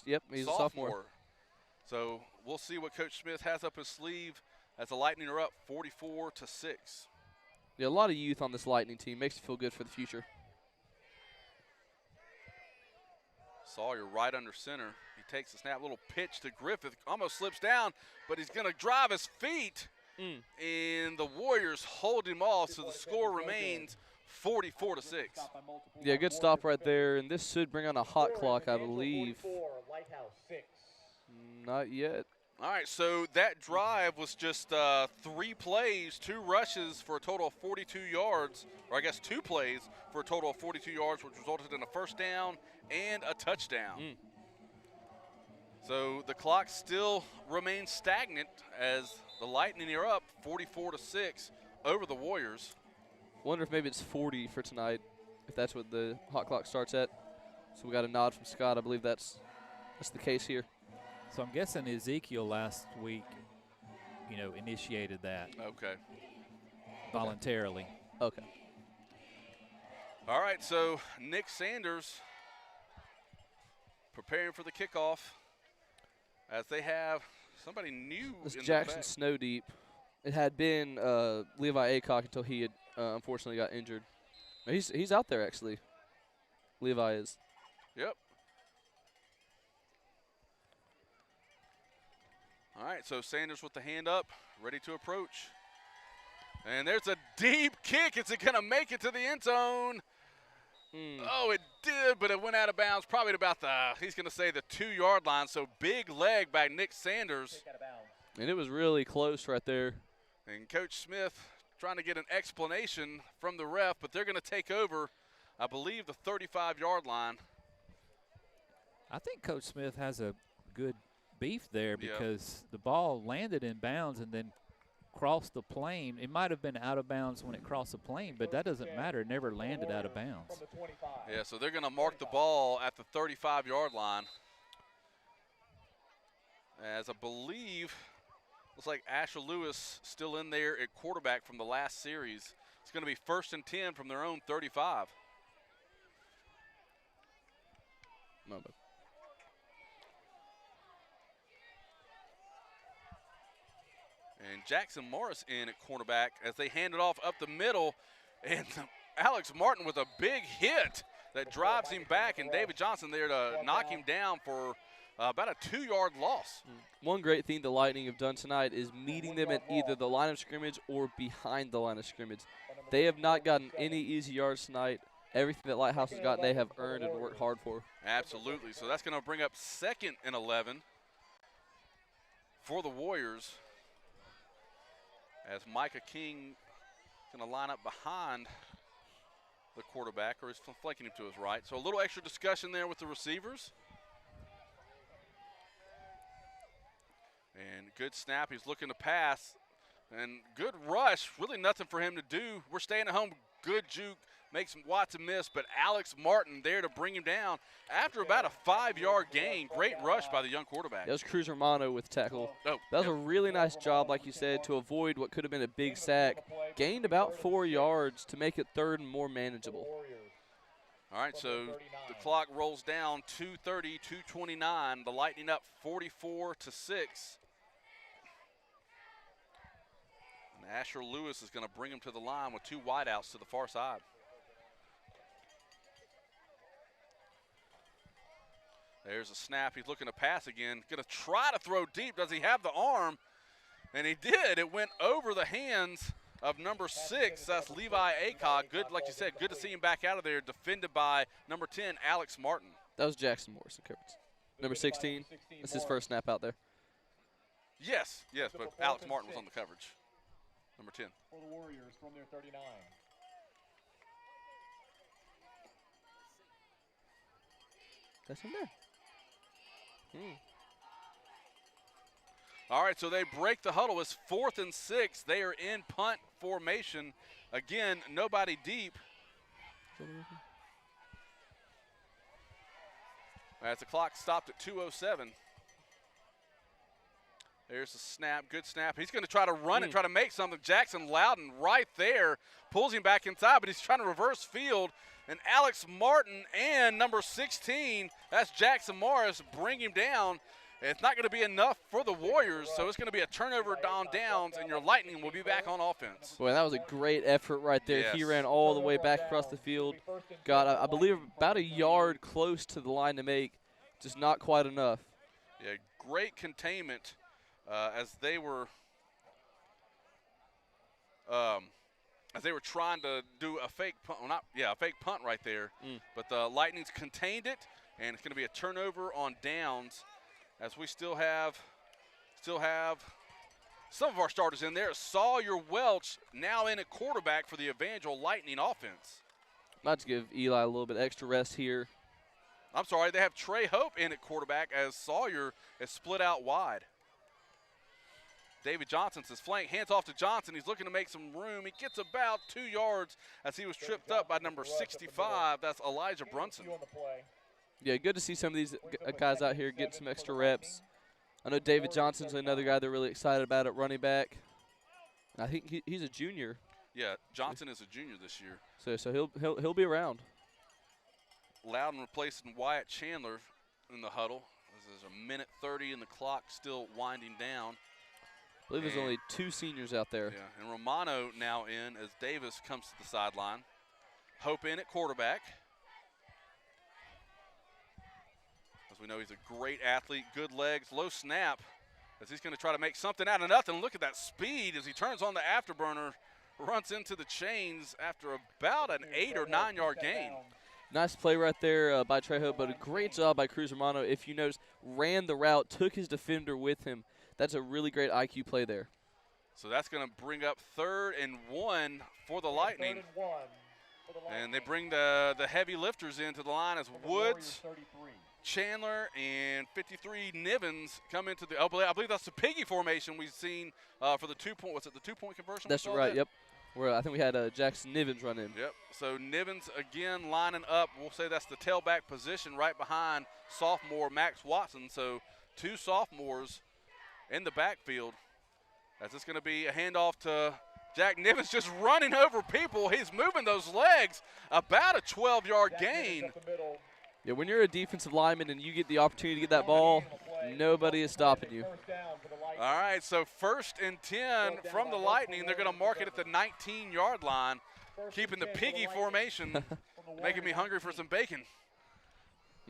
Yep, he's a sophomore. So we'll see what Coach Smith has up his sleeve as the Lightning are up 44-6. Yeah, a lot of youth on this Lightning team. Makes you feel good for the future. Sawyer right under center. He takes a snap, little pitch to Griffith. Almost slips down, but he's going to drive his feet. And the Warriors hold him off, so the score remains 44-6. Yeah, good stop right there, and this should bring on a hot clock, I believe. Lighthouse 6. Not yet. All right, so that drive was just 3 plays, 2 rushes for a total of 42 yards, or I guess 2 plays for a total of 42 yards, which resulted in a first down and a touchdown. So the clock still remains stagnant as the Lightning are up 44-6 over the Warriors. Wonder if maybe it's 40 for tonight, if that's what the hot clock starts at. So we got a nod from Scott. I believe that's the case here. So I'm guessing Ezekiel last week, initiated that. Okay. Voluntarily. Okay. All right, so Nick Sanders preparing for the kickoff as they have somebody new. This in Jackson the back. Snowdeep. It had been Levi Aycock until he had unfortunately got injured. He's out there, actually. Levi is. Yep. All right, so Sanders with the hand up, ready to approach. And there's a deep kick. Is it going to make it to the end zone? Oh, it did, but it went out of bounds probably at about he's going to say the 2-yard line. So big leg by Nick Sanders. And it was really close right there. And Coach Smith trying to get an explanation from the ref, but they're going to take over, I believe, the 35-yard line. I think Coach Smith has a good beef there because the ball landed in bounds and then crossed the plane. It might have been out of bounds when it crossed the plane, but that doesn't matter. It never landed out of bounds. Yeah, so they're going to mark the ball at the 35-yard line. As I believe, looks like Asher Lewis still in there at quarterback from the last series. It's going to be 1st and 10 from their own 35. And Jackson Morris in at cornerback as they hand it off up the middle. And Alex Martin with a big hit that drives him back. And David Johnson there to knock him down for about a 2-yard loss. One great thing the Lightning have done tonight is meeting them at either the line of scrimmage or behind the line of scrimmage. They have not gotten any easy yards tonight. Everything that Lighthouse has gotten, they have earned and worked hard for. Absolutely. So that's going to bring up 2nd and 11 for the Warriors, as Micah King is going to line up behind the quarterback, or he's flanking him to his right. So a little extra discussion there with the receivers. And good snap. He's looking to pass. And good rush. Really nothing for him to do. We're staying at home. Good juke. Makes Watson miss, but Alex Martin there to bring him down after about a 5-yard gain. Great rush by the young quarterback. That was Cruz Romano with tackle. Oh, that was a really nice job, like you said, to avoid what could have been a big sack. Gained about 4 yards to make it 3rd and more manageable. All right, so the clock rolls down, 2:30, 2:29. The Lightning up 44-6. And Asher Lewis is going to bring him to the line with 2 wideouts to the far side. There's a snap. He's looking to pass again. Going to try to throw deep. Does he have the arm? And he did. It went over the hands of number 6. That's Levi Acog. Good, like you said, good to see him back out of there. Defended by number 10, Alex Martin. That was Jackson Morris, the coverage. Number 16. That's his first snap out there. Yes, but Alex Martin was on the coverage. Number 10. For the Warriors from their 39. That's him there. All right, so they break the huddle. It's 4th and 6. They are in punt formation. Again, nobody deep. As the clock stopped at 2:07. There's the snap, good snap. He's going to try to run it, try to make something. Jackson Loudon right there pulls him back inside, but he's trying to reverse field. And Alex Martin and number 16, that's Jackson Morris, bring him down. It's not going to be enough for the Warriors, so it's going to be a turnover on downs, and your Lightning will be back on offense. Boy, that was a great effort right there. Yes. He ran all the way back across the field. Got, I believe, about a yard close to the line to make, just not quite enough. Yeah, great containment as they were trying to do a fake punt. Well, a fake punt right there. But the Lightning's contained it, and it's going to be a turnover on downs. As we still have some of our starters in there. Sawyer Welch now in at quarterback for the Evangel Lightning offense. Might to give Eli a little bit extra rest here. I'm sorry, they have Trey Hope in at quarterback as Sawyer is split out wide. David Johnson's his flank, hands off to Johnson. He's looking to make some room. He gets about 2 yards as he was tripped up by number 65. That's Elijah Brunson. Yeah, good to see some of these guys out here getting some extra reps. I know David Johnson's another guy they're really excited about at running back. I think he's a junior. Yeah, Johnson is a junior this year. So he'll be around. Loudon replacing Wyatt Chandler in the huddle. This is a minute 30 and the clock still winding down. I believe there's only 2 seniors out there. Yeah, and Romano now in as Davis comes to the sideline. Hope in at quarterback. As we know, he's a great athlete, good legs, low snap, as he's going to try to make something out of nothing. Look at that speed as he turns on the afterburner, runs into the chains after about an 8 or 9 yard gain. Nice play right there by Trejo, but a great job by Cruz Romano. If you notice, ran the route, took his defender with him. That's a really great IQ play there. So that's going to bring up 3rd and 1 for the Lightning. And they bring the heavy lifters into the line as Woods, Chandler, and 53 Nivens come into the, I believe that's the piggy formation we've seen for the 2-point, what's it, the 2-point conversion? That's right, yep. Where I think we had Jackson Nivens run in. Yep, so Nivens again lining up. We'll say that's the tailback position right behind sophomore Max Watson. So 2 sophomores in the backfield. As it's going to be a handoff to Jack Nivens, just running over people. He's moving those legs, about a 12-yard gain. Yeah, when you're a defensive lineman and you get the opportunity to get that ball, nobody is stopping you. All right, so 1st and 10 from the Lightning. They're going to mark it at the 19-yard line, keeping the piggy formation, making me hungry for some bacon.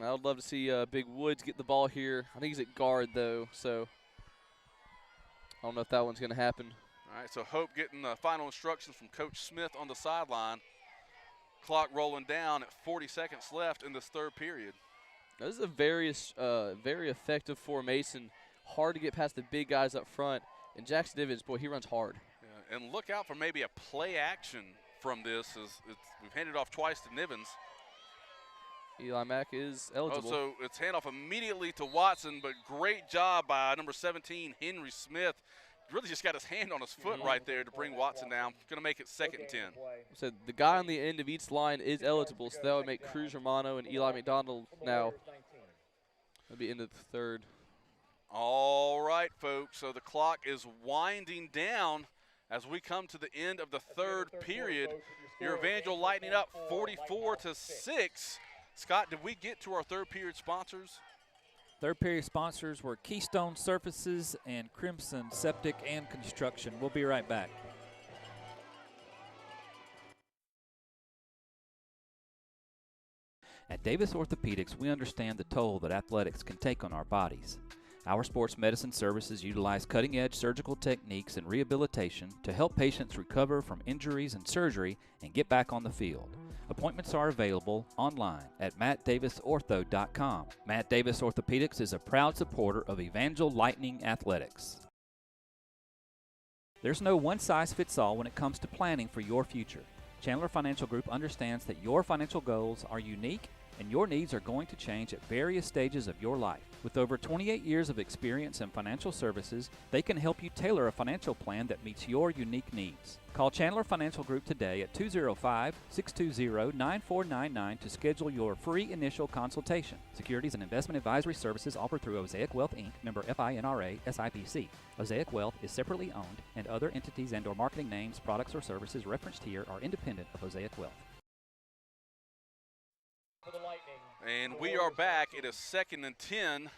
I would love to see Big Woods get the ball here. I think he's at guard, though, so I don't know if that one's going to happen. All right, so Hope getting the final instructions from Coach Smith on the sideline. Clock rolling down at 40 seconds left in this third period. This is a very effective formation. Hard to get past the big guys up front. And Jackson Divins, boy, he runs hard. Yeah, and look out for maybe a play action from this. We've handed off twice to Nivens. Eli Mack is eligible. So it's handoff immediately to Watson, but great job by number 17, Henry Smith. Really just got his hand on his foot right there to bring Watson down. Going to make it 2nd and 10. So the guy on the end of each line is eligible, so that would make Cruz Romano and Eli McDonald now. That'll be into the third. All right, folks. So the clock is winding down as we come to the end of the third period. Your Evangel Lightning up 44-6. Scott, did we get to our third period sponsors? Third period sponsors were Keystone Surfaces and Crimson Septic and Construction. We'll be right back. At Davis Orthopedics, we understand the toll that athletics can take on our bodies. Our sports medicine services utilize cutting-edge surgical techniques and rehabilitation to help patients recover from injuries and surgery and get back on the field. Appointments are available online at mattdavisortho.com. Matt Davis Orthopedics is a proud supporter of Evangel Lightning Athletics. There's no one-size-fits-all when it comes to planning for your future. Chandler Financial Group understands that your financial goals are unique and your needs are going to change at various stages of your life. With over 28 years of experience in financial services, they can help you tailor a financial plan that meets your unique needs. Call Chandler Financial Group today at 205-620-9499 to schedule your free initial consultation. Securities and investment advisory services offered through Osaic Wealth, Inc., member FINRA, SIPC. Osaic Wealth is separately owned, and other entities and/or marketing names, products, or services referenced here are independent of Osaic Wealth. And we are back. It is 2nd and 10.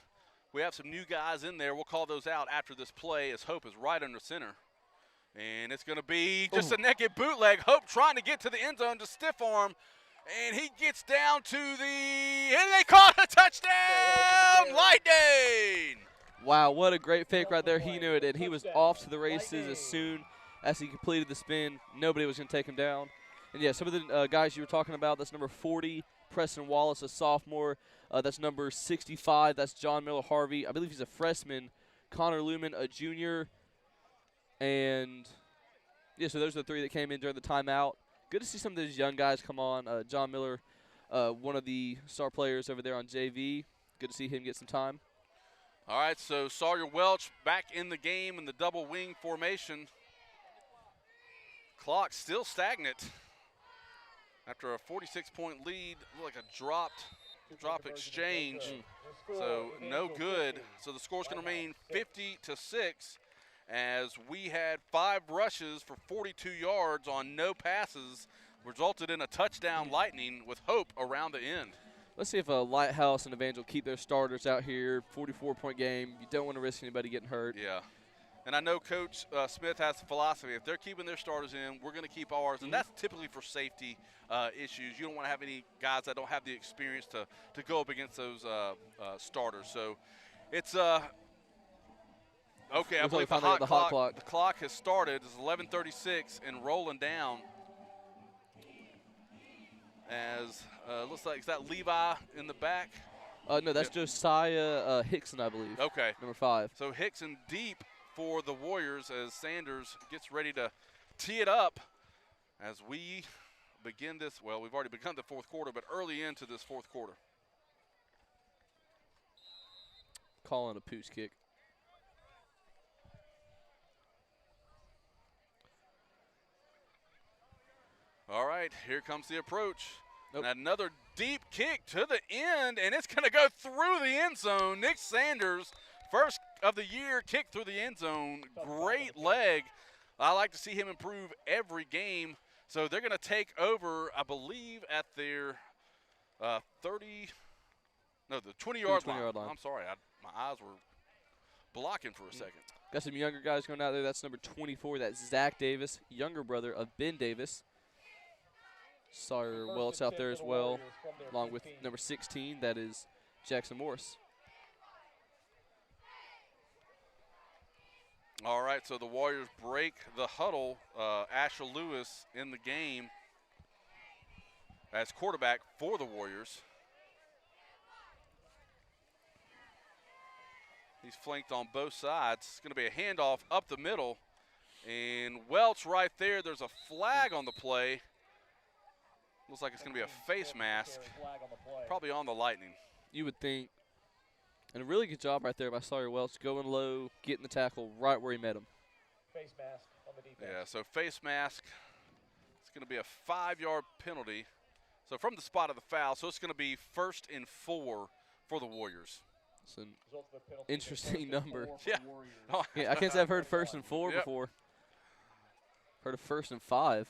We have some new guys in there. We'll call those out after this play as Hope is right under center. And it's going to be just a naked bootleg. Hope trying to get to the end zone to stiff arm. And he gets down to and they call it a touchdown, Lightning! Wow, what a great fake right there. He knew it, and he was off to the races as soon as he completed the spin. Nobody was going to take him down. And, yeah, some of the guys you were talking about, that's number 40, Preston Wallace, a sophomore. That's number 65. That's John Miller Harvey. I believe he's a freshman. Connor Luman, a junior. And, yeah, so those are the three that came in during the timeout. Good to see some of those young guys come on. John Miller, one of the star players over there on JV. Good to see him get some time. All right, so Sawyer Welch back in the game in the double wing formation. Clock still stagnant. After a 46-point lead, like a drop exchange, so no good. So the score's going to remain 50-6 as we had 5 rushes for 42 yards on no passes, resulted in a touchdown Lightning with Hope around the end. Let's see if Lighthouse and Evangel keep their starters out here. 44-point game. You don't want to risk anybody getting hurt. Yeah. And I know Coach Smith has the philosophy, if they're keeping their starters in, we're going to keep ours. And that's typically for safety issues. You don't want to have any guys that don't have the experience to go up against those starters. So it's okay, I believe the hot clock. The clock has started. It's 11:36 and rolling down. As looks like, is that Levi in the back? No, that's Josiah Hickson, I believe. Okay. Number 5. So Hickson deep for the Warriors as Sanders gets ready to tee it up as we begin this. Well, we've already begun the fourth quarter, but early into this fourth quarter. Calling a pooch kick. All right, here comes the approach. Nope. And another deep kick to the end, and it's going to go through the end zone. Nick Sanders, first of the year, kick through the end zone. Great leg. I like to see him improve every game. So they're going to take over, I believe, at their the 20-yard line. I'm sorry, my eyes were blocking for a second. Got some younger guys going out there. That's number 24. That's Zach Davis, younger brother of Ben Davis. Sawyer Welch out there as well, along with number 16, that is Jackson Morris. All right, so the Warriors break the huddle. Asher Lewis in the game as quarterback for the Warriors. He's flanked on both sides. It's going to be a handoff up the middle. And Welch right there, there's a flag on the play. Looks like it's going to be a face mask, probably on the Lightning. You would think. And a really good job right there by Sawyer Welch, going low, getting the tackle right where he met him. Face mask on the defense. Yeah, so face mask. It's going to be a 5-yard penalty. So from the spot of the foul, so it's going to be 1st and 4 for the Warriors. It's an interesting number. Yeah. Yeah, I can't say I've heard 1st and 4 Yep. before. Heard of 1st and 5.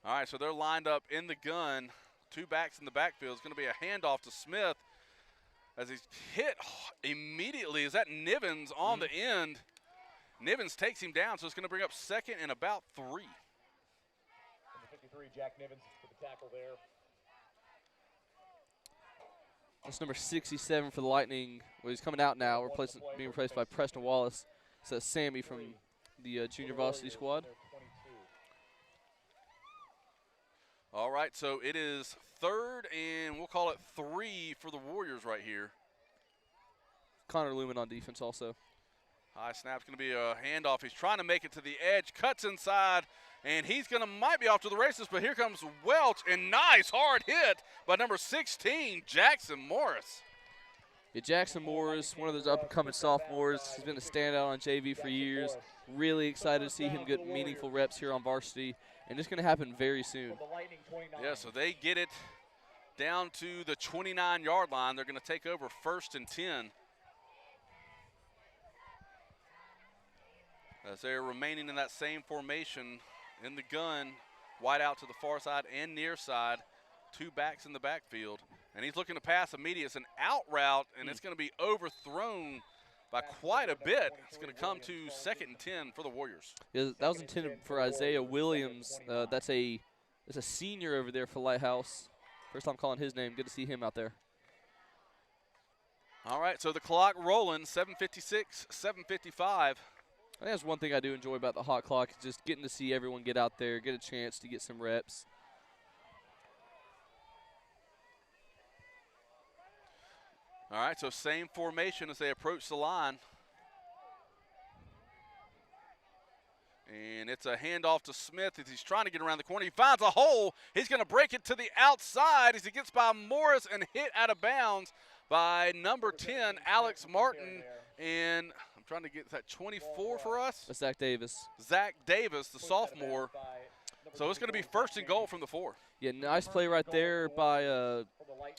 All right, so they're lined up in the gun. 2 backs in the backfield. It's going to be a handoff to Smith as he's hit immediately. Is that Nivens on the end? Nivens takes him down, so it's going to bring up 2nd and about 3. Number 53, Jack Nivens for the tackle there. That's number 67 for the Lightning. Well, he's coming out now, being replaced by Preston Wallace. So that's Sammy from the junior varsity squad. All right, so it is 3rd and we'll call it 3 for the Warriors right here. Connor Lumen on defense also. High snap's going to be a handoff. He's trying to make it to the edge, cuts inside, and he's going to might be off to the races, but here comes Welch, and nice hard hit by number 16, Jackson Morris. Yeah, Jackson Morris, one of those up-and-coming sophomores. He's been a standout on JV for years. Really excited to see him get meaningful reps here on varsity, and it's going to happen very soon. Yeah, so they get it down to the 29-yard line. They're going to take over 1st and 10. As they're remaining in that same formation in the gun, wide out to the far side and near side, 2 backs in the backfield. And he's looking to pass immediate. It's an out route, and it's going to be overthrown by quite a bit. It's going to come to 2nd and 10 for the Warriors. Yeah, that was intended for Isaiah Williams. That's a senior over there for Lighthouse. First time calling his name. Good to see him out there. All right, so the clock rolling, 7:56, 7:55. I think that's one thing I do enjoy about the hot clock, is just getting to see everyone get out there, get a chance to get some reps. All right, so same formation as they approach the line. And it's a handoff to Smith as he's trying to get around the corner. He finds a hole. He's going to break it to the outside as he gets by Morris and hit out of bounds by number 10, Alex Martin. And I'm trying to get that 24 for us. That's Zach Davis. Zach Davis, the sophomore. So it's going to be 1st and goal from the 4. Yeah, nice play right there by, oh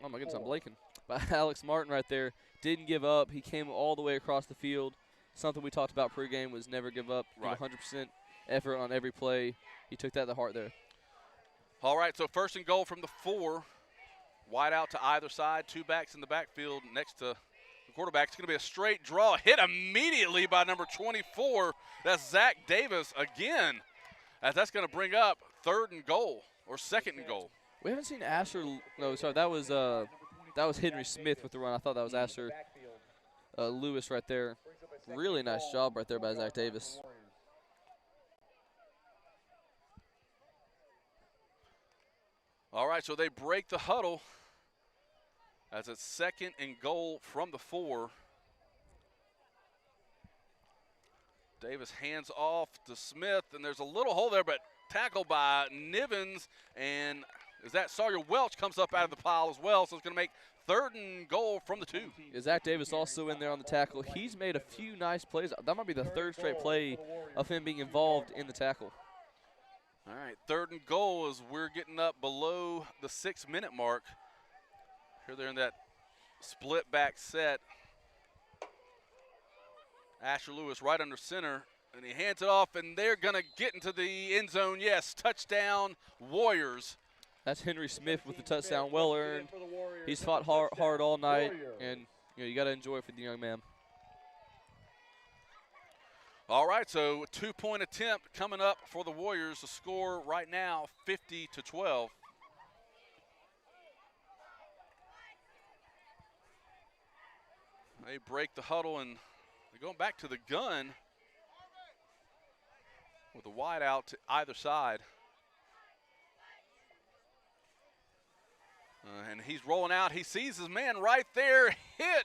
my goodness, I'm blanking. By Alex Martin right there. Didn't give up. He came all the way across the field. Something we talked about pregame was never give up. Right. Give 100% effort on every play. He took that to heart there. All right, so 1st and goal from the 4. Wide out to either side. 2 backs in the backfield next to the quarterback. It's going to be a straight draw. Hit immediately by number 24. That's Zach Davis again. As that's going to bring up 3rd and goal, or 2nd and goal. We haven't seen Asher. No, sorry, that was Henry Smith with the run. I thought that was Asher Lewis right there. Really nice job right there by Zach Davis. All right, so they break the huddle as it's 2nd and goal from the 4. Davis hands off to Smith, and there's a little hole there, but tackled by Nivens, and is that Sawyer Welch comes up out of the pile as well, so it's going to make 3rd and goal from the 2. Yeah, Zach Davis also in there on the tackle. He's made a few nice plays. That might be the 3rd straight play of him being involved in the tackle. All right, 3rd and goal as we're getting up below the 6-minute mark. Here they're in that split back set. Asher Lewis right under center, and he hands it off, and they're going to get into the end zone. Yes, touchdown, Warriors. That's Henry Smith with the touchdown, well earned. He's fought hard all night, and you got to enjoy it for the young man. All right, so a 2-point attempt coming up for the Warriors. The score right now, 50-12. They break the huddle, and they're going back to the gun with a wide out to either side. And he's rolling out. He sees his man right there, hit,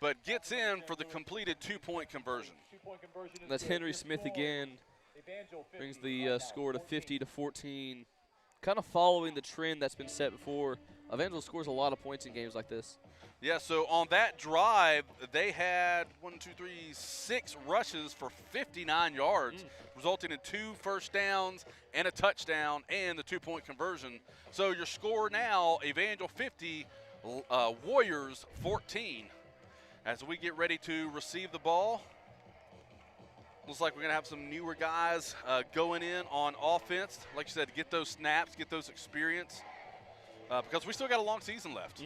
but gets in for the completed two-point conversion. That's Henry Smith again. Brings the score to 50-14. Kind of following the trend that's been set before. Evangel scores a lot of points in games like this. Yeah, so on that drive, they had 6 rushes for 59 yards, resulting in 2 first downs and a touchdown and the two-point conversion. So your score now, Evangel 50, Warriors 14. As we get ready to receive the ball, looks like we're going to have some newer guys going in on offense. Like you said, get those snaps, get those experience, because we still got a long season left.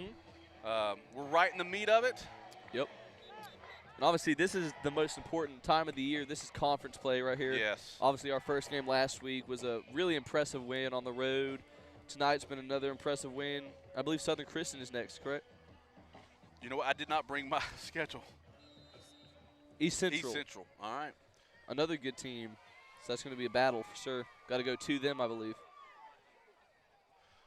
We're right in the meat of it. Yep. And obviously, this is the most important time of the year. This is conference play right here. Yes. Obviously, our first game last week was a really impressive win on the road. Tonight's been another impressive win. I believe Southern Christian is next, correct? You know what? I did not bring my schedule. East Central. East Central. All right. Another good team. So that's going to be a battle for sure. Got to go to them, I believe.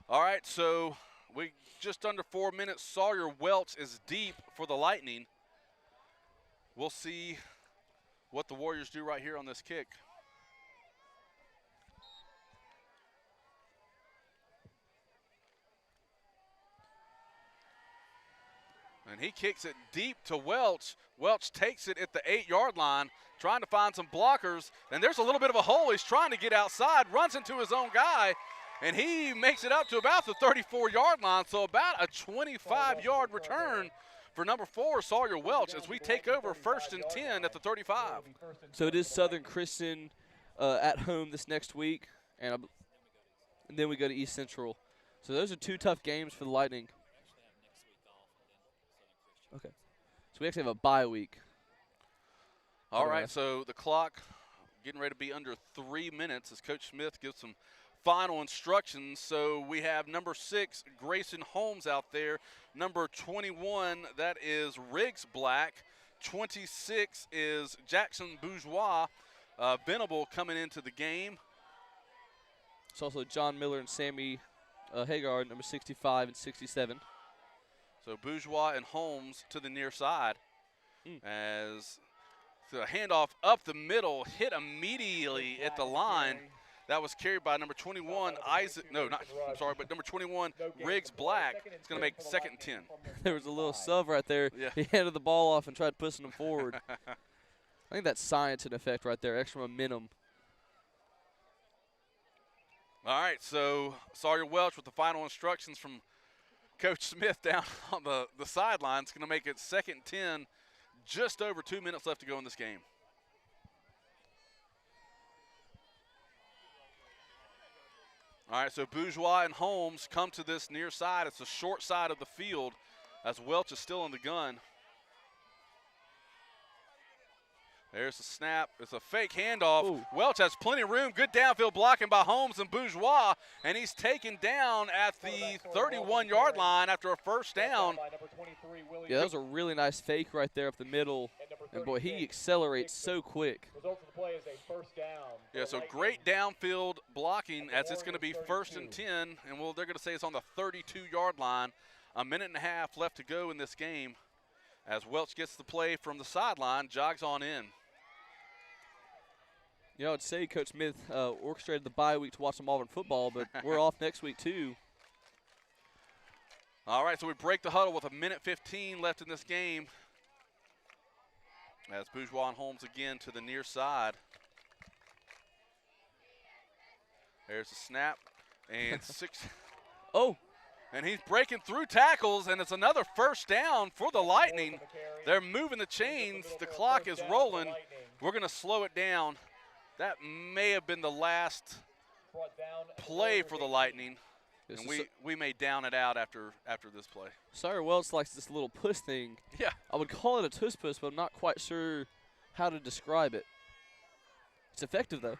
All right, so we just under 4 minutes. Sawyer Welch is deep for the Lightning. We'll see what the Warriors do right here on this kick. And he kicks it deep to Welch. Welch takes it at the 8-yard line, trying to find some blockers. And there's a little bit of a hole. He's trying to get outside, runs into his own guy, and he makes it up to about the 34-yard line. So about a 25-yard return for number 4, Sawyer Welch, as we take over 1st and 10 at the 35. So it is Southern Christian at home this next week, and then we go to East Central. So those are 2 tough games for the Lightning. Okay. So we actually have a bye week. All right, so the clock getting ready to be under 3 minutes as Coach Smith gives some final instructions. So we have number 6, Grayson Holmes out there. Number 21, that is Riggs Black. 26 is Jackson Bourgeois. Venable coming into the game. It's also John Miller and Sammy Hagar, number 65 and 67. So Bourgeois and Holmes to the near side as the handoff up the middle, hit immediately at the line. That was carried by number 21, number 21, Riggs Black. It's going to make 2nd and 10. There was a little sub right there. Yeah. He handed the ball off and tried pushing him forward. I think that's science in effect right there, extra momentum. All right, so Sawyer Welch with the final instructions from Coach Smith down on the sideline. It's going to make it 2nd and 10, just over 2 minutes left to go in this game. All right, so Bourgeois and Holmes come to this near side. It's the short side of the field as Welch is still in the gun. There's the snap. It's a fake handoff. Ooh. Welch has plenty of room. Good downfield blocking by Holmes and Bourgeois, and he's taken down at the 31-yard line after a first down. Yeah, that was a really nice fake right there up the middle. And, boy, he accelerates so quick. Yeah, so great downfield blocking as it's going to be 1st and 10, and they're going to say it's on the 32-yard line. A minute and a half left to go in this game as Welch gets the play from the sideline, jogs on in. You know, I'd say Coach Smith orchestrated the bye week to watch some Auburn football, but we're off next week too. All right, so we break the huddle with a minute 15 left in this game. As Bourgeois and Holmes again to the near side. There's a snap and 6. Oh. And he's breaking through tackles, and it's another first down for the Lightning. They're moving the chains. The clock is rolling. We're going to slow it down. That may have been the last play for the Lightning. And we may down it out after this play. Sawyer Welch likes this little push thing. Yeah. I would call it a tush push, but I'm not quite sure how to describe it. It's effective, though.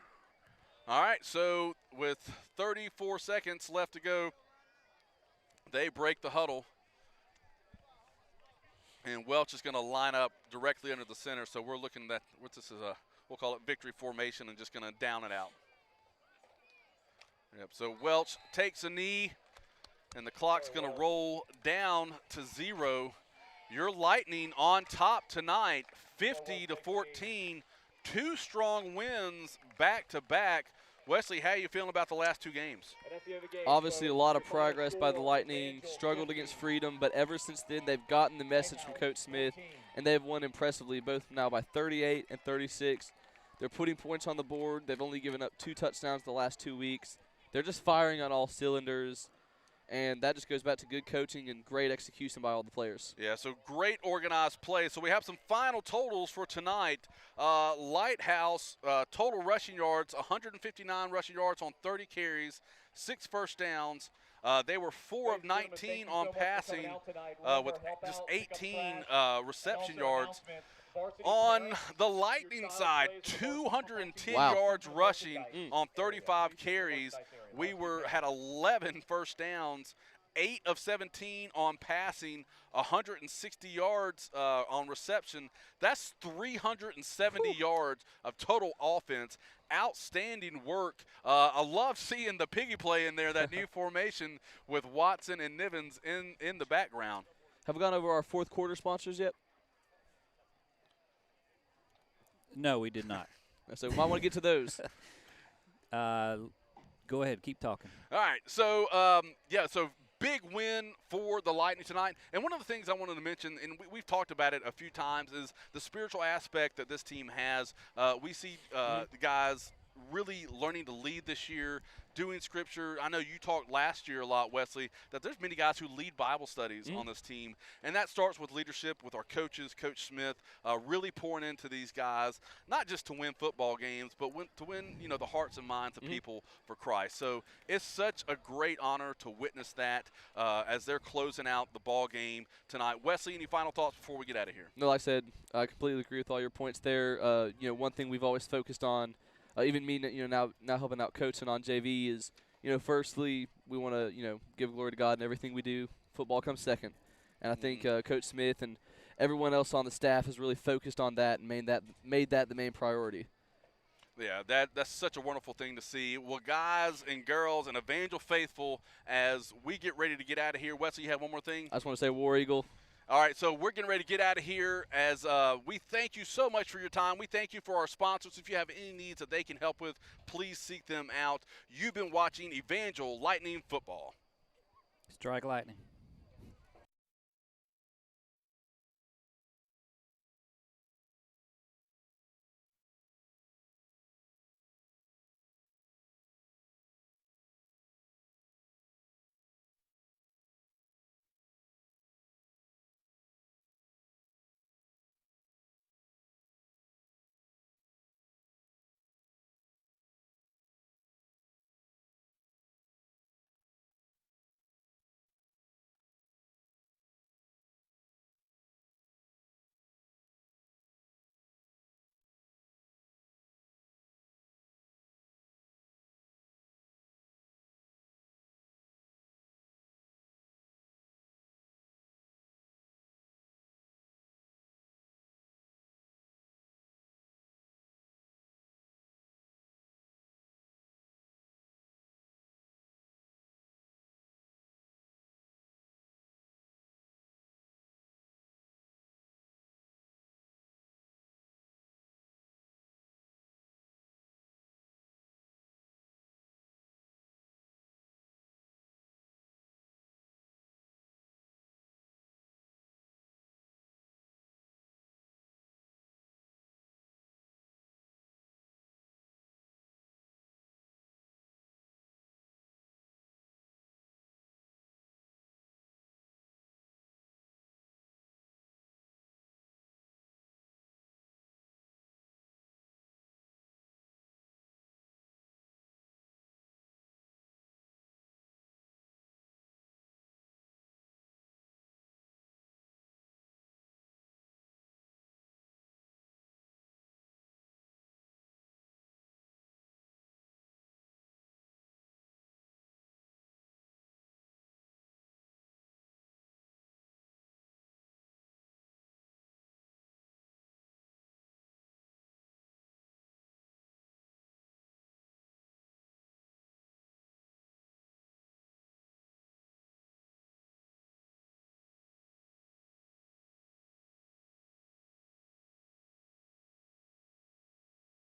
All right, so with 34 seconds left to go, they break the huddle. And Welch is going to line up directly under the center. So we're looking at what this is we'll call it victory formation, and just going to down it out. Yep. So Welch takes a knee, and the clock's going to roll down to 0. Your Lightning on top tonight, 50-14. 2 strong wins back to back. Wesley, how are you feeling about the last 2 games? Obviously, a lot of progress by the Lightning. Struggled against Freedom, but ever since then, they've gotten the message from Coach Smith, and they've won impressively, both now by 38 and 36. They're putting points on the board. They've only given up 2 touchdowns the last 2 weeks. They're just firing on all cylinders, and that just goes back to good coaching and great execution by all the players. Yeah, so great organized play. So we have some final totals for tonight. Lighthouse, total rushing yards, 159 rushing yards on 30 carries, 6 first downs. They were 4 of 19 on passing with just 18 reception yards. On the Lightning side, 210 yards rushing on 35 carries. We had 11 first downs, 8 of 17 on passing, 160 yards on reception. That's 370 yards of total offense. Outstanding work. I love seeing the piggy play in there, that new formation with Watson and Nivens in the background. Have we gone over our fourth quarter sponsors yet? No, we did not. So we might want to get to those. Go ahead. Keep talking. All right. So, so big win for the Lightning tonight. And one of the things I wanted to mention, and we've talked about it a few times, is the spiritual aspect that this team has. We see the guys really learning to lead this year, doing scripture. I know you talked last year a lot, Wesley, that there's many guys who lead Bible studies on this team, and that starts with leadership with our coaches, Coach Smith, really pouring into these guys, not just to win football games, but to win, the hearts and minds of people for Christ. So it's such a great honor to witness that as they're closing out the ball game tonight. Wesley, any final thoughts before we get out of here? No, like I said, I completely agree with all your points there. One thing we've always focused on, even me, now helping out coaching on JV is, firstly, we want to, give glory to God in everything we do. Football comes second. And I think Coach Smith and everyone else on the staff has really focused on that and made that the main priority. Yeah, that's such a wonderful thing to see. Well, guys and girls and Evangel faithful, as we get ready to get out of here. Wesley, you have one more thing? I just want to say War Eagle. All right, so we're getting ready to get out of here as we thank you so much for your time. We thank you for our sponsors. If you have any needs that they can help with, please seek them out. You've been watching Evangel Lightning Football. Strike lightning.